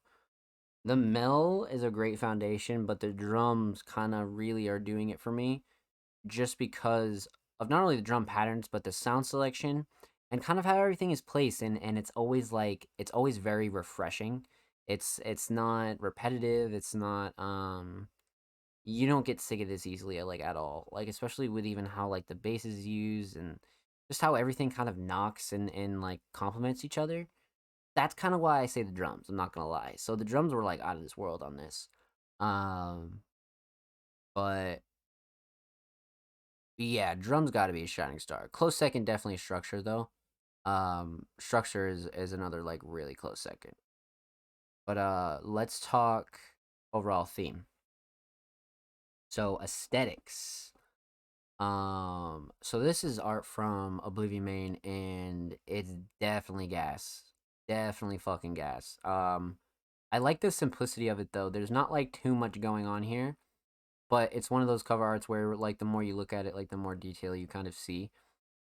The mel is a great foundation, but the drums kind of really are doing it for me, just because of not only the drum patterns, but the sound selection and kind of how everything is placed. And it's always like, it's always very refreshing. It's not repetitive. It's not, you don't get sick of this easily, like, at all. Like, especially with even how, like, the bass is used and just how everything kind of knocks and like, complements each other. That's kind of why I say the drums, I'm not gonna lie. So the drums were, like, out of this world on this. But yeah, drums gotta be a shining star. Close second, definitely structure, though. Structure is another, like, really close second. But let's talk overall theme. So aesthetics. So this is art from Oblivion Main, and it's definitely gas. Definitely fucking gas. I like the simplicity of it, though. There's not, like, too much going on here, but it's one of those cover arts where, like, the more you look at it, like, the more detail you kind of see.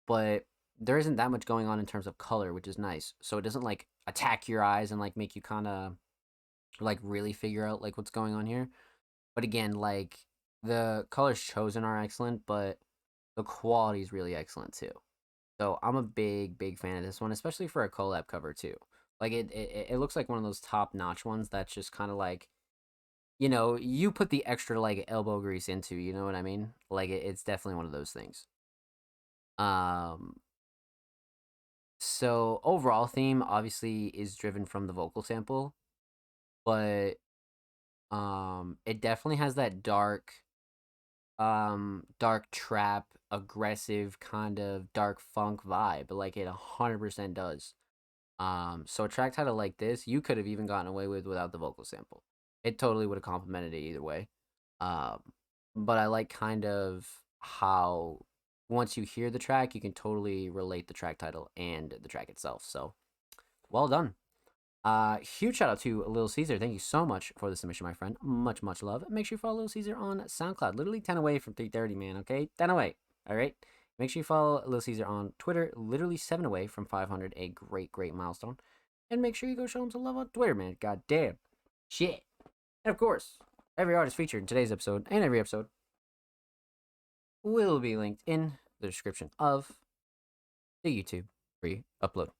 But there isn't that much going on in terms of color, which is nice. So it doesn't, like, attack your eyes and, like, make you kind of, like, really figure out, like, what's going on here. But again, like, the colors chosen are excellent, but the quality is really excellent too. So I'm a big fan of this one, especially for a collab cover too. Like, it looks like one of those top-notch ones that's just kind of like, you know, you put the extra, like, elbow grease into, you know what I mean? Like, it's definitely one of those things. So overall theme obviously is driven from the vocal sample, but it definitely has that dark trap, aggressive kind of dark funk vibe, like it 100% does. So a track title like this, you could have even gotten away with without the vocal sample. It totally would have complemented it either way. But I like kind of how once you hear the track, you can totally relate the track title and the track itself. So, well done. Huge shout out to Lil Caesar. Thank you so much for the submission, my friend. Much love. Make sure you follow Lil Caesar on SoundCloud. Literally 10 away from 330, man, okay? 10 away, all right? Make sure you follow Lil Caesar on Twitter. Literally 7 away from 500, a great milestone. And make sure you go show him some love on Twitter, man. God damn. Shit. And of course, every artist featured in today's episode and every episode will be linked in the description of the YouTube free upload.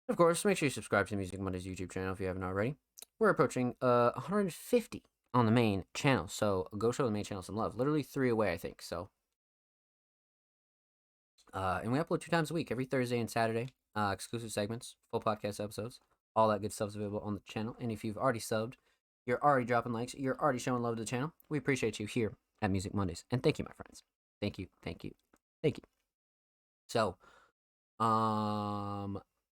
Of course, make sure you subscribe to the Music Mondays YouTube channel if you haven't already. We're approaching 150 on the main channel, so go show the main channel some love. Literally 3 away, I think. So, and we upload 2 times a week, every Thursday and Saturday. Exclusive segments, full podcast episodes, all that good stuff's available on the channel. And if you've already subbed, you're already dropping likes, you're already showing love to the channel. We appreciate you here at Music Mondays, and thank you, my friends. Thank you. So,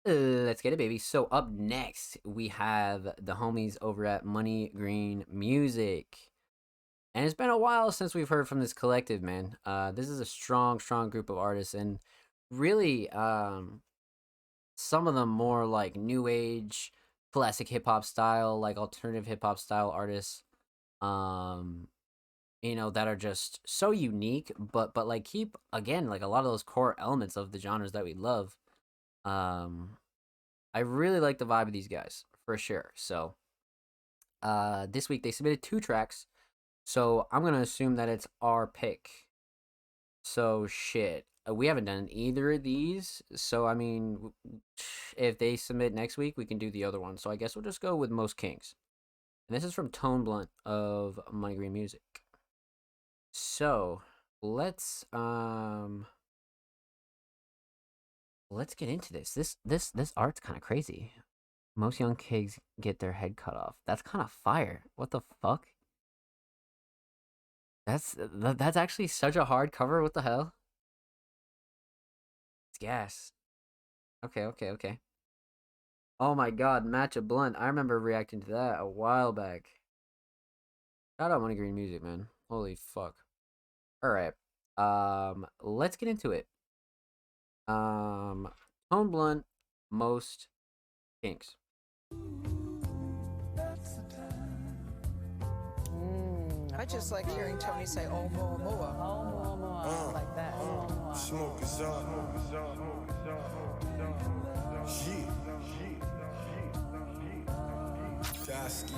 let's get it, baby. So up next, we have the homies over at Money Green Music. And it's been a while since we've heard from this collective, man. This is a strong group of artists, and really, some of them more like new age, classic hip-hop style, like alternative hip-hop style artists. That are just so unique, but like keep, again, like a lot of those core elements of the genres that we love. I really like the vibe of these guys, for sure. So, this week they submitted 2 tracks, so I'm gonna assume that it's our pick. So, shit. We haven't done either of these, so, I mean, if they submit next week, we can do the other one. So, I guess we'll just go with Most Kings. And this is from Tone Blunt of Money Green Music. So, let's get into this. This art's kind of crazy. Most young kids get their head cut off. That's kind of fire. What the fuck? That's actually such a hard cover. What the hell? It's gas. Okay. Oh my god, Matcha Blunt. I remember reacting to that a while back. Shout out Money Green Music, man. Holy fuck. Alright. Let's get into it. Tone Blunt, Most Kings. I just like hearing Tony say, oh, more, more. Oh, more, more. I like that. Smoke is up.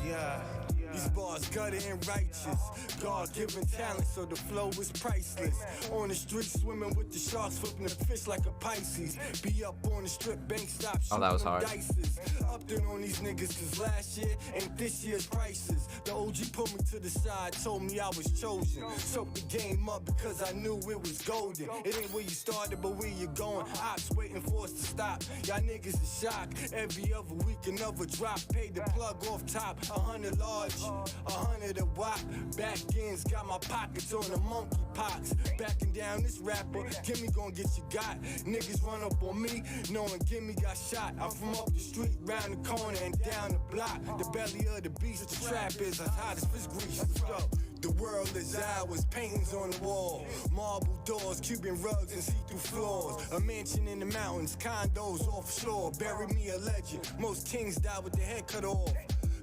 Yeah. These bars gutter and righteous. God-given talent, so the flow is priceless. On the street, swimming with the sharks, flipping the fish like a Pisces. Be up on the strip, bank stop, shooting that was hard. dices. Up there on these niggas, cause last year ain't this year's prices. The OG put me to the side, told me I was chosen. Soaked the game up because I knew it was golden. It ain't where you started, but where you going. Ops waiting for us to stop. Y'all niggas is shocked. Every other week, another drop. Paid the plug off top. 100 large, 100 a wop. Back ends got my pockets on the monkey pox. Backing down this rapper, Gimme gon' get you got. Niggas run up on me, knowing Gimme got shot. I'm from up the street, round the corner and down the block. The belly of the beast, the trap is as hot as fish grease. Let's go. The world is ours, paintings on the wall. Marble doors, Cuban rugs and see-through floors. A mansion in the mountains, condos offshore. Bury me a legend, most kings die with their head cut off.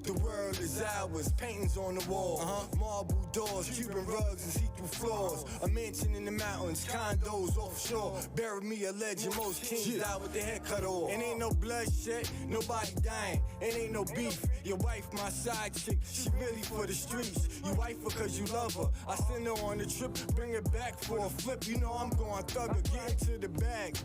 The world is ours, paintings on the wall. Marble doors, Cuban rugs and see-through floors. A mansion in the mountains, condos offshore. Bury me a legend, most kings die with their head cut off. And ain't no bloodshed, nobody dying. And ain't no beef. Your wife, my side chick, she really for the streets. You wife her cause you love her. I send her on the trip, bring her back for a flip. You know I'm going thugger, get into the bag.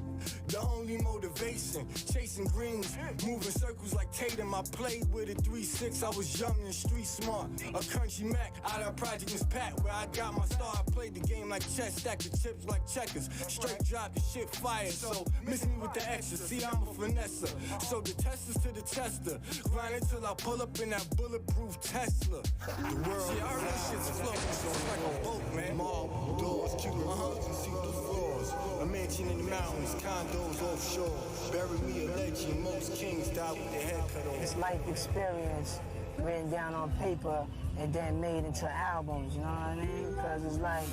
The only motivation, chasing greens, moving circles like Tatum. I played with a 3-6, I was young and street smart. A country Mac, out of Project Miss Pat, where I got my start. I played the game like chess, stack the chips like checkers. Straight drop the shit fire, so miss me with the extra. See, I'm a finesser, so the testers to the tester. Grind until I pull up in that bulletproof Tesla. The world, see, I heard this shit's floating, so it's like a boat, man. Marble doors, Cuban rugs and see-through floors. A mansion in the mountains, condos offshore. Bury me a legend, most kings die with their head cut off. It's life experience written down on paper and then made into albums, you know what I mean? Because it's like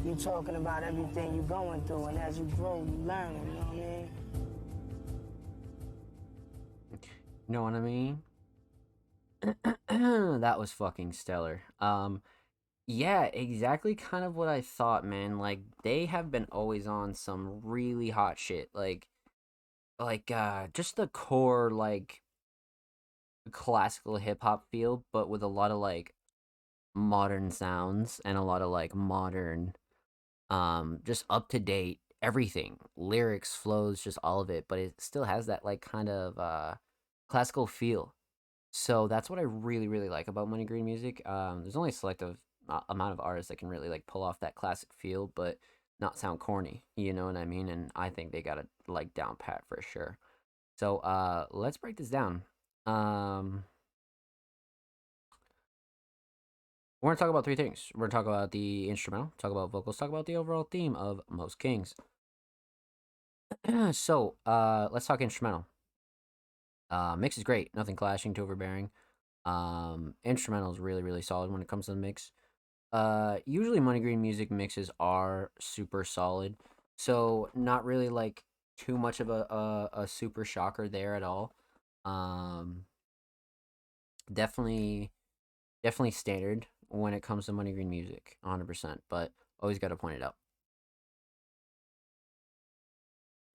you talking about everything you're going through, and as you grow, you learn, you know what I mean? You know what I mean? That was fucking stellar. Yeah, exactly kind of what I thought, man. Like they have been always on some really hot shit. Just the core like classical hip hop feel, but with a lot of like modern sounds and a lot of like modern just up to date everything. Lyrics, flows, just all of it, but it still has that like kind of classical feel. So that's what I really really like about Money Green music. There's only a selective amount of artists that can really like pull off that classic feel, but not sound corny. You know what I mean? And I think they got it like down pat for sure. So let's break this down. Um, we're gonna talk about three things. We're gonna talk about the instrumental, talk about vocals, talk about the overall theme of Most Kings. So let's talk instrumental. Mix is great, nothing clashing, too overbearing. Instrumental is really really solid when it comes to the mix. Usually Money Green music mixes are super solid, so not really like too much of a super shocker there at all. Um, definitely definitely standard when it comes to Money Green music, 100%. But always got to point it out.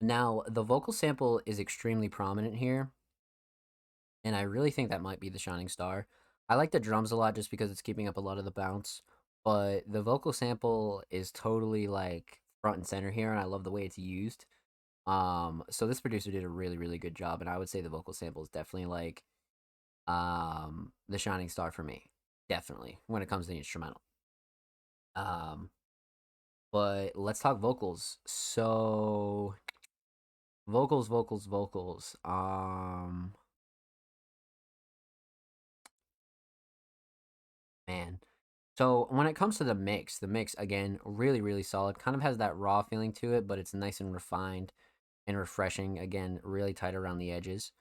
Now the vocal sample is extremely prominent here, and I really think that might be the shining star. I like the drums a lot just because it's keeping up a lot of the bounce, but the vocal sample is totally like front and center here, and I love the way it's used. So this producer did a really really good job, and I would say the vocal sample is definitely like the shining star for me, definitely when it comes to the instrumental. Um, but let's talk vocals. So vocals. Man. So when it comes to the mix again, really, really solid. Kind of has that raw feeling to it, but it's nice and refined and refreshing. Again, really tight around the edges.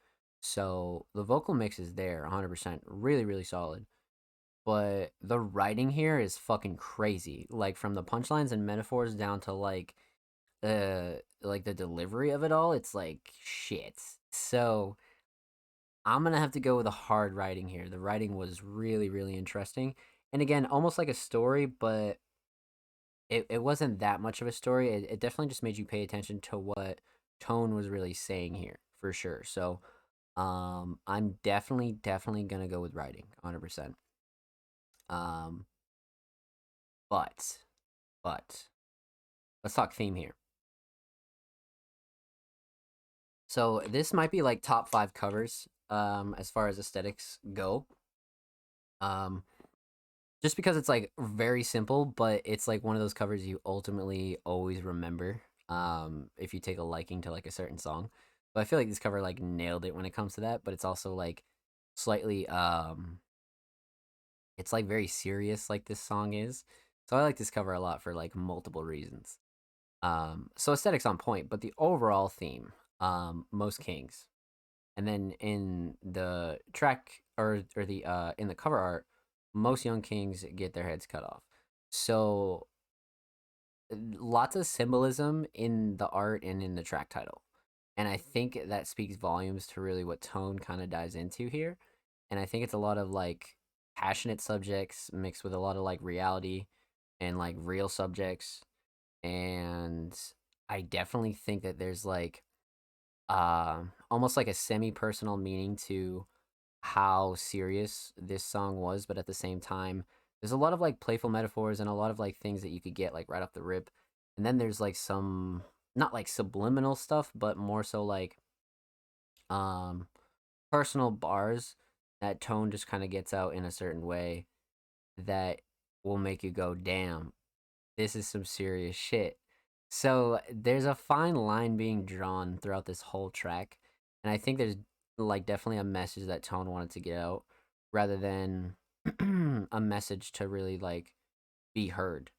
So the vocal mix is there, 100%. Really, really solid. But the writing here is fucking crazy. Like from the punchlines and metaphors down to like the delivery of it all, it's like shit. So I'm gonna have to go with a hard writing here. The writing was really, really interesting. And again, almost like a story, but it wasn't that much of a story. It definitely just made you pay attention to what Tone was really saying here, for sure. So I'm definitely gonna go with writing, 100%. Um but but let's talk theme here. So this might be like top 5 covers as far as aesthetics go. Um just because it's like very simple, but it's like one of those covers you ultimately always remember if you take a liking to like a certain song. But I feel like this cover like nailed it when it comes to that, but it's also like slightly it's like very serious like this song is. So I like this cover a lot for like multiple reasons. So aesthetics on point, but the overall theme, Most Kings. And then in the track or the in the cover art, most young kings get their heads cut off. So lots of symbolism in the art and in the track title. And I think that speaks volumes to really what Tone kind of dives into here. And I think it's a lot of like passionate subjects mixed with a lot of like reality and like real subjects. And I definitely think that there's like almost like a semi-personal meaning to how serious this song was, but at the same time there's a lot of like playful metaphors and a lot of like things that you could get like right off the rip. And then there's like some not like subliminal stuff, but more so like um personal bars that Tone just kind of gets out in a certain way that will make you go, damn, this is some serious shit. So there's a fine line being drawn throughout this whole track, and I think there's like definitely a message that Tone wanted to get out rather than a message to really like be heard.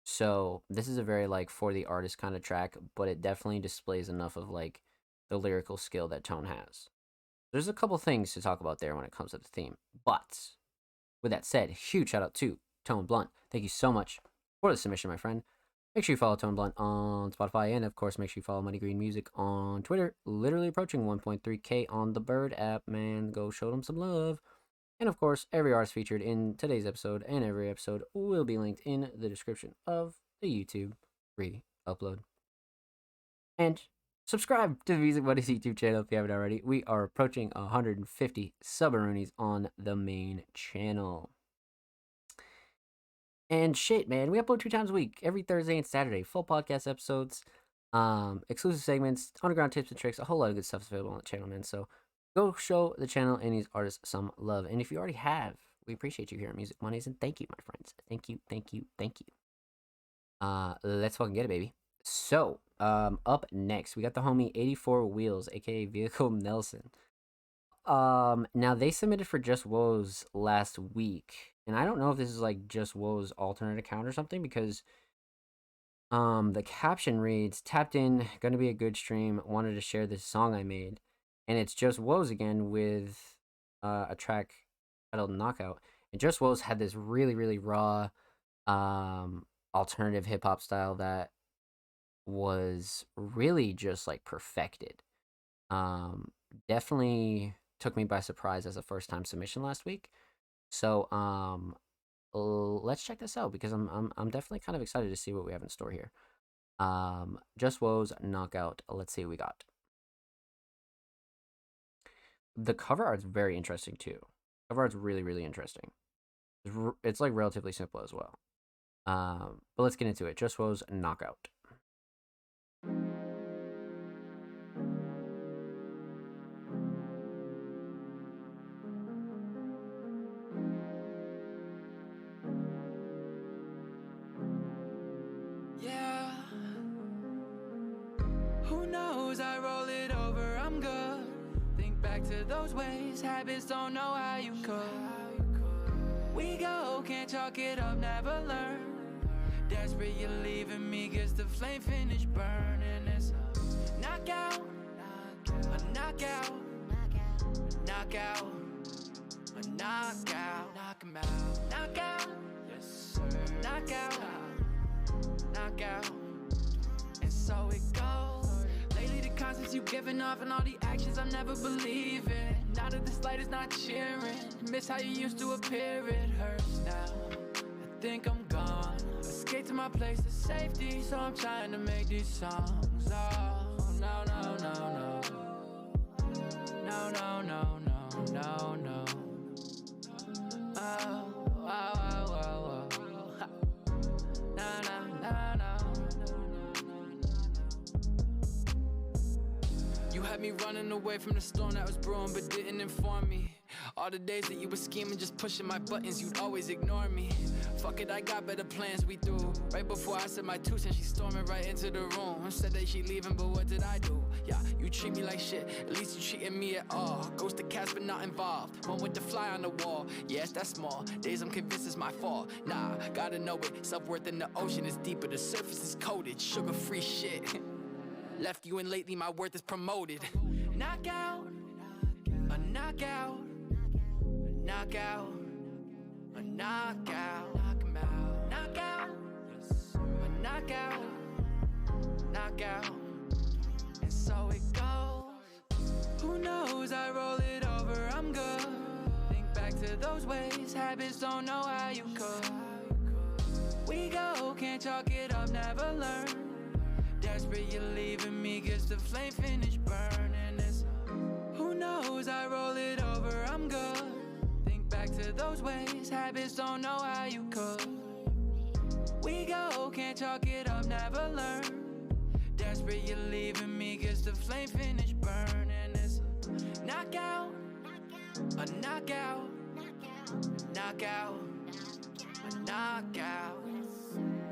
So this is a very like for the artist kind of track, but it definitely displays enough of like the lyrical skill that Tone has. There's a couple things to talk about there when it comes to the theme. But with that said, huge shout out to Tone Blunt. Thank you so much for the submission, my friend. Make sure you follow Tone Blunt on Spotify, and of course, make sure you follow Money Green Music on Twitter. Literally approaching 1.3K on the Bird app, man. Go show them some love. And of course, every artist featured in today's episode and every episode will be linked in the description of the YouTube re-upload. And subscribe to the Music Buddies YouTube channel if you haven't already. We are approaching 150 subaroonies on the main channel. And shit, man, we upload 2 times a week, every Thursday and Saturday. Full podcast episodes, exclusive segments, underground tips and tricks, a whole lot of good stuff is available on the channel, man. So go show the channel and these artists some love. And if you already have, we appreciate you here at Music Mondays, and thank you, my friends. Thank you, thank you, thank you. Let's fucking get it, baby. So, up next, we got the homie 84 Wheels, aka Vehicle Nelson. Now they submitted for Just Woes last week, and I don't know if this is like Just Woes alternate account or something, because the caption reads, "Tapped in, gonna be a good stream, wanted to share this song I made." And it's Just Woes again with a track titled Knockout. And Just Woes had this really, really raw alternative hip hop style that was really just like perfected. Definitely took me by surprise as a first time submission last week. So let's check this out, because I'm definitely kind of excited to see what we have in store here. Just Woes Knockout. Let's see what we got. The cover art's very interesting too. Cover art's really, really interesting. It's like relatively simple as well. But let's get into it. Just Woes Knockout. Yeah. Who knows? I roll it over, I'm good. Think back to those ways, habits don't know how you could. We go, can't chalk it up, never learn. Desperate, you're leaving me, gets the flame finish burning. It's a knockout, a knockout, knockout, a knockout, knock 'em out, knockout, yes sir, knockout, knockout, and so it goes. Lately the concepts you giving off and all the actions I'm never believing. Now that this light is not cheering, miss how you used to appear, it hurts now. I think I'm gone, escape to my place of safety, so I'm trying to make these songs. Oh, no, no, no, no. No, no, no, no, no, no. Oh, oh, oh, oh, oh. No, no, no, no. You had me running away from the storm that was brewing, but didn't inform me. All the days that you were scheming, just pushing my buttons, you'd always ignore me. Fuck it, I got better plans, we through. Right before I said my 2 cents, she storming right into the room. Said that she leaving, but what did I do? Yeah, you treat me like shit, at least you treating me at all. Ghost of cats, but not involved. One with the fly on the wall, yes, that's small. Days I'm convinced it's my fault. Nah, gotta know it, self-worth in the ocean is deeper. The surface is coated, sugar-free shit. Left you and lately my worth is promoted. Knockout, a knockout, a knockout, a knockout, knock 'em out, knockout, a knockout, knockout, and so it goes. Who knows? I roll it over, I'm good. Think back to those ways, habits don't know how you could. We go, can't chalk it up, never learn. Desperate, you're leaving me, gets the flame finish burning. It's who knows? I roll it over, I'm good. Think back to those ways, habits don't know how you could. We go, can't chalk it up, never learn. Desperate, you're leaving me, gets the flame finish burning. It's a knockout, a knockout, knockout, a knockout,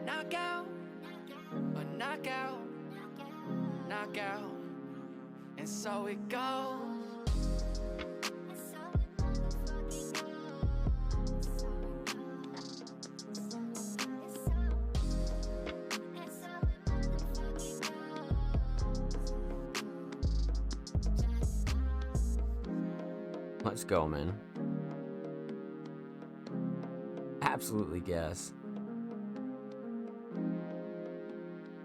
knockout, a knockout, knockout, and so it goes. Let's go, man. Absolutely gas.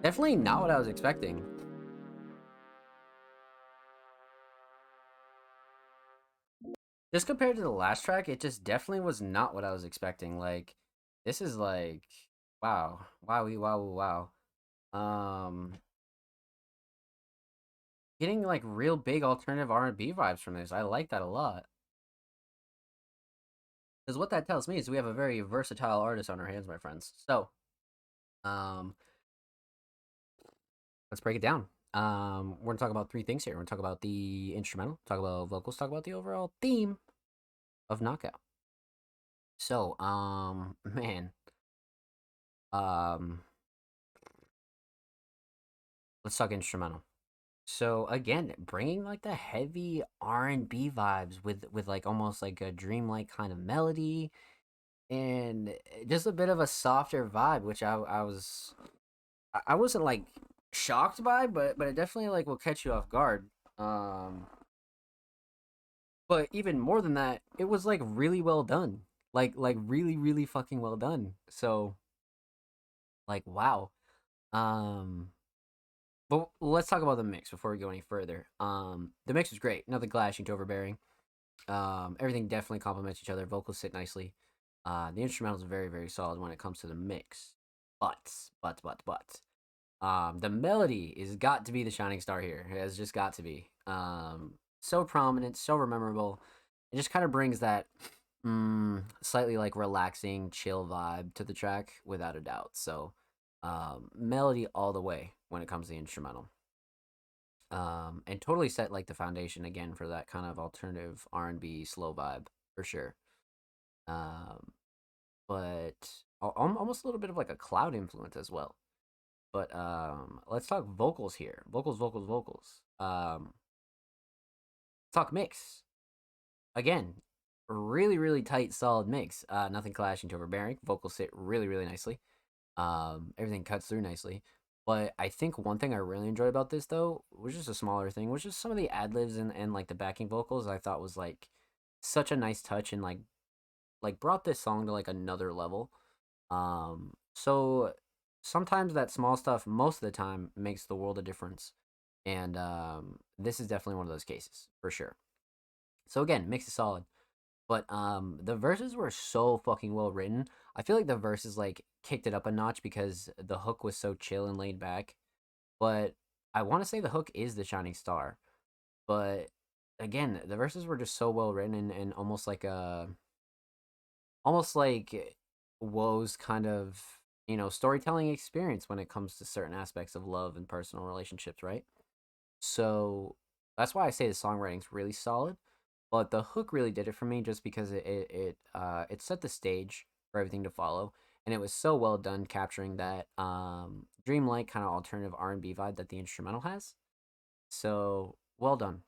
Definitely not what I was expecting. Just compared to the last track, it just definitely was not what I was expecting. Like, this is like, wow, wowie, wow, wow. Getting like real big alternative R&B vibes from this. I like that a lot. Because what that tells me is we have a very versatile artist on our hands, my friends. So, um, let's break it down. We're gonna talk about three things here. We're gonna talk about the instrumental, talk about vocals, talk about the overall theme of Knockout. So, man, um, let's talk instrumental. So again, bringing like the heavy R&B vibes with like almost like a dreamlike kind of melody and just a bit of a softer vibe, which I wasn't like shocked by, but it definitely like will catch you off guard. Um, but even more than that, it was like really well done, like really fucking well done. So like wow. Um, but let's talk about the mix before we go any further. The mix was great, nothing clashing to overbearing. Everything definitely complements each other. Vocals sit nicely. The instrumental is very, very solid when it comes to the mix. But, the melody is got to be the shining star here. It has just got to be. So prominent, so memorable. It just kind of brings that slightly like relaxing, chill vibe to the track, without a doubt. So, melody all the way when it comes to the instrumental. And totally set like the foundation again for that kind of alternative R&B slow vibe for sure. Um, but almost a little bit of like a cloud influence as well. But let's talk vocals here. Vocals. Talk mix again. Really tight, solid mix. Nothing clashing to overbearing. Vocals sit really nicely. Everything cuts through nicely. But I think one thing I really enjoyed about this though was just a smaller thing, which is some of the ad libs and like the backing vocals. I thought was like such a nice touch and like brought this song to like another level. So sometimes that small stuff, most of the time, makes the world a difference, and this is definitely one of those cases for sure. So again, mix is solid. But the verses were so fucking well written. I feel like the verses like kicked it up a notch because the hook was so chill and laid back. But I want to say the hook is the shining star. But again, the verses were just so well written and almost like Woe's kind of, storytelling experience when it comes to certain aspects of love and personal relationships, right? So that's why I say the songwriting's really solid. But the hook really did it for me just because it set the stage for everything to follow, and it was so well done capturing that dreamlike kind of alternative R&B vibe that the instrumental has. So well done.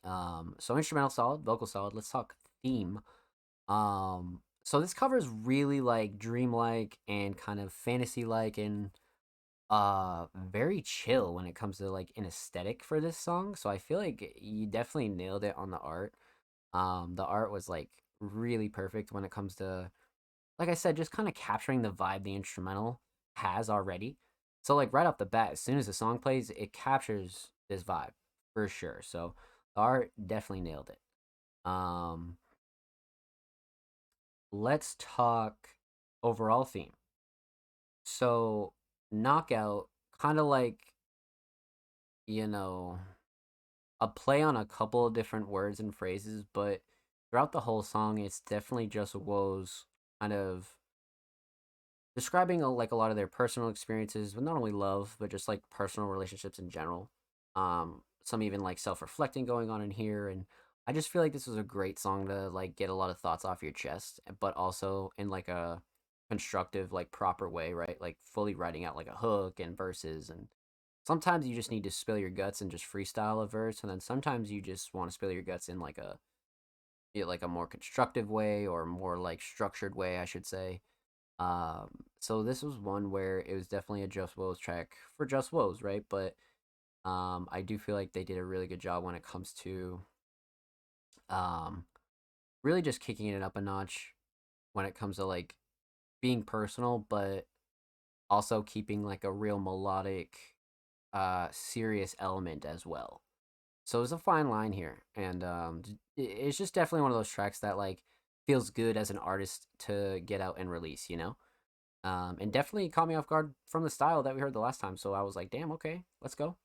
So instrumental solid, vocal solid. Let's talk theme. So this covers really like dreamlike and kind of fantasy like and very chill when it comes to like an aesthetic for this song. So I feel like you definitely nailed it on the art. The art was like really perfect when it comes to, like I said, just kind of capturing the vibe the instrumental has already. So like right off the bat, as soon as the song plays, it captures this vibe for sure. So the art definitely nailed it. Um let's talk overall theme. So Knockout, kind of like, you know, a play on a couple of different words and phrases, but throughout the whole song, it's definitely just Woes kind of describing like a lot of their personal experiences with not only love, but just like personal relationships in general. Some even like self-reflecting going on in here, and I just feel like this was a great song to like get a lot of thoughts off your chest, but also in like a constructive, like proper way, right? Like fully writing out like a hook and verses, and sometimes you just need to spill your guts and just freestyle a verse, and then sometimes you just want to spill your guts in like like a more constructive way or more like structured way, I should say. So this was one where it was definitely a Just Woes track for Just Woes, right? But I do feel like they did a really good job when it comes to um really just kicking it up a notch when it comes to like being personal, but also keeping like a real melodic serious element as well. So it's a fine line here, and it's just definitely one of those tracks that like feels good as an artist to get out and release, you know. And definitely caught me off guard from the style that we heard the last time. So I was like, damn, okay, let's go.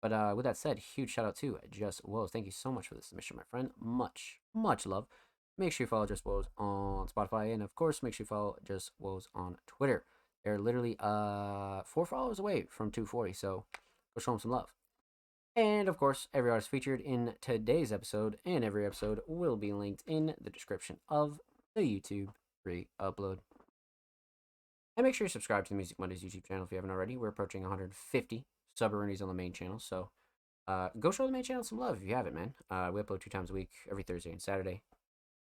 But with that said, huge shout out to Just Woes. Thank you so much for the submission, my friend. Much, much love. Make sure you follow Just Woes on Spotify, and of course, make sure you follow Just Woes on Twitter. They're literally 4 followers away from 240, so go show them some love. And of course, every artist featured in today's episode and every episode will be linked in the description of the YouTube free upload. And make sure you subscribe to the Music Mondays YouTube channel if you haven't already. We're approaching 150 subaroonies on the main channel, so go show the main channel some love if you haven't, man. We upload 2 times a week, every Thursday and Saturday.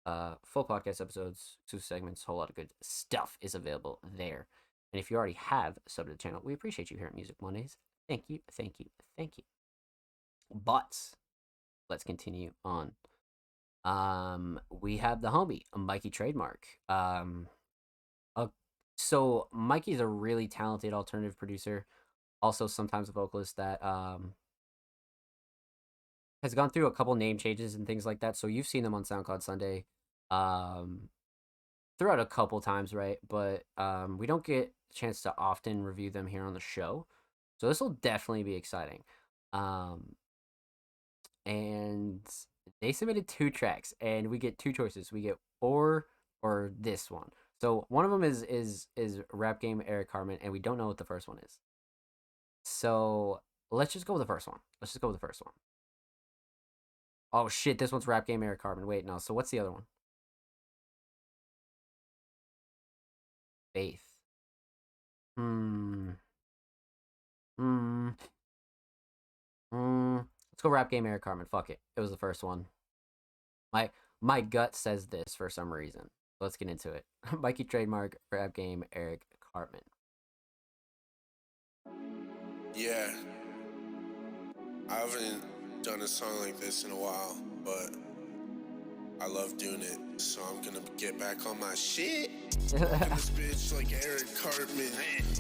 Full podcast episodes, 2 segments, whole lot of good stuff is available there. And if you already have subbed to the channel, we appreciate you here at Music Mondays. Thank you, thank you, thank you. But let's continue on. We have the homie, Mikey Trademark. So Mikey's a really talented alternative producer, also sometimes a vocalist that has gone through a couple name changes and things like that. So you've seen him on SoundCloud Sunday throughout a couple times, right? But we don't get a chance to often review them here on the show. So this will definitely be exciting. And they submitted 2 tracks, and we get 2 choices. We get or this one. So one of them is Rap Game Eric Carmen, and we don't know what the first one is. So let's just go with the first one. Oh shit, this one's Rap Game Eric Carmen. Wait, no. So what's the other one? Faith. Let's go Rap Game Eric Carmen. Fuck it. It was the first one. My gut says this for some reason. Let's get into it. Mikey Trademark, Rap Game Eric Carmen. Yeah. I haven't done a song like this in a while, but I love doing it, so I'm gonna get back on my shit. Fucking this bitch like Eric Cartman.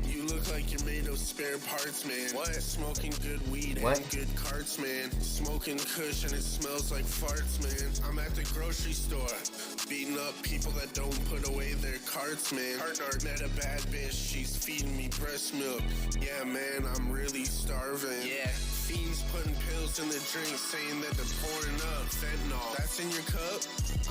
You look like you're made of spare parts, man. What? Smoking good weed and good carts, man. Smoking kush and it smells like farts, man. I'm at the grocery store, beating up people that don't put away their carts, man. Met a bad bitch, she's feeding me breast milk. Yeah, man, I'm really starving. Yeah. Fiends putting pills in the drink, saying that they're pouring up fentanyl. That's in your cup?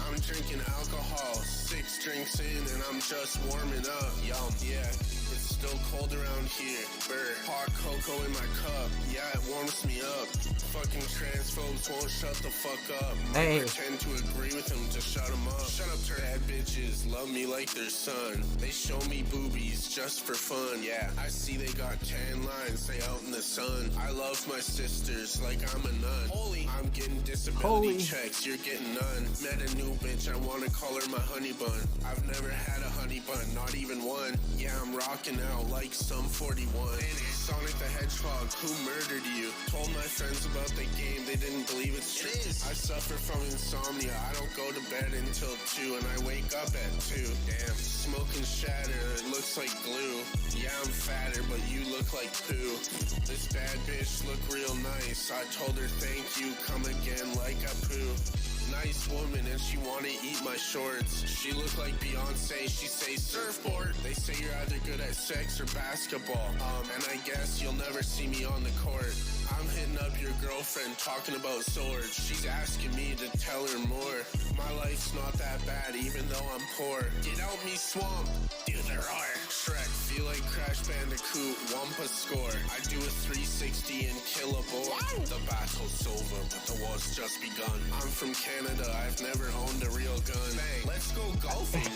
I'm drinking alcohol, 6 drinks in, and I'm just warming up. Yum, yeah. It's still cold around here. Burr. Hot cocoa in my cup. Yeah, it warms me up. Fucking transphobes won't shut the fuck up. I pretend to agree with them to shut them up. Shut up, bad bitches. Love me like their son. They show me boobies just for fun. Yeah, I see they got tan lines. They out in the sun. I love my sisters like I'm a nun. Holy, I'm getting disability checks. You're getting none. Met a new bitch. I wanna call her my honey bun. I've never had a honey bun, not even one. Yeah, I'm rocking out like some 41. Sonic the Hedgehog, who murdered you? Told my friends about the game, they didn't believe it's true. I suffer from insomnia, I don't go to bed until 2, and I wake up at 2. Damn, smoking shatter, it looks like glue. Yeah, I'm fatter, but you look like poo. This bad bitch look real nice. I told her thank you, come again like a poo. Nice woman and she wanna eat my shorts. She look like Beyonce, she say surfboard. They say you're either good at sex or basketball. And I guess you'll never see me on the court. I'm hitting up your girlfriend talking about swords. She's asking me to tell her more. My life's not that bad even though I'm poor. Get out me swamp, do the roar. Shrek, feel like Crash Bandicoot, Wampa score. I do a 360 and kill a boar. The battle's over, but the war's just begun. I'm from Canada, I've never owned a real gun. Bang, let's go golfing.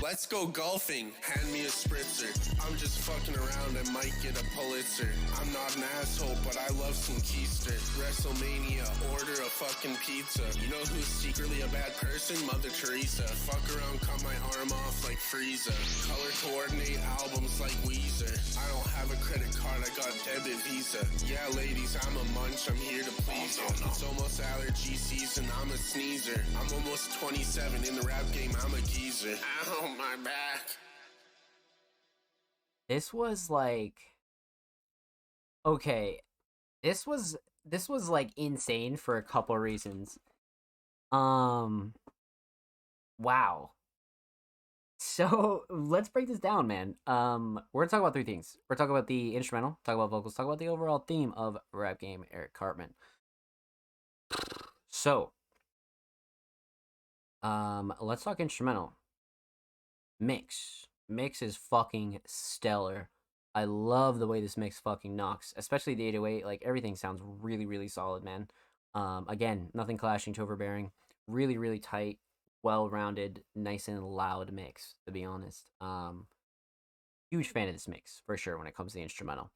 Let's go golfing, hand me a spritzer. I'm just fucking around, I might get a Pulitzer. I'm not an asshole, but I love some keister. WrestleMania, order a fucking pizza. You know who's secretly a bad person? Mother Teresa. Fuck around, cut my arm off like Frieza. Color coordinate albums like Weezer. I don't have a credit card, I got debit Visa. Yeah, ladies, I'm a munch, I'm here to please you. It's almost allergy season, I'm a sneezer. I'm almost 27, in the rap game, I'm a geezer. Ow, my back. This was like, okay, this was this was like insane for a couple reasons. Um, wow. So let's break this down, man. We're gonna talk about three things. We're talking about the instrumental, talk about vocals, talk about the overall theme of Rap Game Eric Cartman. So, let's talk instrumental. Mix is fucking stellar. I love the way this mix fucking knocks, especially the 808. Like everything sounds really, really solid, man. Again, nothing clashing to overbearing. Really, really tight, well-rounded, nice and loud mix. To be honest, huge fan of this mix for sure when it comes to the instrumental.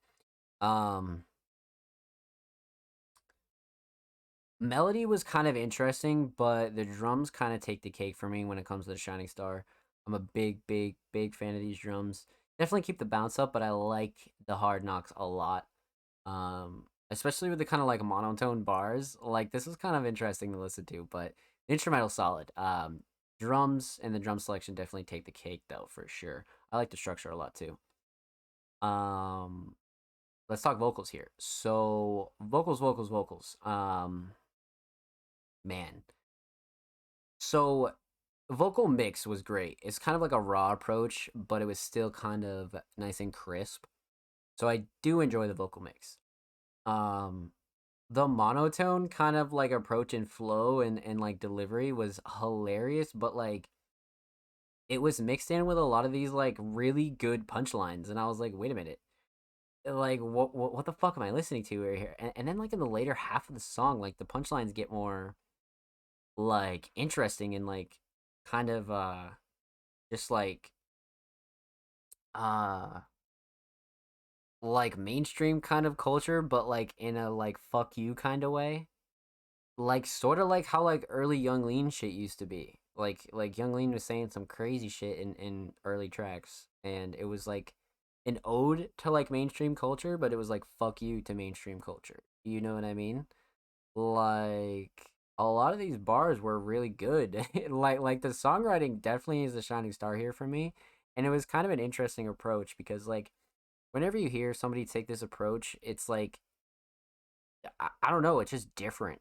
Melody was kind of interesting, but the drums kind of take the cake for me when it comes to the Shining Star. I'm a big, big, big fan of these drums. Definitely keep the bounce up, but I like the hard knocks a lot. Especially with the kind of like monotone bars. Like this is kind of interesting to listen to, but the instrumental solid. Drums and the drum selection definitely take the cake though, for sure. I like the structure a lot too. Let's talk vocals here. So vocals. Man. So vocal mix was great. It's kind of like a raw approach, but it was still kind of nice and crisp. So I do enjoy the vocal mix. The monotone kind of like approach and flow and like delivery was hilarious, but like it was mixed in with a lot of these like really good punchlines, and I was like, wait a minute. Like what the fuck am I listening to right here? And then like in the later half of the song, like the punchlines get more like interesting and like kind of just like mainstream kind of culture, but like in a like fuck you kind of way. Like sort of like how like early Young Lean shit used to be. Like Young Lean was saying some crazy shit in early tracks, and it was like an ode to like mainstream culture, but it was like fuck you to mainstream culture. You know what I mean? Like a lot of these bars were really good. Like the songwriting definitely is a shining star here for me, and it was kind of an interesting approach because like whenever you hear somebody take this approach, it's like I don't know, it's just different.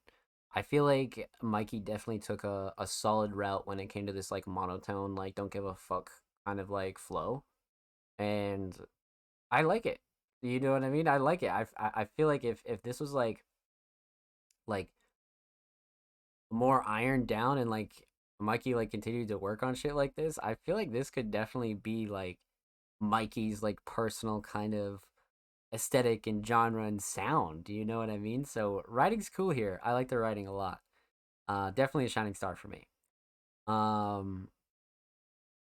I feel like Mikey definitely took a solid route when it came to this like monotone, like don't give a fuck kind of like flow, and I like it. You know what I mean? I like it. I feel like if this was like more ironed down and like Mikey like continued to work on shit like this, I feel like this could definitely be like Mikey's like personal kind of aesthetic and genre and sound. Do you know what I mean? So writing's cool here. I like the writing a lot. Definitely a shining star for me.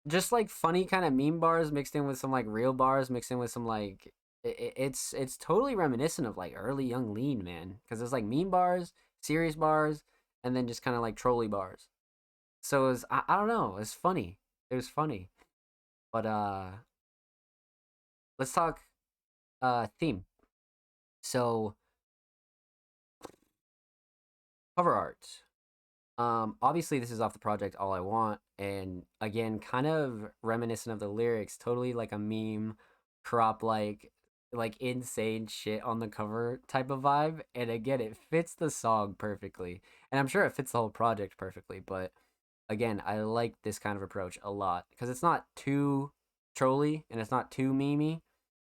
Just like funny kind of meme bars mixed in with some like real bars mixed in with some like it's totally reminiscent of like early Young Lean, man, because there's like meme bars, serious bars, and then just kind of like trolley bars. So it was I don't know, it's funny. It was funny. But let's talk theme. So cover art. Obviously this is off the project All I Want, and again kind of reminiscent of the lyrics, totally like a meme crop like insane shit on the cover type of vibe, and again it fits the song perfectly, and I'm sure it fits the whole project perfectly, but again I like this kind of approach a lot because it's not too trolly and it's not too memey,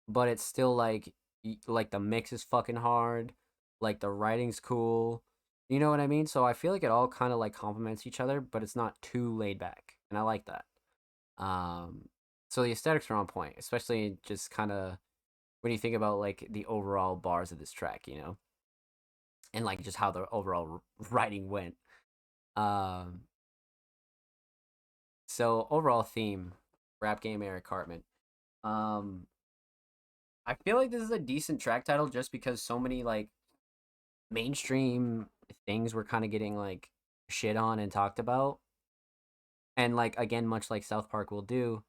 but it's still like the mix is fucking hard, like the writing's cool. You know what I mean? So I feel like it all kind of like complements each other, but it's not too laid back, and I like that. So the aesthetics are on point, especially just kind of when you think about like the overall bars of this track, you know, and like just how the overall writing went. Um, so overall theme, Rap Game Eric Cartman. Um, I feel like this is a decent track title just because so many like mainstream things were kind of getting like shit on and talked about, and like again much like South Park will do,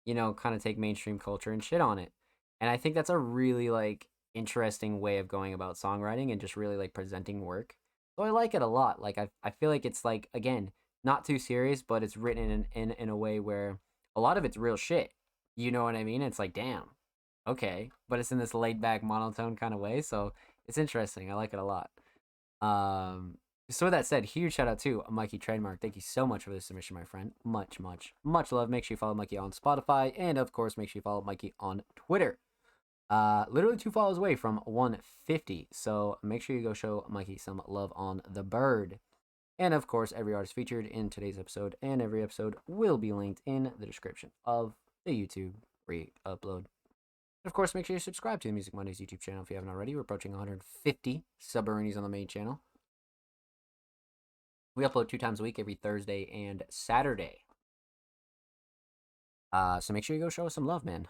you know, kind of take mainstream culture and shit on it, and I think that's a really like interesting way of going about songwriting and just really like presenting work. So I like it a lot. Like I feel like it's like again not too serious, but it's written in a way where a lot of it's real shit. You know what I mean? It's like damn, okay, but it's in this laid back monotone kind of way, so It's interesting. I like it a lot. So with that said, huge shout out to Mikey Trademark. Thank you so much for this submission, my friend. Much love. Make sure you follow Mikey on Spotify, and of course, make sure you follow Mikey on Twitter. Literally 2 follows away from 150. So make sure you go show Mikey some love on the bird. And of course, every artist featured in today's episode and every episode will be linked in the description of the YouTube re-upload. Of course, make sure you subscribe to the Music Mondays YouTube channel if you haven't already. We're approaching 150 sub-earnings on the main channel. We upload 2 times a week, every Thursday and Saturday. So make sure you go show us some love, man.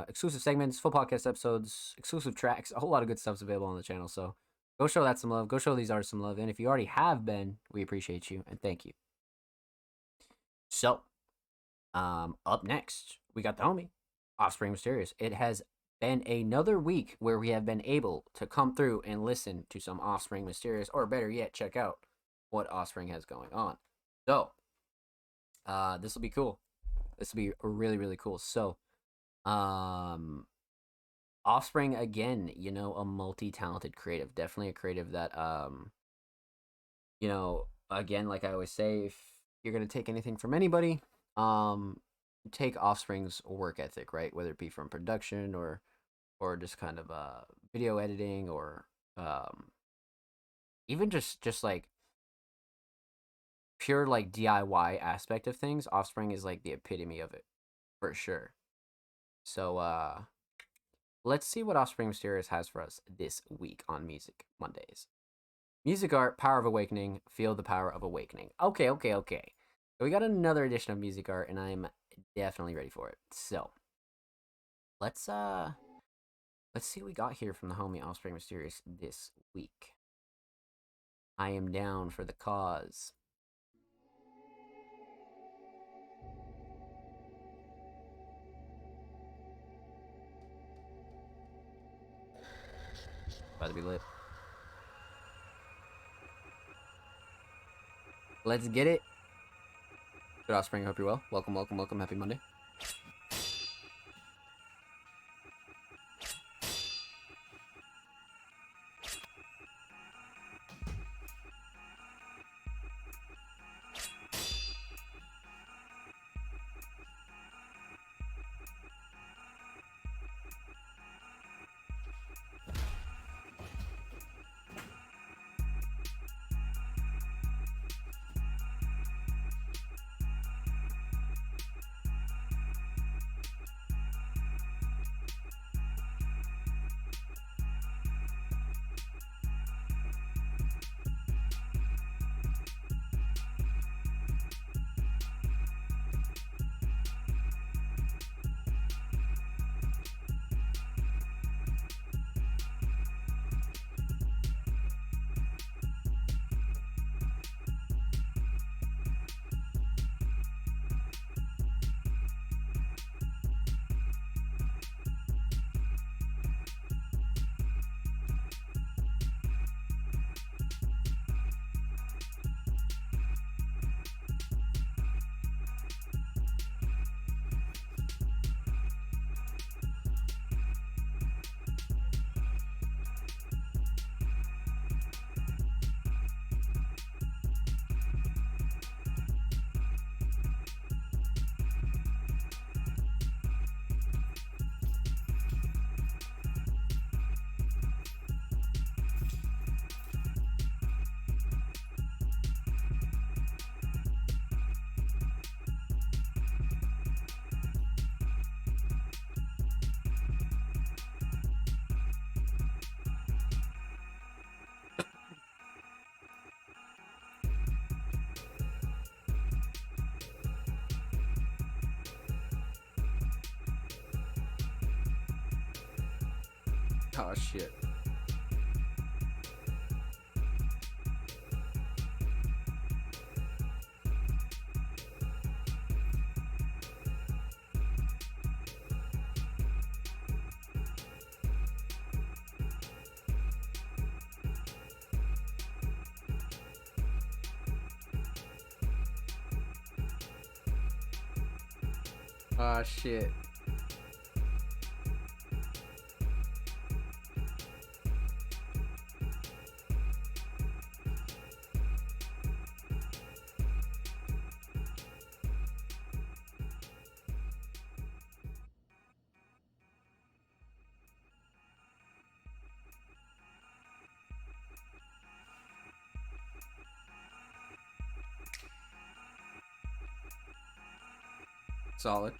Exclusive segments, full podcast episodes, exclusive tracks, a whole lot of good stuff's available on the channel. So go show that some love. Go show these artists some love. And if you already have been, we appreciate you and thank you. So, up next, we got the homie, Offspring Mysterious. It has been another week where we have been able to come through and listen to some Offspring Mysterious, or better yet, check out what Offspring has going on. So, this will be cool. This will be really, really cool. So, Offspring, again, you know, a multi-talented creative. Definitely a creative that, you know, again, like I always say, if you're going to take anything from anybody, take Offspring's work ethic, right? Whether it be from production or just kind of video editing or even just like pure like DIY aspect of things. Offspring is like the epitome of it for sure. So let's see what Offspring Mysterious has for us this week on Music Mondays. Music art, Power of Awakening, Feel the Power of Awakening. Okay. So we got another edition of music art, and I'm definitely ready for it. So let's see what we got here from the homie Offspring Mysterious this week. I am down for the cause. About to be lit. Let's get it. Good Offspring, I hope you're well. Welcome. Happy Monday. Oh shit. Oh shit. Solid.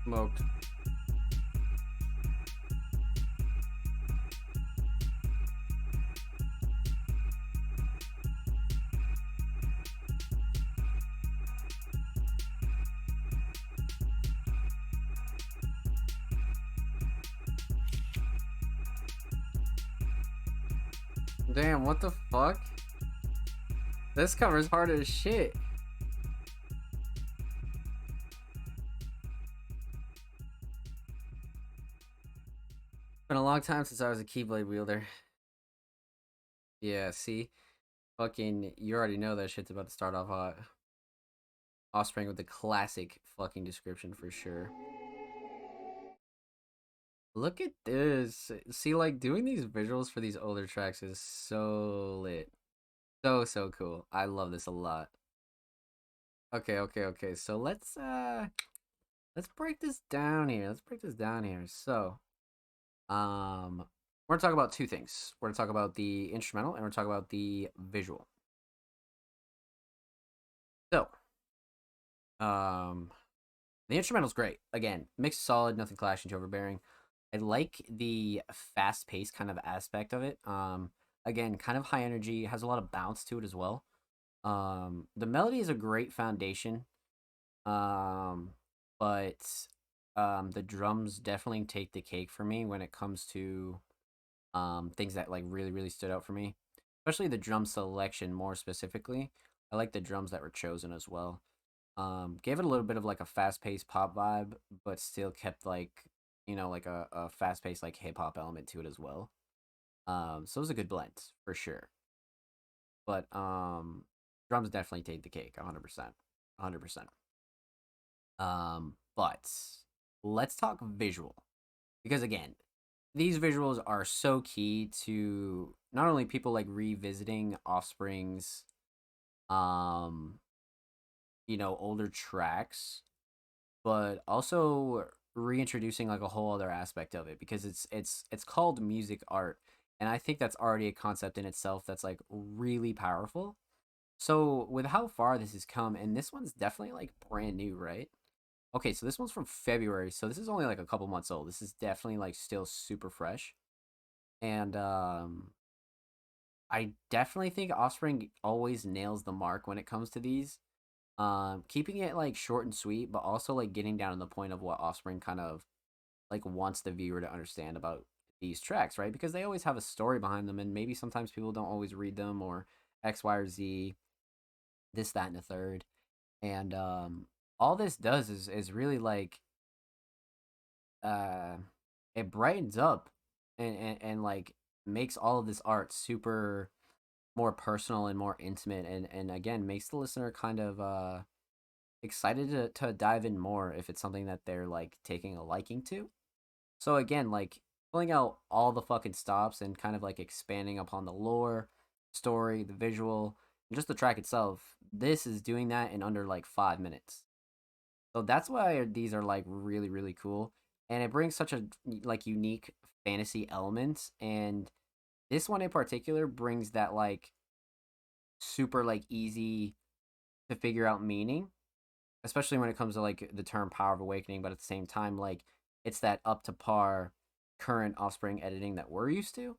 Smoked. Damn, what the fuck? This cover's hard as shit. Been a long time since I was a Keyblade wielder. Yeah, see? Fucking, you already know that shit's about to start off hot. Offspring with the classic fucking description for sure. Look at this. See, like, doing these visuals for these older tracks is so lit. So cool. I love this a lot. Okay. So let's break this down here. So, we're gonna talk about two things. We're gonna talk about the instrumental and we're gonna talk about the visual. So, the instrumental's great. Again, mixed solid, nothing clashing, too overbearing. I like the fast-paced kind of aspect of it. Again, kind of high energy, has a lot of bounce to it as well. The melody is a great foundation. But the drums definitely take the cake for me when it comes to things that like really stood out for me, especially the drum selection. More specifically, I like the drums that were chosen as well. Gave it a little bit of like a fast-paced pop vibe, but still kept like, you know, like a fast-paced like hip-hop element to it as well. So it was a good blend for sure. But drums definitely take the cake 100%. But let's talk visual, because again, these visuals are so key to not only people like revisiting Offspring's you know, older tracks, but also reintroducing like a whole other aspect of it, because it's called music art, and I think that's already a concept in itself that's like really powerful. So with how far this has come, and this one's definitely like brand new, right? Okay, so this one's from February, so this is only like a couple months old. This is definitely like still super fresh. And I definitely think Offspring always nails the mark when it comes to these. Keeping it like short and sweet, but also like getting down to the point of what Offspring kind of like wants the viewer to understand about these tracks, right? Because they always have a story behind them, and maybe sometimes people don't always read them, or X, Y, or Z, this, that, and the third. And all this does is really like it brightens up and like makes all of this art super more personal and more intimate, and again makes the listener kind of excited to dive in more if it's something that they're like taking a liking to. So again, like pulling out all the fucking stops and kind of like expanding upon the lore, story, the visual, and just the track itself. This is doing that in under like 5 minutes. So that's why these are like really cool, and it brings such a like unique fantasy element. And this one in particular brings that like super like easy to figure out meaning, especially when it comes to like the term Power of Awakening, but at the same time like it's that up to par current Offspring editing that we're used to,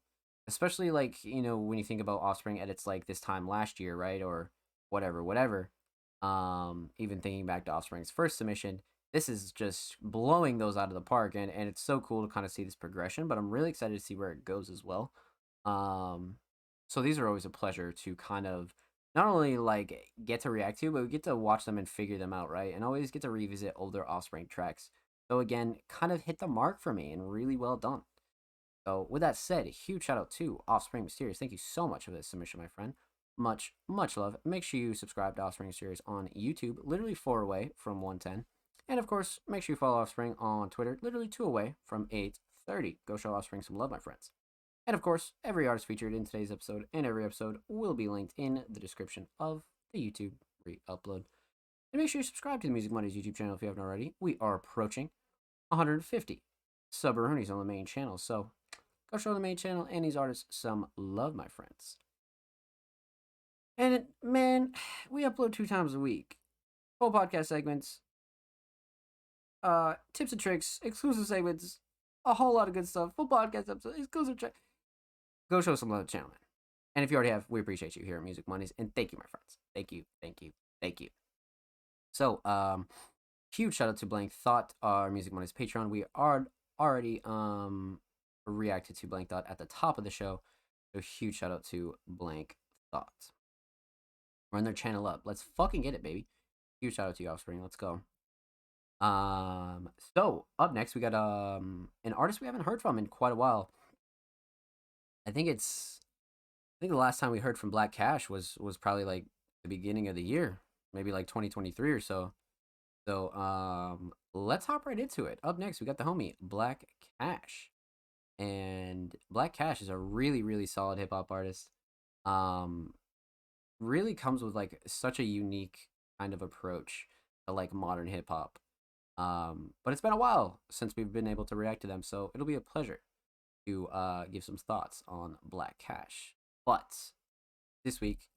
especially like, you know, when you think about Offspring edits like this time last year, right? Or whatever. Even thinking back to Offspring's first submission, this is just blowing those out of the park, and it's so cool to kind of see this progression, but I'm really excited to see where it goes as well. So these are always a pleasure to kind of not only like get to react to, but we get to watch them and figure them out, right? And always get to revisit older Offspring tracks. So again, kind of hit the mark for me and really well done. So with that said, a huge shout out to Offspring Mysterious. Thank you so much for this submission, my friend. much love. Make sure you subscribe to Offspring Series on YouTube, literally 4 away from 110. And of course, make sure you follow Offspring on Twitter, literally 2 away from 830. Go show Offspring some love, my friends. And of course, every artist featured in today's episode and every episode will be linked in the description of the YouTube re-upload. And make sure you subscribe to the Music Mondays YouTube channel if you haven't already. We are approaching 150 sub-roonies on the main channel, so go show the main channel and these artists some love, my friends. And man, we upload 2 times a week. Full podcast segments, tips and tricks, exclusive segments, a whole lot of good stuff. Full podcast episodes, exclusive track. Go show some love to the channel, man. And if you already have, we appreciate you here at Music Mondays. And thank you, my friends. Thank you, thank you, thank you. So, huge shout out to Blank Thought, our Music Mondays Patreon. We are already reacted to Blank Thought at the top of the show. So huge shout out to Blank Thought. Run their channel up. Let's fucking get it, baby. Huge shout out to you, Offspring. Let's go. So up next we got an artist we haven't heard from in quite a while. I think the last time we heard from Black Cash was probably like the beginning of the year, maybe like 2023 or so. So let's hop right into it. Up next we got the homie Black Cash. And Black Cash is a really, really solid hip hop artist. Really comes with like such a unique kind of approach to like modern hip hop. But it's been a while since we've been able to react to them, so it'll be a pleasure to give some thoughts on Black Cash. But this week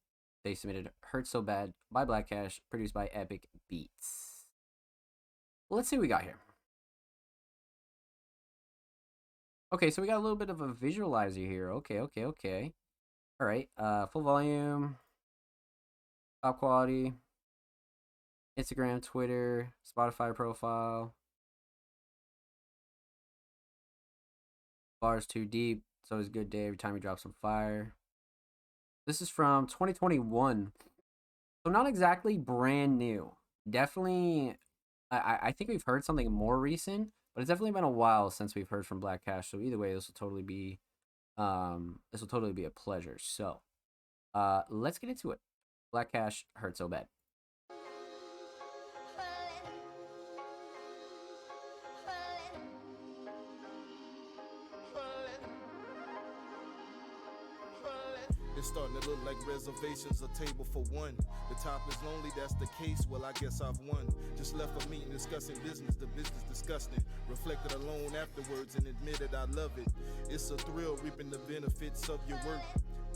they submitted Hurt So Bad by Black Cash, produced by Epic Beats. Let's see what we got here. Okay, so we got a little bit of a visualizer here. Okay. All right, full volume, top quality, Instagram, Twitter, Spotify profile. Bars too deep. It's always a good day every time he drops some fire. This is from 2021. So not exactly brand new. Definitely, I think we've heard something more recent, but it's definitely been a while since we've heard from Black Cash. So either way, this will totally be a pleasure. So let's get into it. Black Cash, Hurt So Bad. It's starting to look like reservations, a table for one. The top is lonely, that's the case, well I guess I've won. Just left a meeting discussing business, the business disgusting. Reflected alone afterwards and admitted I love it. It's a thrill reaping the benefits of your work.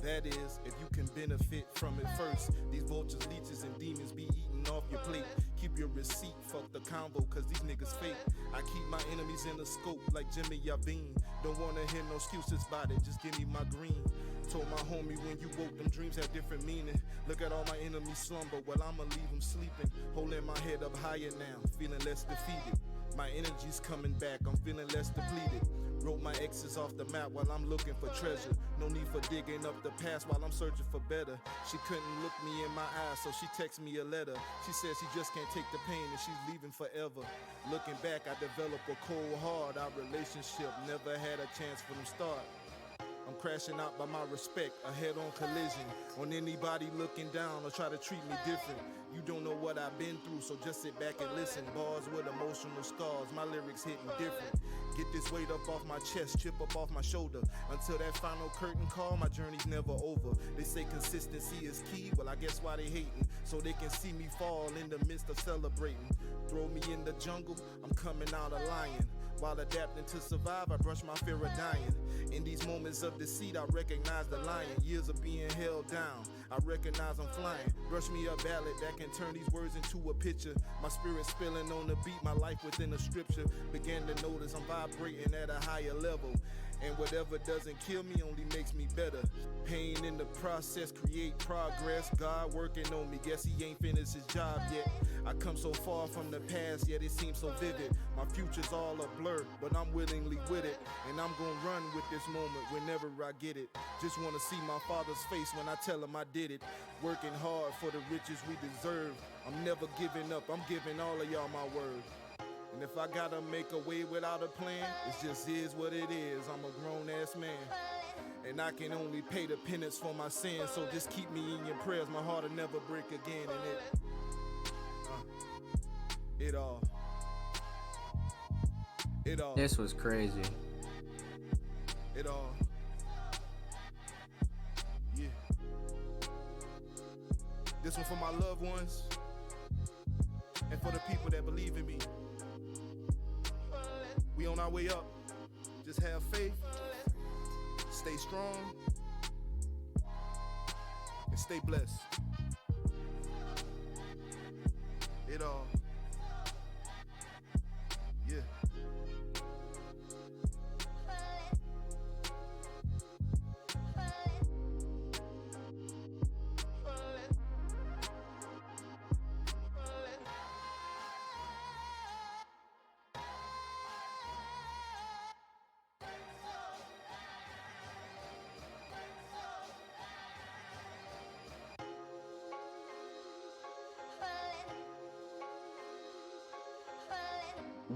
That is, if you can benefit from it first. These vultures, leeches, and demons be eating off your plate. Keep your receipt, fuck the convo, cause these niggas fake. I keep my enemies in the scope like Jimmy Iovine. Don't wanna hear no excuses about it, just give me my green. Told my homie when you woke, them dreams have different meaning. Look at all my enemies slumber, well I'ma leave them sleeping. Holding my head up higher now, feeling less defeated. My energy's coming back, I'm feeling less depleted. Wrote my exes off the map while I'm looking for treasure. No need for digging up the past while I'm searching for better. She couldn't look me in my eyes, so she texted me a letter. She said she just can't take the pain and she's leaving forever. Looking back, I developed a cold heart. Our relationship never had a chance from the start. I'm crashing out by my respect, a head-on collision. On anybody looking down or try to treat me different. You don't know what I've been through, so just sit back and listen. Bars with emotional scars, my lyrics hitting different. Get this weight up off my chest, chip up off my shoulder. Until that final curtain call, my journey's never over. They say consistency is key, well I guess why they hating. So they can see me fall in the midst of celebrating. Throw me in the jungle, I'm coming out a lion. While adapting to survive, I brush my fear of dying. In these moments of deceit, I recognize the lion. Years of being held down, I recognize I'm flying. Brush me a ballad that can turn these words into a picture. My spirit spilling on the beat, my life within a scripture. Began to notice I'm vibrating at a higher level. And whatever doesn't kill me only makes me better. Pain in the process, create progress. God working on me, guess he ain't finished his job yet. I come so far from the past, yet it seems so vivid. My future's all a blur, but I'm willingly with it. And I'm gonna run with this moment whenever I get it. Just wanna see my father's face when I tell him I did it. Working hard for the riches we deserve. I'm never giving up, I'm giving all of y'all my word. And if I gotta make a way without a plan, it just is what it is. I'm a grown-ass man. And I can only pay the penance for my sins. So just keep me in your prayers. My heart will never break again. And it all. This was crazy. It all. Yeah. This one for my loved ones. And for the people that believe in me. We on our way up. Just have faith. Stay strong. And stay blessed. It all. Yeah.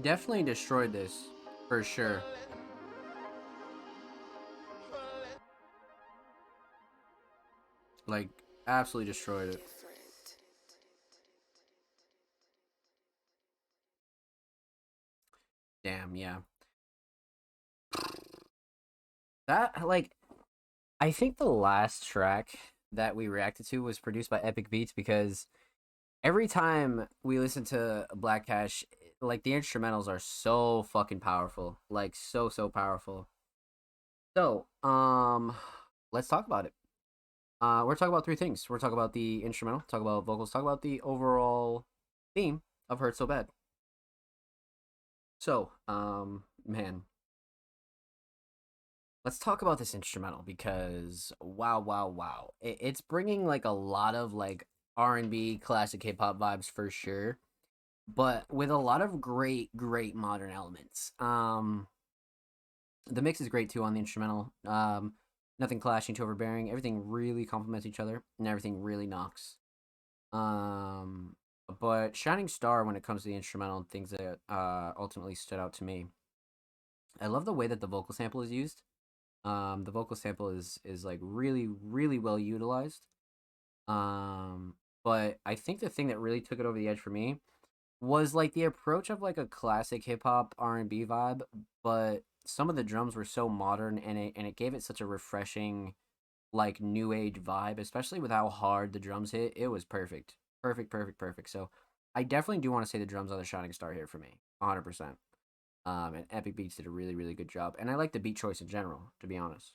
Definitely destroyed this, for sure. Like, absolutely destroyed it. Damn, yeah. That, like, I think the last track that we reacted to was produced by Epic Beats, because every time we listen to Black Cash, like, the instrumentals are so fucking powerful. Like, so powerful. So, let's talk about it. We're talking about three things. We're talking about the instrumental, talk about vocals, talk about the overall theme of Hurt So Bad. So, man. Let's talk about this instrumental, because wow. It's bringing, like, a lot of, like, R&B, classic hip-hop vibes for sure, but with a lot of great modern elements. The mix is great too on the instrumental. Nothing clashing, too overbearing. Everything really complements each other, and everything really knocks. But shining star when it comes to the instrumental and things that ultimately stood out to me. I love the way that the vocal sample is used. The vocal sample is like really well utilized. But I think the thing that really took it over the edge for me was, like, the approach of, like, a classic hip hop R&B vibe, but some of the drums were so modern, and it gave it such a refreshing, like, new age vibe, especially with how hard the drums hit. It was perfect. Perfect. So I definitely do want to say the drums are the shining star here for me, 100%. And Epic Beats did a really good job, and I like the beat choice in general, to be honest.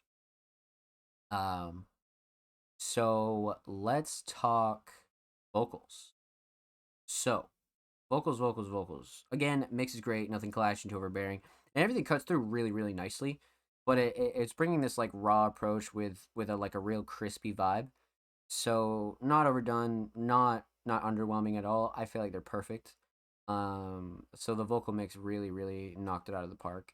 So let's talk vocals. So vocals. Again, mix is great, nothing clashing, too overbearing, and everything cuts through really nicely. But it's bringing this, like, raw approach with a, like, a real crispy vibe. So not overdone, not underwhelming at all. I feel like they're perfect. So the vocal mix really knocked it out of the park.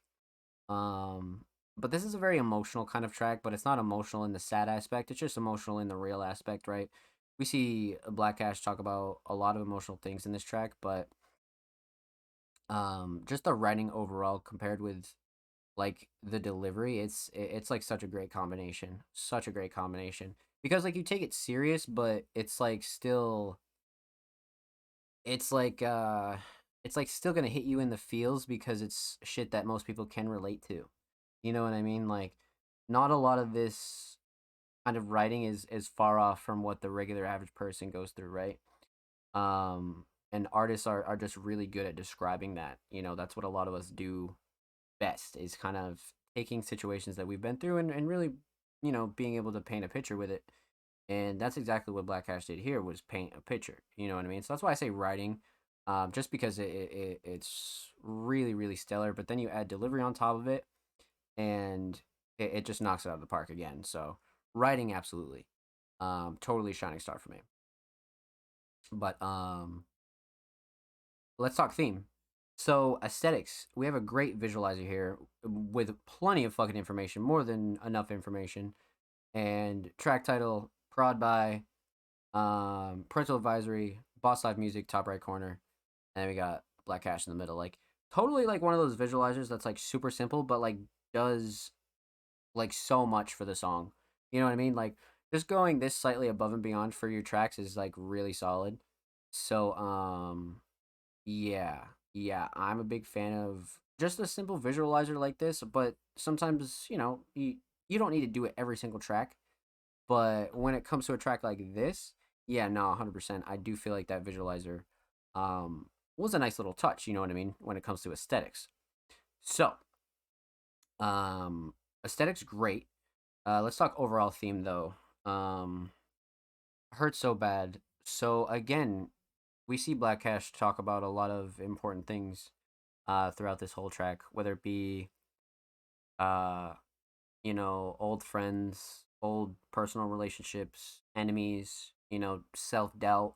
But this is a very emotional kind of track, but it's not emotional in the sad aspect. It's just emotional in the real aspect, right? We see Black Cash talk about a lot of emotional things in this track, but just the writing overall compared with, like, the delivery, it's like such a great combination. Because, like, you take it serious, but it's like still it's like still gonna hit you in the feels, because it's shit that most people can relate to. You know what I mean? Like, not a lot of this kind of writing is far off from what the regular average person goes through, right? And artists are just really good at describing that. You know, that's what a lot of us do best, is kind of taking situations that we've been through and really, you know, being able to paint a picture with it. And that's exactly what Black Cash did here, was paint a picture. You know what I mean? So that's why I say writing, just because it's really stellar. But then you add delivery on top of it, and it just knocks it out of the park again. So writing, absolutely, totally shining star for me. But let's talk theme. So aesthetics, we have a great visualizer here with plenty of fucking information, more than enough information. And track title, prod by, parental advisory, Boss Live Music, top right corner, and then we got Black Cash in the middle. Like, totally, like, one of those visualizers that's, like, super simple, but, like, does like so much for the song. You know what I mean? Like just going this slightly above and beyond for your tracks is like really solid. So yeah, I'm a big fan of just a simple visualizer like this, but sometimes, you don't need to do it every single track. But when it comes to a track like this, yeah, no, 100%. I do feel like that visualizer was a nice little touch, you know what I mean, when it comes to aesthetics. So, aesthetics great. Let's talk overall theme though. Hurt So Bad. So again, we see Black Cash talk about a lot of important things throughout this whole track, whether it be old friends, old personal relationships, enemies, self-doubt,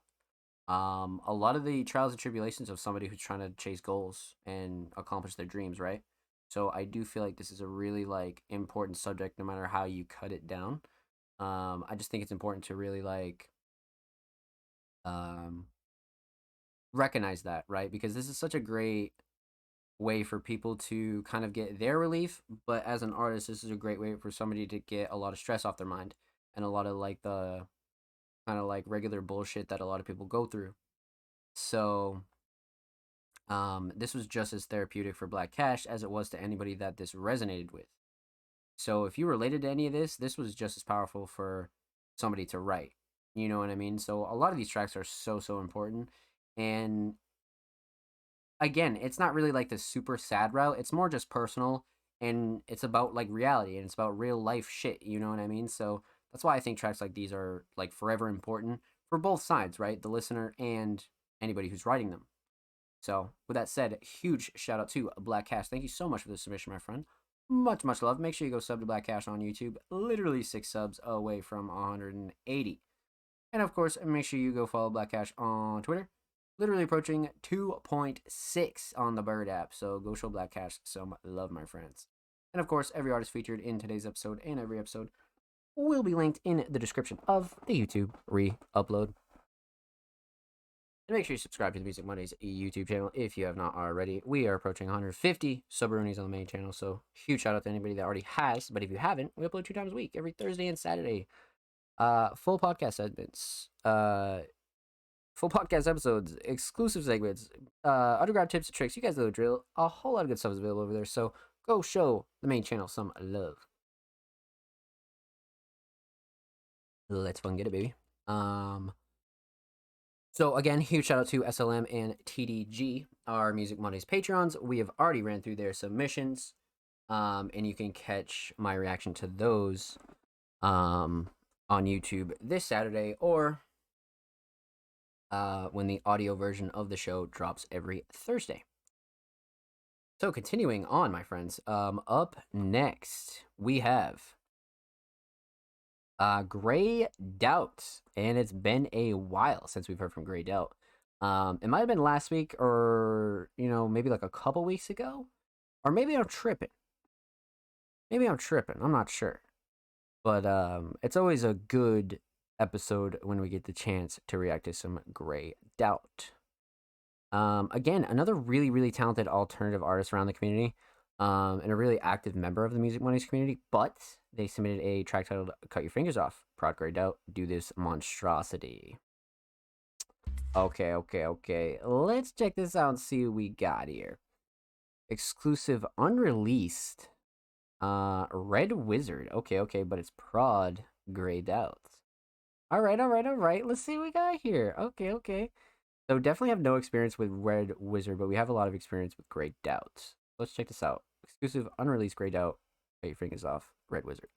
a lot of the trials and tribulations of somebody who's trying to chase goals and accomplish their dreams, right? So I do feel like this is a really like important subject no matter how you cut it down. I just think it's important to really like recognize that, right? Because this is such a great way for people to kind of get their relief, but as an artist, this is a great way for somebody to get a lot of stress off their mind and a lot of like the kind of like regular bullshit that a lot of people go through. So this was just as therapeutic for Black Cash as it was to anybody that this resonated with. So if you related to any of this, this was just as powerful for somebody to write. You know what I mean? So a lot of these tracks are so important. And again, it's not really like the super sad route. It's more just personal, and it's about like reality, and it's about real life shit. You know what I mean? So that's why I think tracks like these are like forever important for both sides, right? The listener and anybody who's writing them. So with that said, huge shout out to Black Cash. Thank you so much for the submission, my friend. Much love. Make sure you go sub to Black Cash on YouTube. Literally 6 subs away from 180. And of course, make sure you go follow Black Cash on Twitter. Literally approaching 2.6 on the Bird app. So go show Black Cash some love, my friends. And of course, every artist featured in today's episode and every episode will be linked in the description of the YouTube re-upload. And make sure you subscribe to the Music Mondays YouTube channel if you have not already. We are approaching 150 subroonies on the main channel, so huge shout out to anybody that already has. But if you haven't, we upload 2 times a week, every Thursday and Saturday. Full podcast segments, full podcast episodes, exclusive segments, underground tips and tricks. You guys know the drill. A whole lot of good stuff is available over there, so go show the main channel some love. Let's fucking get it, baby. So again, huge shout out to SLM and TDG, our Music Mondays Patreons. We have already ran through their submissions, and you can catch my reaction to those on YouTube this Saturday, or when the audio version of the show drops every Thursday. So continuing on, my friends, up next we have Grey Doubt, and it's been a while since we've heard from Grey Doubt. It might have been last week, or maybe like a couple weeks ago, or maybe I'm tripping. I'm not sure, but it's always a good episode when we get the chance to react to some Grey Doubt. Again, another really talented alternative artist around the community, and a really active member of the Music Mondays community, but they submitted a track titled Cut Your Fingers Off. Prod Grey Doubt, Do This Monstrosity. Okay. Let's check this out and see what we got here. Exclusive unreleased Red Wizard. Okay, but it's Prod Grey Doubt. Alright. Let's see what we got here. Okay. So definitely have no experience with Red Wizard, but we have a lot of experience with Grey Doubt. Let's check this out. Exclusive unreleased Grey Doubt. Cut Your Fingers Off. Red Wizard.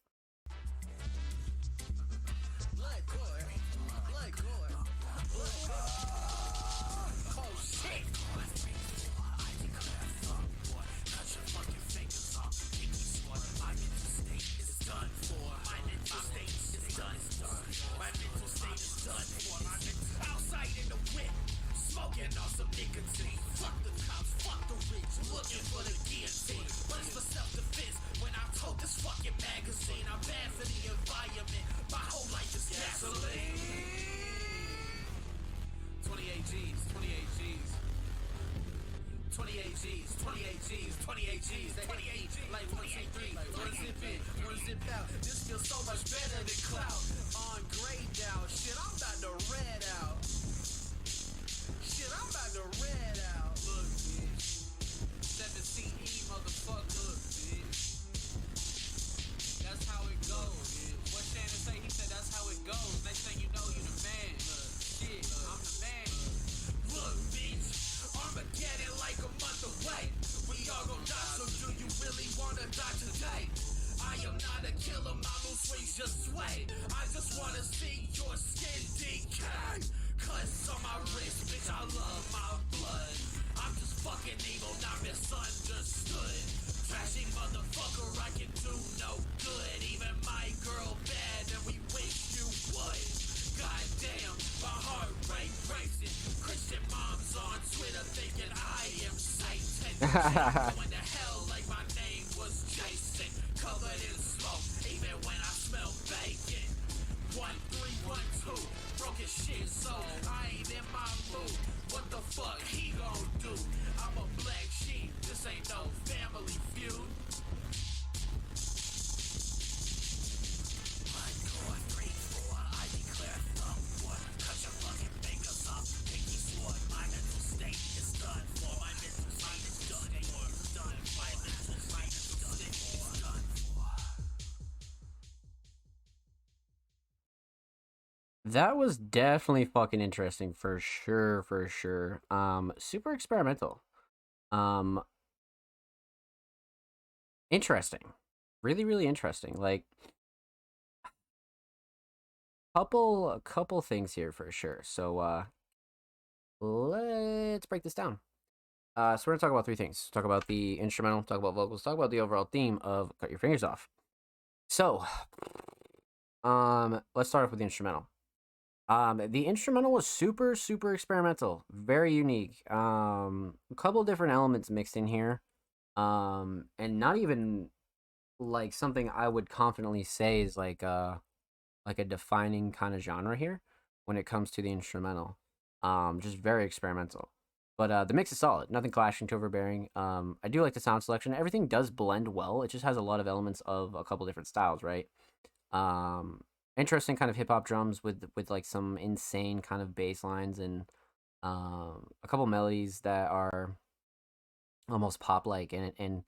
Looking for the guillotine, but it's for self-defense. When I told this fucking magazine, not a killer, my mood swings just sway. I just wanna see your skin decay. Cuts on my wrist, bitch, I love my blood. I'm just fucking evil, not misunderstood. Trashy motherfucker, I can do no good. Even my girl bad, and we wish you would. Goddamn, my heart rate racing. Christian moms on Twitter thinking I am Satan. Going to hell like my name was Jason. Covered in smoke, even when I smell bacon. 1312, broken shit, so I ain't in my mood. What the fuck he gon' do? I'm a black sheep, this ain't no family feud. That was definitely fucking interesting for sure, for sure. Super experimental. Um, interesting. Really, really interesting. Like a couple things here for sure. So let's break this down. So we're gonna talk about three things. Talk about the instrumental, talk about vocals, talk about the overall theme of Cut Your Fingers Off. So, let's start off with the instrumental. The instrumental was super, super experimental, very unique. A couple different elements mixed in here. And not even like something I would confidently say is like a defining kind of genre here when it comes to the instrumental. Just very experimental. But the mix is solid, nothing clashing to overbearing. I do like the sound selection. Everything does blend well. It just has a lot of elements of a couple different styles, right? Interesting kind of hip hop drums with like some insane kind of bass lines and a couple melodies that are almost pop like, and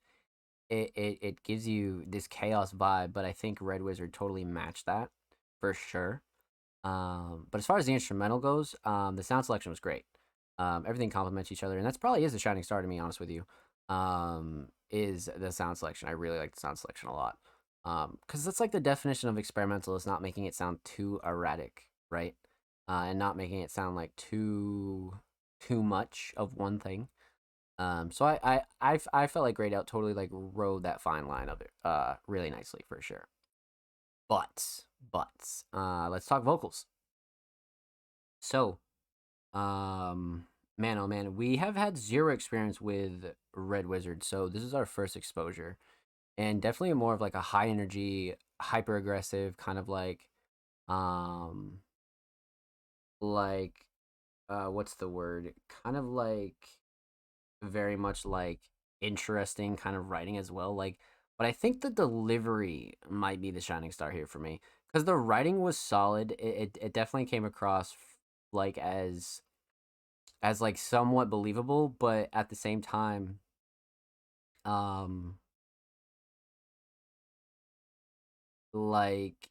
it gives you this chaos vibe. But I think Red Wizard totally matched that for sure. But as far as the instrumental goes, the sound selection was great. Everything complements each other, and that's probably is the shining star to me, honest with you. Is the sound selection. I really like the sound selection a lot. Because that's like the definition of experimental is not making it sound too erratic, right? And not making it sound like too much of one thing. So I felt like Grayed Out totally like rode that fine line of it really nicely for sure. But let's talk vocals. So, man, oh man, we have had zero experience with Red Wizard, so this is our first exposure. And definitely more of like a high energy, hyper aggressive kind of like what's the word? Kind of like very much like interesting kind of writing as well. Like, but I think the delivery might be the shining star here for me because the writing was solid. It definitely came across like as like somewhat believable, but at the same time, like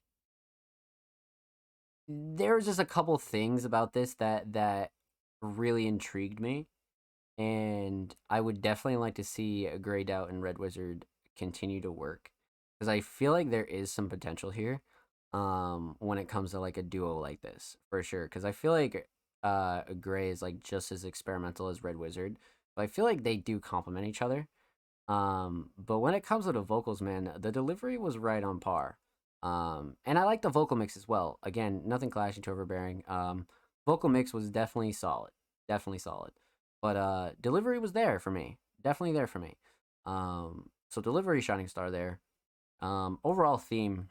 there was just a couple things about this that really intrigued me, and I would definitely like to see a Grayed Out and Red Wizard continue to work because I feel like there is some potential here when it comes to like a duo like this for sure, because I feel like Gray is like just as experimental as Red Wizard, but I feel like they do complement each other. But when it comes to the vocals, man, the delivery was right on par. And I like the vocal mix as well. Again, nothing clashing to overbearing. Vocal mix was definitely solid. But delivery was there for me. Definitely there for me. So delivery shining star there. Overall theme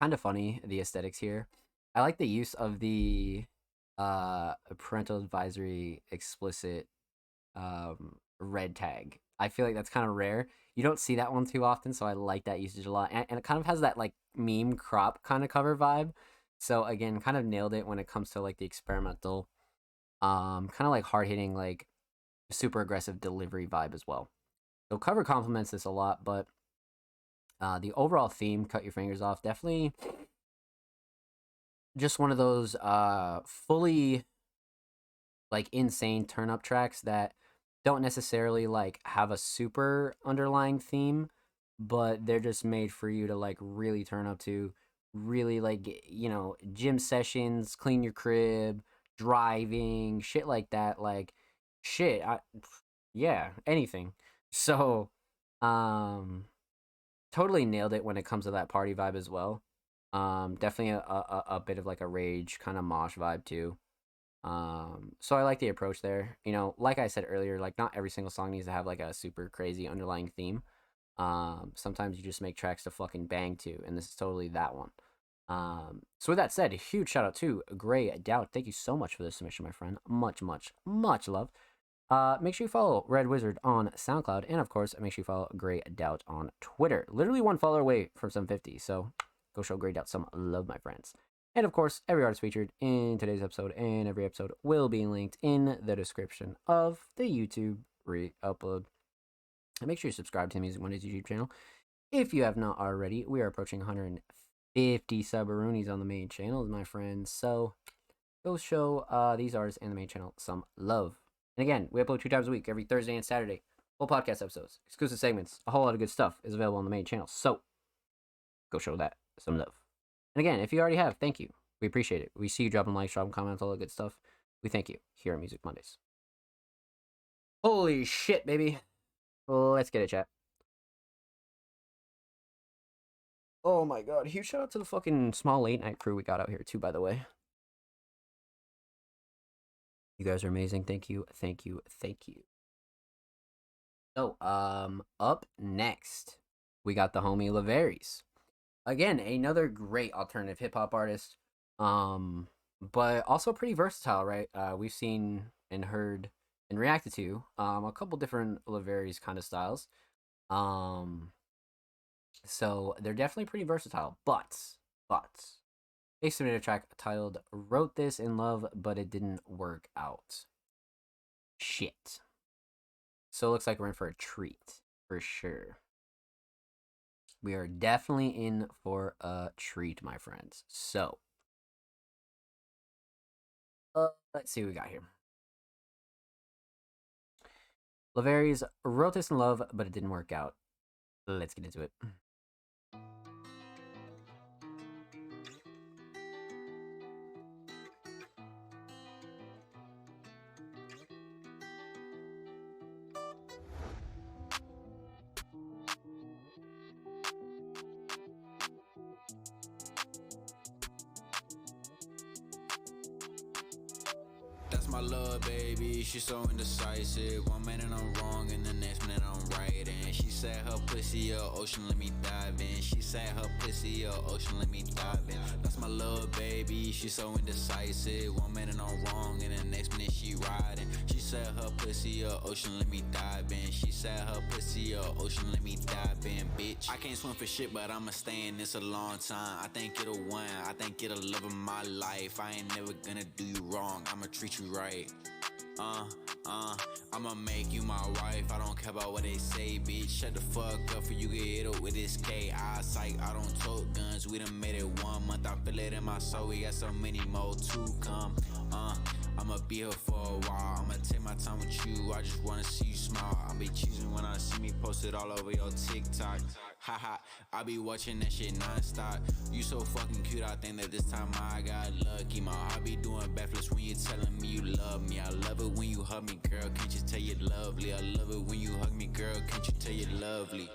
kind of funny, the aesthetics here. I like the use of the parental advisory explicit red tag. I feel like that's kind of rare. You don't see that one too often, so I like that usage a lot. And it kind of has that like meme crop kind of cover vibe. So again, kind of nailed it when it comes to like the experimental, kind of like hard hitting, like super aggressive delivery vibe as well. So cover complements this a lot, but the overall theme, Cut Your Fingers Off, definitely just one of those fully like insane turn up tracks that don't necessarily like have a super underlying theme, but they're just made for you to like really turn up to, really like, you know, gym sessions, clean your crib, driving, shit like that. Like, shit, yeah, anything. So, totally nailed it when it comes to that party vibe as well. Definitely a bit of like a rage kind of mosh vibe too. So I like the approach there. You know, like I said earlier, like not every single song needs to have like a super crazy underlying theme. Sometimes you just make tracks to fucking bang to, and this is totally that one. So with that said, a huge shout out to Gray Doubt. Thank you so much for this submission, my friend. Much love. Make sure you follow Red Wizard on SoundCloud, and of course, make sure you follow Gray Doubt on Twitter. Literally one follower away from 750, so go show Gray Doubt some love, my friends. And of course, every artist featured in today's episode and every episode will be linked in the description of the YouTube re-upload. And make sure you subscribe to the Music Mondays YouTube channel. If you have not already, we are approaching 150 subaroonies on the main channel, my friends. So go show these artists and the main channel some love. And again, we upload 2 times a week, every Thursday and Saturday. Full podcast episodes, exclusive segments, a whole lot of good stuff is available on the main channel. So go show that some love. And again, if you already have, thank you. We appreciate it. We see you dropping likes, dropping comments, all that good stuff. We thank you here at Music Mondays. Holy shit, baby. Let's get it, chat. Oh my god. Huge shout out to the fucking small late night crew we got out here too, by the way. You guys are amazing. Thank you. Thank you. Thank you. So, up next, we got the homie Laveries. Again, another great alternative hip hop artist. But also pretty versatile, right? We've seen and heard and reacted to a couple different Laveries kind of styles. So they're definitely pretty versatile. But they submitted a track titled "Wrote This in Love, but It Didn't Work Out." Shit. So it looks like we're in for a treat for sure. We are definitely in for a treat, my friends. So, let's see what we got here. Laveries wrote this in love, but it didn't work out. Let's get into it. My love, baby, she's so indecisive. One minute I'm wrong and the next minute I'm right. And she said her pussy a ocean, let me dive in. She said her pussy a ocean, let me dive in. That's my love, baby, she's so indecisive. One minute I'm wrong and the next minute she riding. She said her pussy a ocean, let me dive in. She said her pussy a ocean, let me dive in, bitch. I can't swim for shit, but I'ma stay in this a long time. I think it'll win, I think it'll love of my life. I ain't never gonna do you wrong, I'ma treat you right. I'ma make you my wife. I don't care about what they say, bitch. Shut the fuck up for you get hit up with this K. I psych, I don't tote guns. We done made it 1 month. I feel it in my soul. We got so many more to come. I'ma be here for a while. I'ma take my time with you. I just wanna see you smile. I'll be choosing when I see me posted all over your TikTok. Haha, I be watching that shit non-stop. You so fucking cute, I think that this time I got lucky. My heart be doing backflips when you telling me you love me. I love it when you hug me, girl, can't you tell you're lovely? I love it when you hug me, girl, can't you tell you're lovely?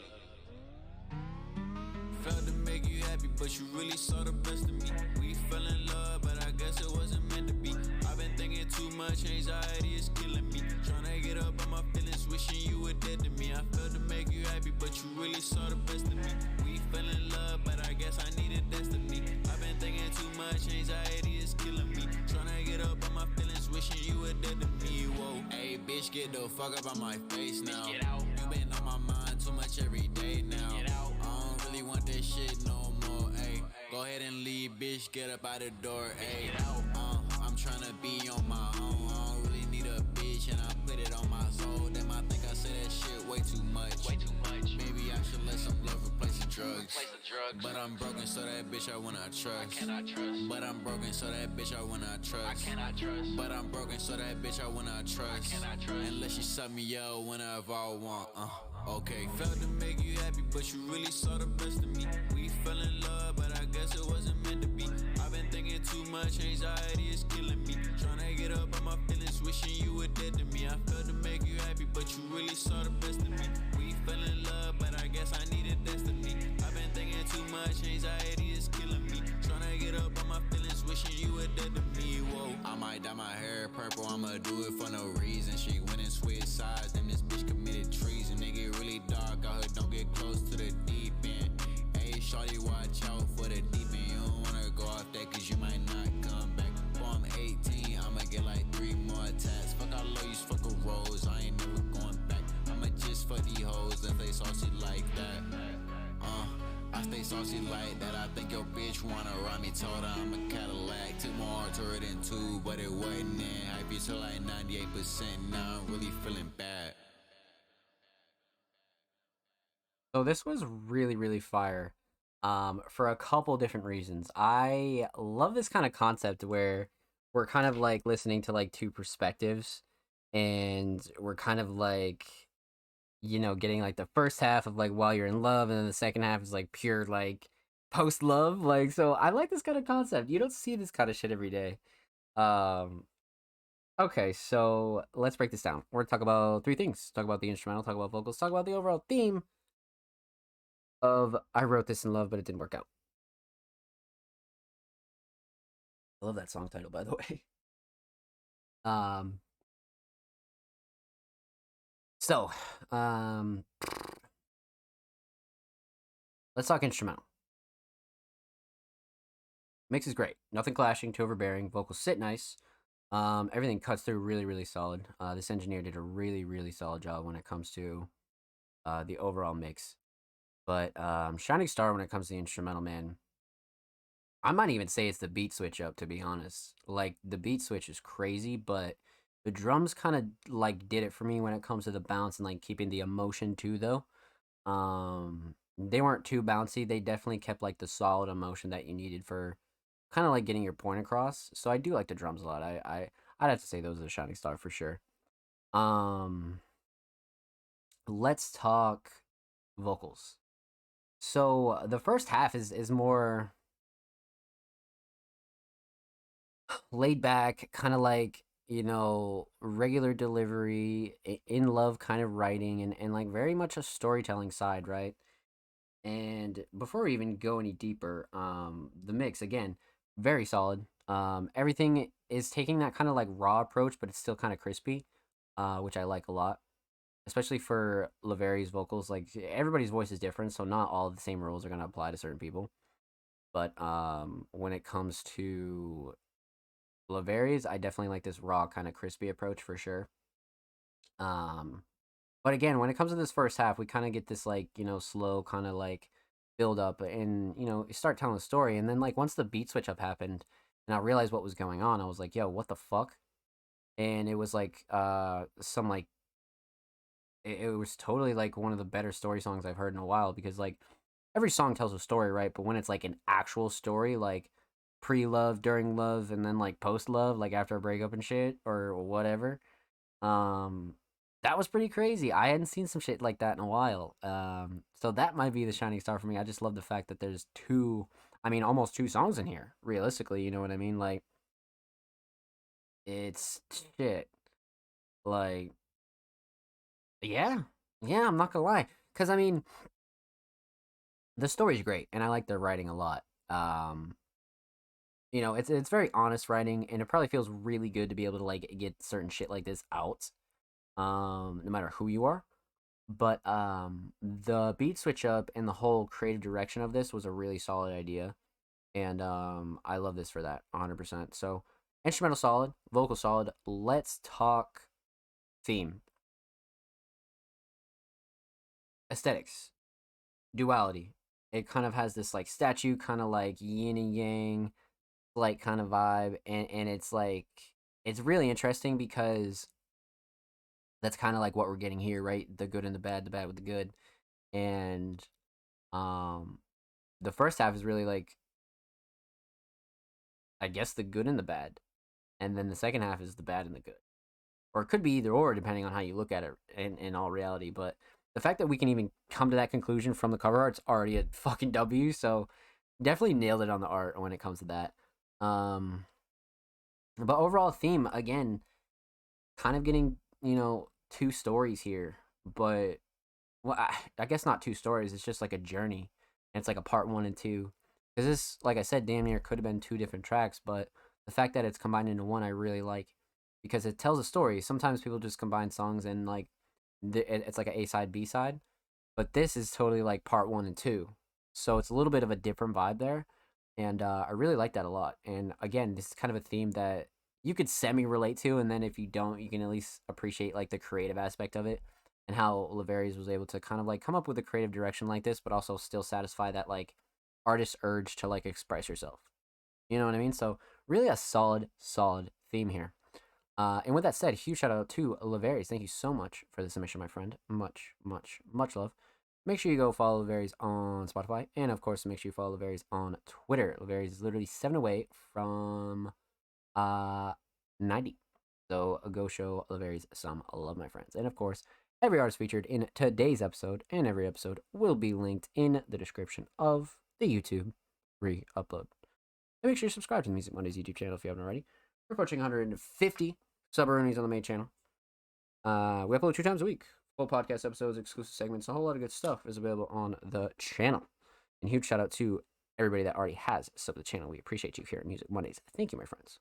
Felt to make you happy, but you really saw the best of me. We fell in love, but I guess it wasn't meant to be. I've been thinking too much, anxiety is killing me. Tryna get up on my feelings, wishing you were dead to me. I felt to make you happy, but you really saw the best of me. We fell in love, but I guess I needed destiny. I've been thinking too much, anxiety is killing me. Tryna get up on my feelings, wishing you were dead to me. Whoa, hey bitch, get the fuck up on my face now. Get out. You been on my mind too much every day now. Get out. I don't really want this shit no more, ayy. Go ahead and leave, bitch, get up out the door, ayy. I'm tryna be on my own. I don't really need a bitch, and I put it on my soul. Damn, I think I said that shit way too much. Maybe I should let some love replace the drugs. But I'm broken, so that bitch I wanna trust. But I'm broken, so that bitch I wanna trust. But I'm broken, so that bitch I wanna trust. Unless she suck me up whenever I want. Okay, failed to make you happy, but you really saw the best of me. We fell in love, but I guess it wasn't meant to be. I've been thinking too much, anxiety is killing me. Tryna get up on my feelings, wishing you were dead to me. I failed to make you happy, but you really saw the best of me. We fell in love, but I guess I needed destiny. I've been thinking too much, anxiety is killing me. Tryna get up on my feelings, wishing you were dead to me. Whoa, I might dye my hair purple, I'ma do it for no reason. She went and switched sides, then this bitch committed treason. They get really dark out here, don't get close to the deep end. Hey, shorty, watch out for the deep end. You don't wanna go off that, cause you might not come back. Before I'm 18, I'ma get like 3 more tats. Fuck all these fuck a rose, I ain't never going back. I'ma just fuck these hoes if they saucy like that. I stay saucy like that. I think your bitch wanna ride me. Told her I'm a Cadillac. Took more to her than 2, but it wasn't in. Hype you to like 98%. Now I'm really feeling bad. So this was really, really fire. For a couple different reasons. I love this kind of concept where we're kind of like listening to like two perspectives, and we're kind of like, you know, getting like the first half of like while you're in love, and then the second half is like pure like post love. Like, so I like this kind of concept. You don't see this kind of shit every day. Okay, so let's break this down. We're gonna talk about 3 things. Talk about the instrumental, talk about vocals, talk about the overall theme of I wrote this in love, but it didn't work out. I love that song title, by the way. So, let's talk instrumental. Mix is great. Nothing clashing, too overbearing. Vocals sit nice. Everything cuts through really, really solid. This engineer did a really, really solid job when it comes to the overall mix. But Shining Star, when it comes to the instrumental, man, I might even say it's the beat switch up, to be honest. Like, the beat switch is crazy, but the drums kind of like did it for me when it comes to the bounce and like keeping the emotion too, though. They weren't too bouncy. They definitely kept like the solid emotion that you needed for kind of like getting your point across. So I do like the drums a lot. I'd have to say those are the Shining Star for sure. Let's talk vocals. So the first half is more laid back, kind of like, you know, regular delivery, in love kind of writing, and like very much a storytelling side, right? And before we even go any deeper, the mix, again, very solid. Everything is taking that kind of like raw approach, but it's still kind of crispy, which I like a lot, especially for Laveri's vocals. Like, everybody's voice is different, so not all of the same rules are going to apply to certain people. But when it comes to Laveri's, I definitely like this raw kind of crispy approach for sure. But again, when it comes to this first half, we kind of get this like, you know, slow kind of like build up, and, you know, you start telling the story, and then like once the beat switch up happened and I realized what was going on, I was like, yo, what the fuck? And it was like some like it was totally like one of the better story songs I've heard in a while, because like every song tells a story, right? But when it's like an actual story, like pre-love, during love, and then like post-love, like after a breakup and shit or whatever, that was pretty crazy. I hadn't seen some shit like that in a while. So that might be the Shining Star for me. I just love the fact that there's almost 2 songs in here, realistically, you know what I mean? Like, it's shit. Like, yeah, I'm not gonna lie. Because, I mean, the story's great, and I like their writing a lot. You know, it's very honest writing, and it probably feels really good to be able to, like, get certain shit like this out, no matter who you are. But the beat switch up and the whole creative direction of this was a really solid idea, and I love this for that 100%. So instrumental solid, vocal solid. Let's talk theme. Aesthetics, duality. It kind of has this like statue, kind of like yin and yang, like kind of vibe, and it's like, it's really interesting because that's kind of like what we're getting here, right? The good and the bad with the good. And the first half is really like, I guess, the good and the bad, and then the second half is the bad and the good, or it could be either or depending on how you look at it in all reality. But the fact that we can even come to that conclusion from the cover art's already a fucking W. So definitely nailed it on the art when it comes to that. But overall theme, again, kind of getting, you know, two stories here, but well, I guess not two stories. It's just like a journey, and it's like a part 1 and 2. Because this, like I said, damn near could have been 2 different tracks, but the fact that it's combined into one, I really like, because it tells a story. Sometimes people just combine songs and like it's like an A side, B side, but this is totally like part 1 and 2. So it's a little bit of a different vibe there, and I really like that a lot. And again, this is kind of a theme that you could semi relate to, and then if you don't, you can at least appreciate like the creative aspect of it and how Laverius was able to kind of like come up with a creative direction like this, but also still satisfy that like artist urge to like express yourself. You know what I mean? So really a solid theme here. And with that said, huge shout out to Laverius. Thank you so much for the submission, my friend. Much love. Make sure you go follow Laverius on Spotify, and of course, make sure you follow Laverius on Twitter. Laverius is literally 7 away from 90. So go show Laverius some love, my friends. And of course, every artist featured in today's episode and every episode will be linked in the description of the YouTube re-upload. And make sure you subscribe to the Music Mondays YouTube channel if you haven't already. We're approaching 150 sub-roonies on the main channel. We upload 2 times a week. Full podcast episodes, exclusive segments, a whole lot of good stuff is available on the channel. And huge shout out to everybody that already has subbed the channel. We appreciate you here at Music Mondays. Thank you, my friends.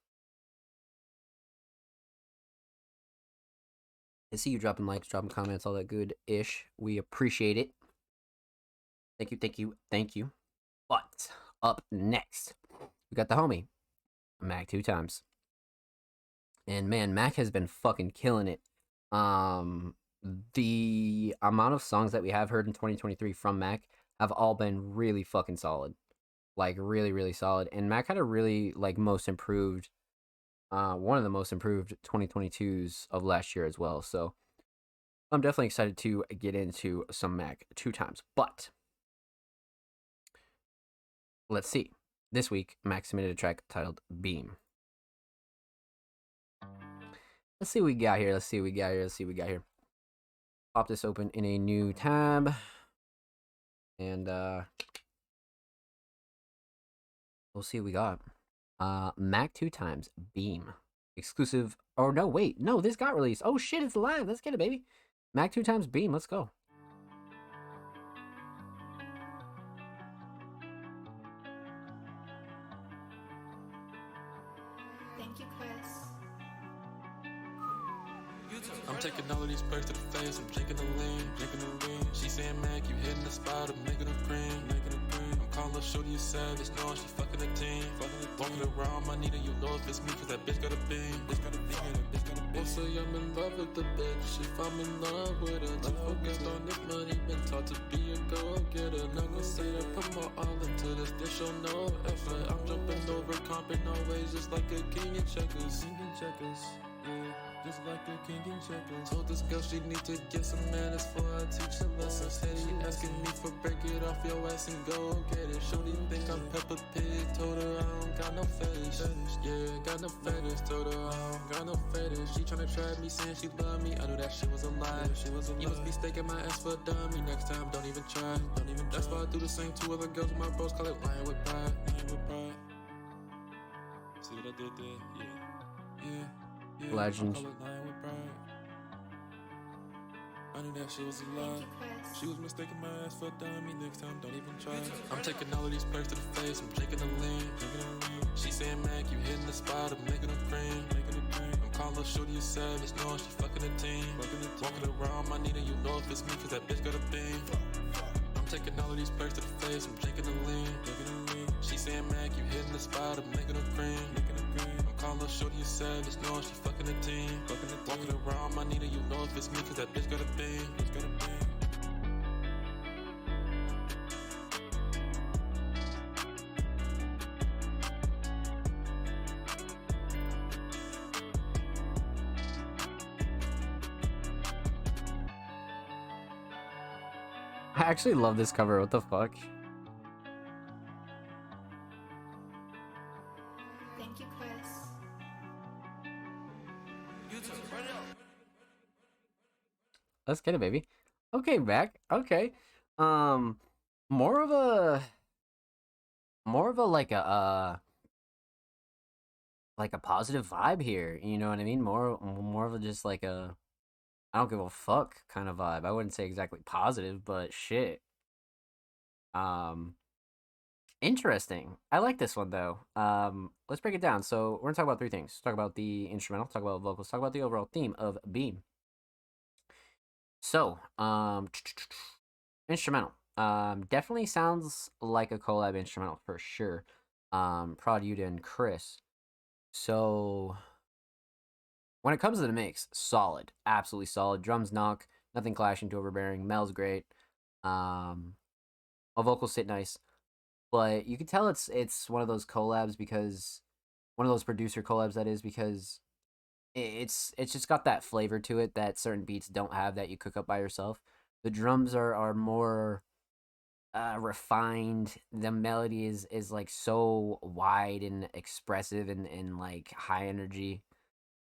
I see you dropping likes, dropping comments, all that good-ish. We appreciate it. Thank you. But up next, we got the homie, Mac 2 times. And man, Mac has been fucking killing it. The amount of songs that we have heard in 2023 from Mac have all been really fucking solid. Like really solid. And Mac had a really like most improved one of the most improved 2022s of last year as well. So I'm definitely excited to get into some Mac 2 times. But let's see. This week, Mac submitted a track titled Beam. Let's see what we got here. Pop this open in a new tab. And we'll see what we got. Mac 2 times Beam. Exclusive. Oh, no, wait. No, this got released. Oh, shit, it's live. Let's get it, baby. Mac 2 times Beam. Let's go. Thank you, Chris. I'm taking all of these perks to the face. I'm drinking the lean. She saying, Mac, you hitting the spot. I'm making a cream. I'm calling shorty a savage. No, she fucking a team. Walking around my needle, you know if it's me, cause that bitch got a beam. Won't say I'm in love with the bitch if I'm in love with her. Too focused on this money, been taught to be a go-getter. Not gonna say that, put my all into this, this show no effort. I'm jumping over, comping always, just like a king in checkers. Yeah. Just like a king in checkers. Told this girl she need to get some manners before I teach her lessons. Said she asking me for break it off your ass and go get it. Shorty think I'm Peppa Pig. Told her I don't got no fetish. Yeah, got no fetish. Told her I don't got no fetish. She tryna trap me saying she love me. I knew that shit was a lie. You must be staking my ass for a dummy. Next time don't even try. That's why I do the same to other girls. My bros call it lying with pride. See what I did there? Yeah. Legend. I knew that shit was a lie. She was mistaking my ass for a dummy. Next time, don't even try. I'm taking all of these perks to the face. I'm drinking the lean. She saying, Mac, you hitting the spot. I'm making a cream. I'm calling shorty a savage. No, she fucking a team. Walking around my needle, you know if it's me, cause that bitch got a beam. I'm taking all of these perks to the face. I'm drinking the lean. She saying, Mac, you hitting the spot. I'm making a cream. Call her shorty a savage, no, she fucking a team. Walking around my needle, you know if it's me, cause that bitch got a beam. I actually love this cover. What the fuck? Thank you, Chris. Let's get it, baby. Okay, Mac. Okay. Um, more of a like a positive vibe here. You know what I mean? More of a just like a I don't give a fuck kind of vibe. I wouldn't say exactly positive, but shit. Um, Interesting. I like this one though. Let's break it down. So we're gonna talk about three things. Talk about the instrumental, talk about vocals, talk about the overall theme of Beam. So, instrumental. Definitely sounds like a collab instrumental for sure. Prod Yuta and Chris. So when it comes to the mix, solid, absolutely solid. Drums knock, nothing clashing too overbearing. Mel's great. Um, vocals sit nice, but you can tell it's one of those collabs because one of those producer collabs that is because it's just got that flavor to it that certain beats don't have that you cook up by yourself. The drums are more refined. The melody is like so wide and expressive and like high energy.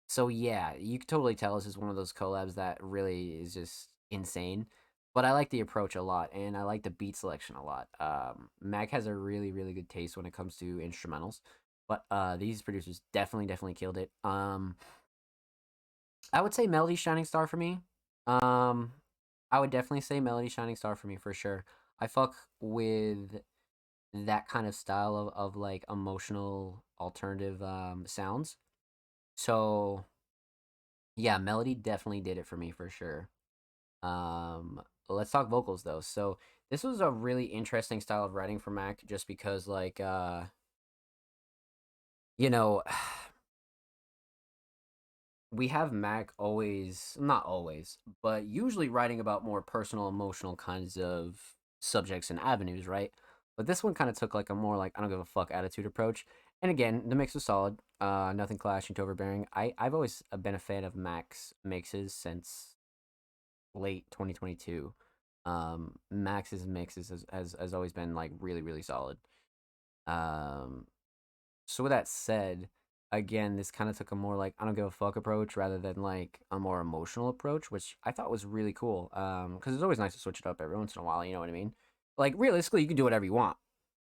So yeah, you can totally tell this is one of those collabs that really is just insane. But I like the approach a lot, and I like the beat selection a lot. Mac has a really really good taste when it comes to instrumentals, but these producers definitely killed it. I would say Melody Shining Star for me. Um, I would definitely say Melody Shining Star for me for sure. I fuck with that kind of style of like emotional alternative sounds. So yeah, Melody definitely did it for me for sure. Let's talk vocals though. So this was a really interesting style of writing for Mac just because like you know we have Mac always, not always, but usually writing about more personal, emotional kinds of subjects and avenues, right? But this one kind of took like a more like I don't give a fuck attitude approach. And again, the mix was solid. Nothing clashing to overbearing. I've always been a fan of Mac's mixes since late 2022. Max's mixes has always been like really really solid. Um, so with that said, again, this kind of took a more like I don't give a fuck approach rather than like a more emotional approach, which I thought was really cool. Because it's always nice to switch it up every once in a while. You know what I mean? Like realistically, you can do whatever you want.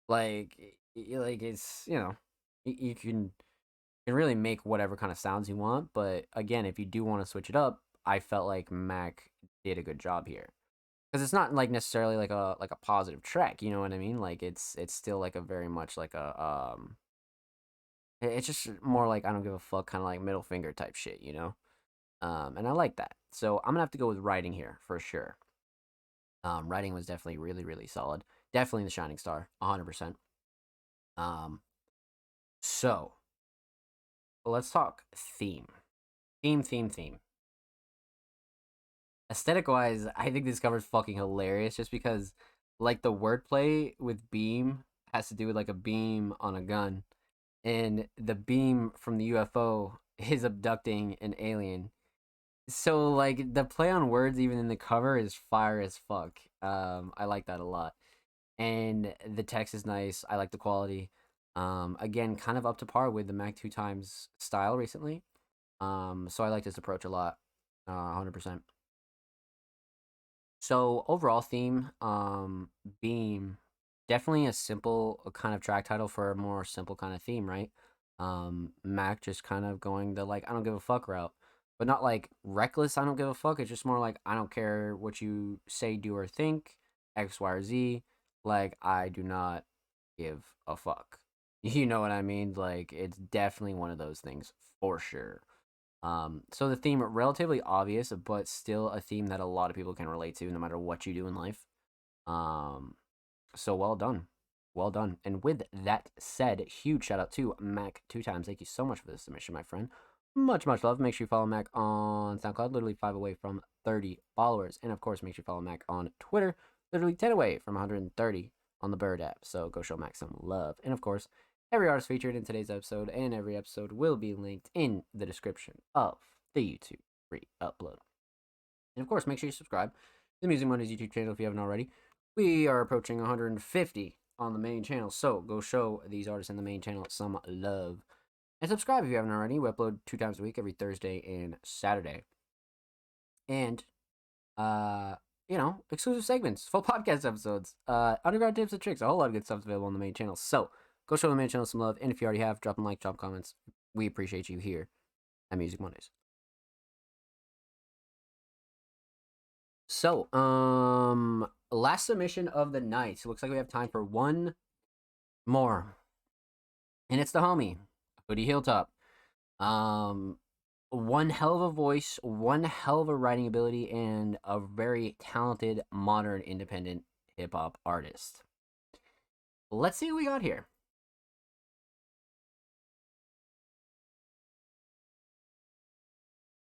Like, like it's you can really make whatever kind of sounds you want. But again, if you do want to switch it up, I felt like Mac did a good job here because it's not like necessarily like a positive track. You know what I mean? Like it's still like a very much like a it's just more like I don't give a fuck kind of like middle finger type shit, you know? And I like that. So I'm gonna have to go with writing here for sure. Writing was definitely really, really solid. Definitely the shining star, 100%. Um, so let's talk theme. Theme. Aesthetic wise, I think this cover's fucking hilarious just because like the wordplay with beam has to do with like a beam on a gun and the beam from the UFO is abducting an alien. So like the play on words even in the cover is fire as fuck. I like that a lot. And the text is nice. I like the quality. Again, kind of up to par with the Mac 2 times style recently. So I like this approach a lot. 100%. So overall theme, Beam, definitely a simple kind of track title for a more simple kind of theme, right? Mac just kind of going the like I don't give a fuck route, but not like reckless. I don't give a fuck. It's just more like I don't care what you say, do, or think. X, Y, or Z. Like I do not give a fuck. You know what I mean? Like it's definitely one of those things for sure. So the theme relatively obvious, but still a theme that a lot of people can relate to, no matter what you do in life. Um, so well done, well done. And with that said, huge shout out to Mac 2 times. Thank you so much for this submission, my friend. Much love. Make sure you follow Mac on SoundCloud, literally 5 away from 30 followers, and of course, make sure you follow Mac on Twitter, literally 10 away from 130 on the Bird app. So go show Mac some love, and of course. Every artist featured in today's episode and every episode will be linked in the description of the YouTube re-upload. And of course, make sure you subscribe to the Music Mondays YouTube channel if you haven't already. We are approaching 150 on the main channel, so go show these artists in the main channel some love. And subscribe if you haven't already. We upload 2 times a week, every Thursday and Saturday. And exclusive segments, full podcast episodes, underground tips and tricks, a whole lot of good stuff available on the main channel. So go show the main channel some love, and if you already have, drop a like, drop comments. We appreciate you here at Music Mondays. So, last submission of the night. Looks like we have time for one more, and it's the homie Hoodie Hilltop. One hell of a voice, one hell of a writing ability, and a very talented modern independent hip hop artist. Let's see what we got here.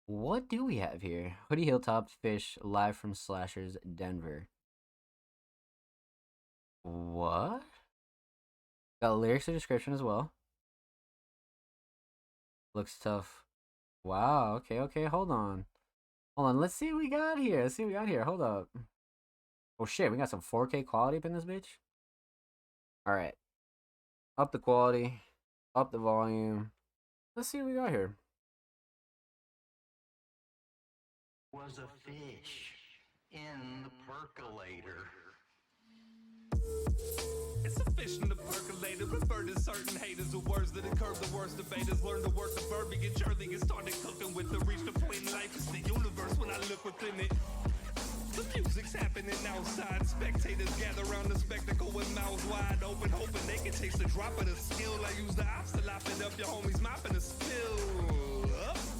What do we have here? Hoodie Hilltop Fish live from Slashers Denver. What? Got lyrics and description as well. Looks tough. Wow, okay, hold on. Let's see what we got here. Hold up. Oh shit, we got some 4K quality up in this bitch. Alright. Up the quality. Up the volume. Let's see what we got here. Was a fish in the percolator. It's a fish in the percolator, refer to certain haters with words that curb the worst debaters. Learn to work the verbiage early and started cooking with the reach the point in life is the universe when I look within it. The music's happening outside, spectators gather around the spectacle with mouths wide open, hoping they can taste the drop of the skill. I use the ops to lop it up, your homies mopping the spill.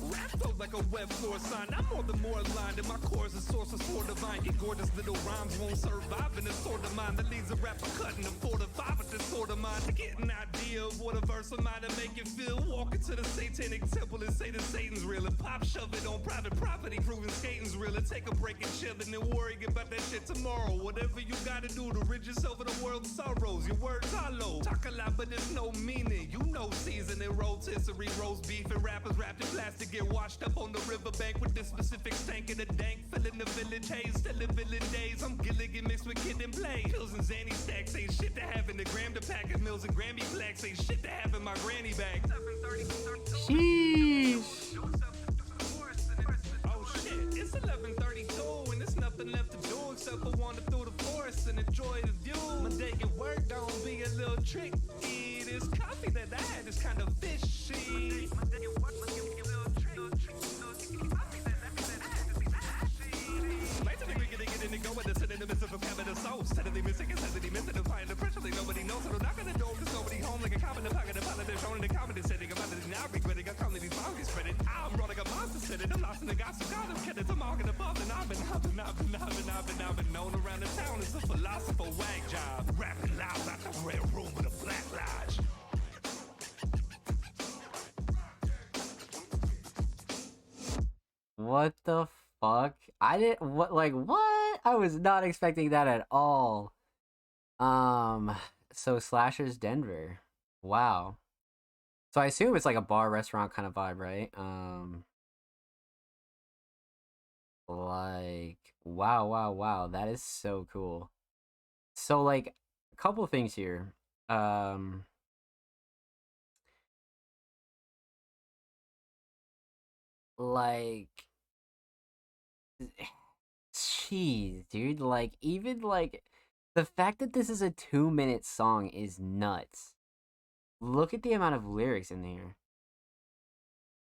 Rap flows like a web floor sign. I'm more than more aligned, and my core is a source of sport divine. Your gorgeous little rhymes won't survive in a sort of mind that leads a rapper cutting a 4 to 5 with this sort of mind. To get an idea of what a verse of mine to make you feel. Walk into the satanic temple and say that Satan's real, and pop shove it on private property, proving skating's real. And take a break and chill, and then worry about that shit tomorrow. Whatever you gotta do to rid yourself of the world's sorrows. Your words hollow, talk a lot, but there's no meaning. You know, seasoning, rotisserie, roast beef, and rappers wrapped in plastic. Get washed up on the riverbank with this specific stank in the dank. Filling the village haze, still in villain days. I'm Gilligan mixed with Kid and Play. Pills and Zanny stacks ain't shit to have in the gram. The pack of mills and Grammy plaques ain't shit to have in my granny bag. Sheesh. Oh shit, it's 11:32 and there's nothing left to do except for wander through the forest and enjoy the view. My day at work don't be a little tricky. This coffee that I had is kind of fishy. Go with this in the midst of a cabinet soul. Steadily missing and suddenly missing and finding the pressure like nobody knows. So knock on the door, cause nobody home like a cop in the pocket. A pilot that's showing the comedy setting. About it now regretting. I'm calling these boundaries spreading. I'm running a monster sitting. I'm lost in the gossip. God, I'm kidding. I'm walking above and I've been known around the town as a philosopher wag job. Rapping loud like a red room with a black lodge. What the fuck? What? I was not expecting that at all. So Slashers Denver. Wow. So I assume it's like a bar restaurant kind of vibe, right? Wow. That is so cool. So like a couple of things here. Like, jeez, dude, like, even, like, the fact that this is a 2-minute song is nuts. Look at the amount of lyrics in here.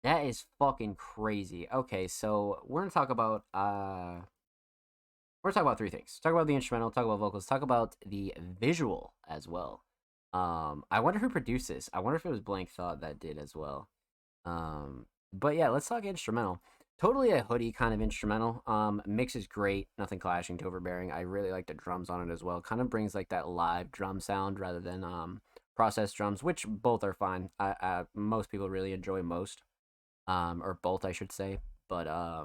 That is fucking crazy. Okay, so we're gonna talk about, three things. Talk about the instrumental, talk about vocals, talk about the visual as well. I wonder who produced this. I wonder if it was Blank Thought that did as well. But yeah, let's talk instrumental. Totally a Hoodie kind of instrumental. Mix is great. Nothing clashing to overbearing. I really like the drums on it as well. Kind of brings like that live drum sound rather than processed drums, which both are fine. Most people really enjoy most, or both, I should say. But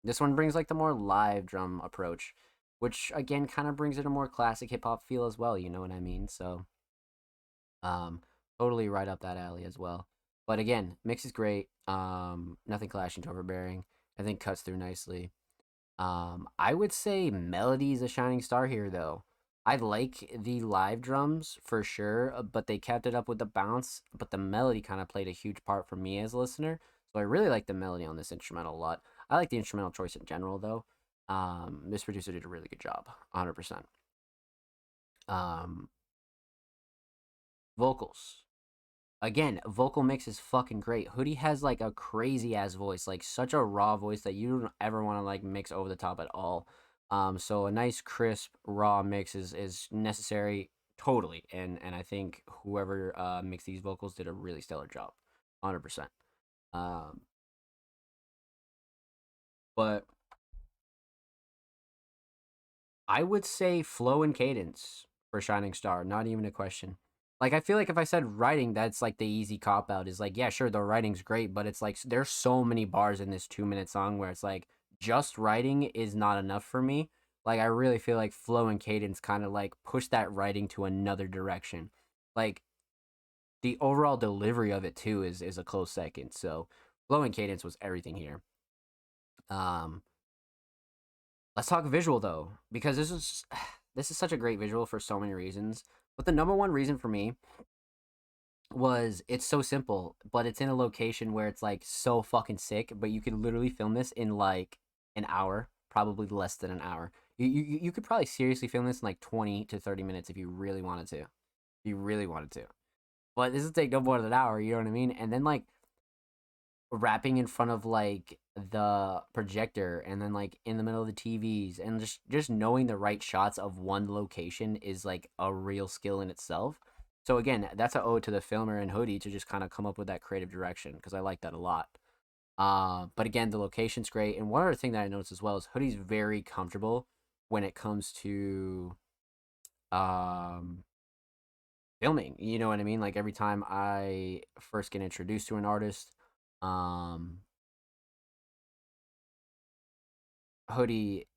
this one brings like the more live drum approach, which again kind of brings it a more classic hip hop feel as well. You know what I mean? So, totally right up that alley as well. But again, mix is great. Nothing clashing to overbearing. I think cuts through nicely. I would say melody is a shining star here, though. I like the live drums for sure, but they kept it up with the bounce. But the melody kind of played a huge part for me as a listener. So I really like the melody on this instrumental a lot. I like the instrumental choice in general, though. This producer did a really good job, 100%. Vocals. Again, vocal mix is fucking great. Hoodie has like a crazy ass voice, like such a raw voice that you don't ever want to like mix over the top at all. So a nice crisp raw mix is necessary totally, and I think whoever mixed these vocals did a really stellar job, 100%. But I would say flow and cadence for Shining Star, not even a question. Like, I feel like if I said writing, that's like the easy cop out. Is like, yeah, sure, the writing's great, but it's like there's so many bars in this 2 minute song where it's like just writing is not enough for me. Like, I really feel like flow and cadence kind of like push that writing to another direction. Like, the overall delivery of it too is a close second. So, flow and cadence was everything here. Let's talk visual though, because this is such a great visual for so many reasons. But the number one reason for me was it's so simple, but it's in a location where it's like so fucking sick, but you could literally film this in like an hour, probably less than an hour. You could probably seriously film this in like 20 to 30 minutes if you really wanted to. If you really wanted to. But this would take no more than an hour, you know what I mean? And then like rapping in front of like the projector and then like in the middle of the TVs and just knowing the right shots of one location is like a real skill in itself. So again, that's an ode to the filmer and Hoodie to just kind of come up with that creative direction, because I like that a lot. But again, the location's great. And one other thing that I noticed as well is Hoodie's very comfortable when it comes to filming. You know what I mean? Like every time I first get introduced to an artist, Hoodie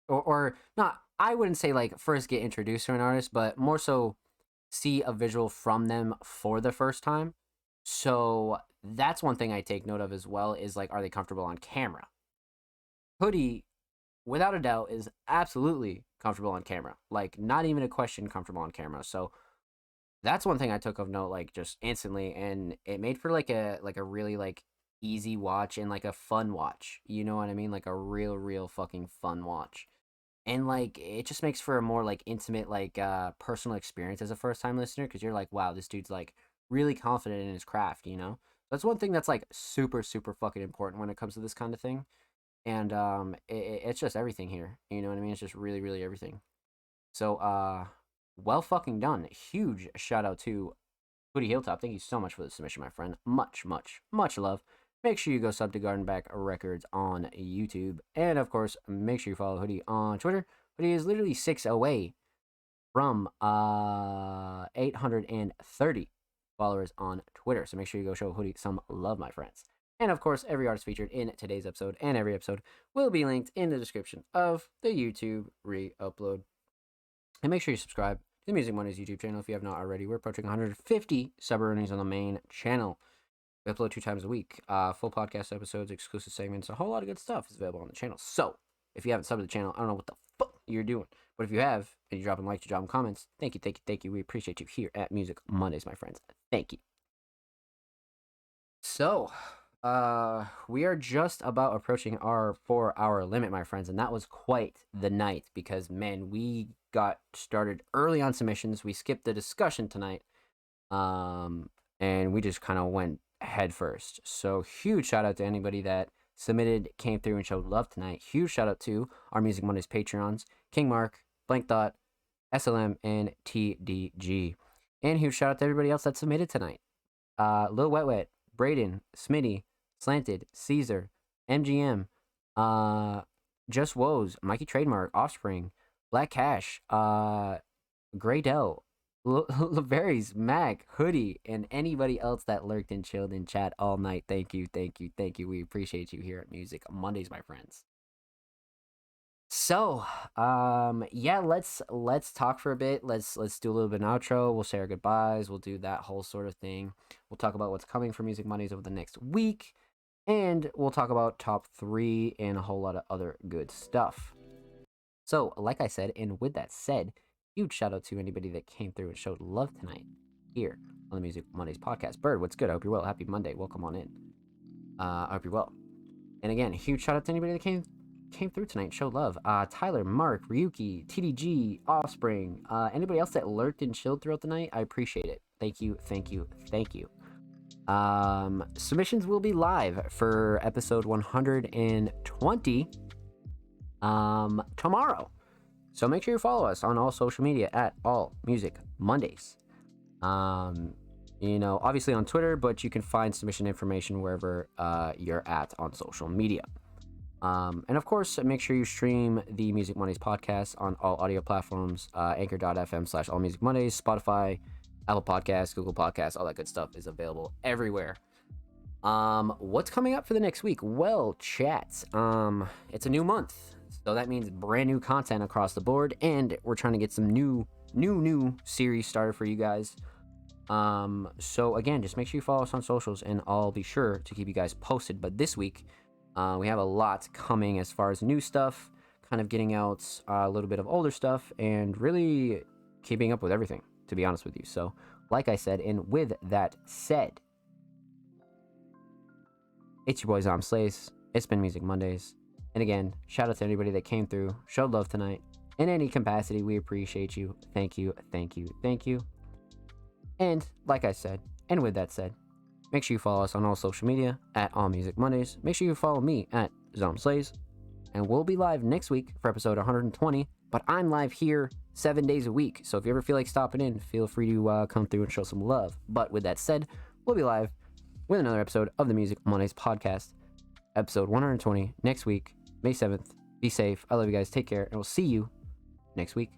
or not, I wouldn't say like first get introduced to an artist, but more so see a visual from them for the first time. So that's one thing I take note of as well, is like, are they comfortable on camera? Hoodie, without a doubt, is absolutely comfortable on camera. Like, not even a question, comfortable on camera. So that's one thing I took of note, like just instantly, and it made for like a really like easy watch and like a fun watch. You know what I mean? Like a real fucking fun watch. And like it just makes for a more like intimate, like personal experience as a first time listener, because you're like, wow, this dude's like really confident in his craft, you know? That's one thing that's like super fucking important when it comes to this kind of thing. And it's just everything here. You know what I mean? It's just really everything. So well fucking done. Huge shout out to Hoodie Hilltop. Thank you so much for the submission, my friend. Much love. Make sure you go sub to Gardenback Records on YouTube. And of course, make sure you follow Hoodie on Twitter. Hoodie is literally 6 away from 830 followers on Twitter. So make sure you go show Hoodie some love, my friends. And of course, every artist featured in today's episode and every episode will be linked in the description of the YouTube re-upload. And make sure you subscribe to the Music Mondays YouTube channel if you have not already. We're approaching 150 sub earnings on the main channel. We upload 2 times a week. Full podcast episodes, exclusive segments, a whole lot of good stuff is available on the channel. So, if you haven't subbed to the channel, I don't know what the fuck you're doing. But if you have, and you drop them likes, you drop them comments, thank you. We appreciate you here at Music Mondays, my friends. Thank you. So, we are just about approaching our 4-hour limit, my friends, and that was quite the night because, man, we got started early on submissions. We skipped the discussion tonight, and we just kind of went head first. So huge shout out to anybody that submitted, came through, and showed love tonight. Huge shout out to our Music Mondays Patreons, King Mark, Blank Thought, SLM, and TDG. And huge shout out to everybody else that submitted tonight. Lil Wet, Braden, Smitty, Slanted, Caesar, MGM, Just Woes, Mikey Trademark, Offspring, Black Cash, Graydell, Laveries, Mac, Hoodie, and anybody else that lurked and chilled in chat all night. Thank you. We appreciate you here at Music Mondays, my friends. So, yeah, let's talk for a bit. Let's do a little bit of an outro. We'll say our goodbyes. We'll do that whole sort of thing. We'll talk about what's coming for Music Mondays over the next week, and we'll talk about top 3 and a whole lot of other good stuff. So, like I said, and with that said, huge shout out to anybody that came through and showed love tonight here on the Music Mondays podcast. Bird, what's good? I hope you're well. Happy Monday. Welcome on in. I hope you're well. And again, huge shout out to anybody that came came through tonight and showed love. Tyler, Mark, Ryuki, TDG, Offspring, anybody else that lurked and chilled throughout the night, I appreciate it. Thank you, thank you, thank you. Submissions will be live for episode 120 tomorrow. So make sure you follow us on all social media at All Music Mondays. Obviously on Twitter, but you can find submission information wherever you're at on social media. And of course, make sure you stream the Music Mondays podcast on all audio platforms, anchor.fm/allmusicmondays, Spotify, Apple Podcasts, Google Podcasts, all that good stuff is available everywhere. What's coming up for the next week? Well, chat, it's a new month, so that means brand new content across the board, and we're trying to get some new series started for you guys. So again, just make sure you follow us on socials, and I'll be sure to keep you guys posted. But this week, we have a lot coming as far as new stuff, kind of getting out a little bit of older stuff, and really keeping up with everything, to be honest with you. So, like I said, and with that said, it's your boy Zom Slays. It's been Music Mondays. And again, shout out to anybody that came through, showed love tonight. In any capacity, we appreciate you. Thank you, thank you, thank you. And like I said, and with that said, make sure you follow us on all social media at All Music Mondays. Make sure you follow me at Zom Slays. And we'll be live next week for episode 120. But I'm live here 7 days a week. So if you ever feel like stopping in, feel free to come through and show some love. But with that said, we'll be live with another episode of the Music Mondays podcast. Episode 120 next week, May 7th. Be safe. I love you guys. Take care. And we'll see you next week.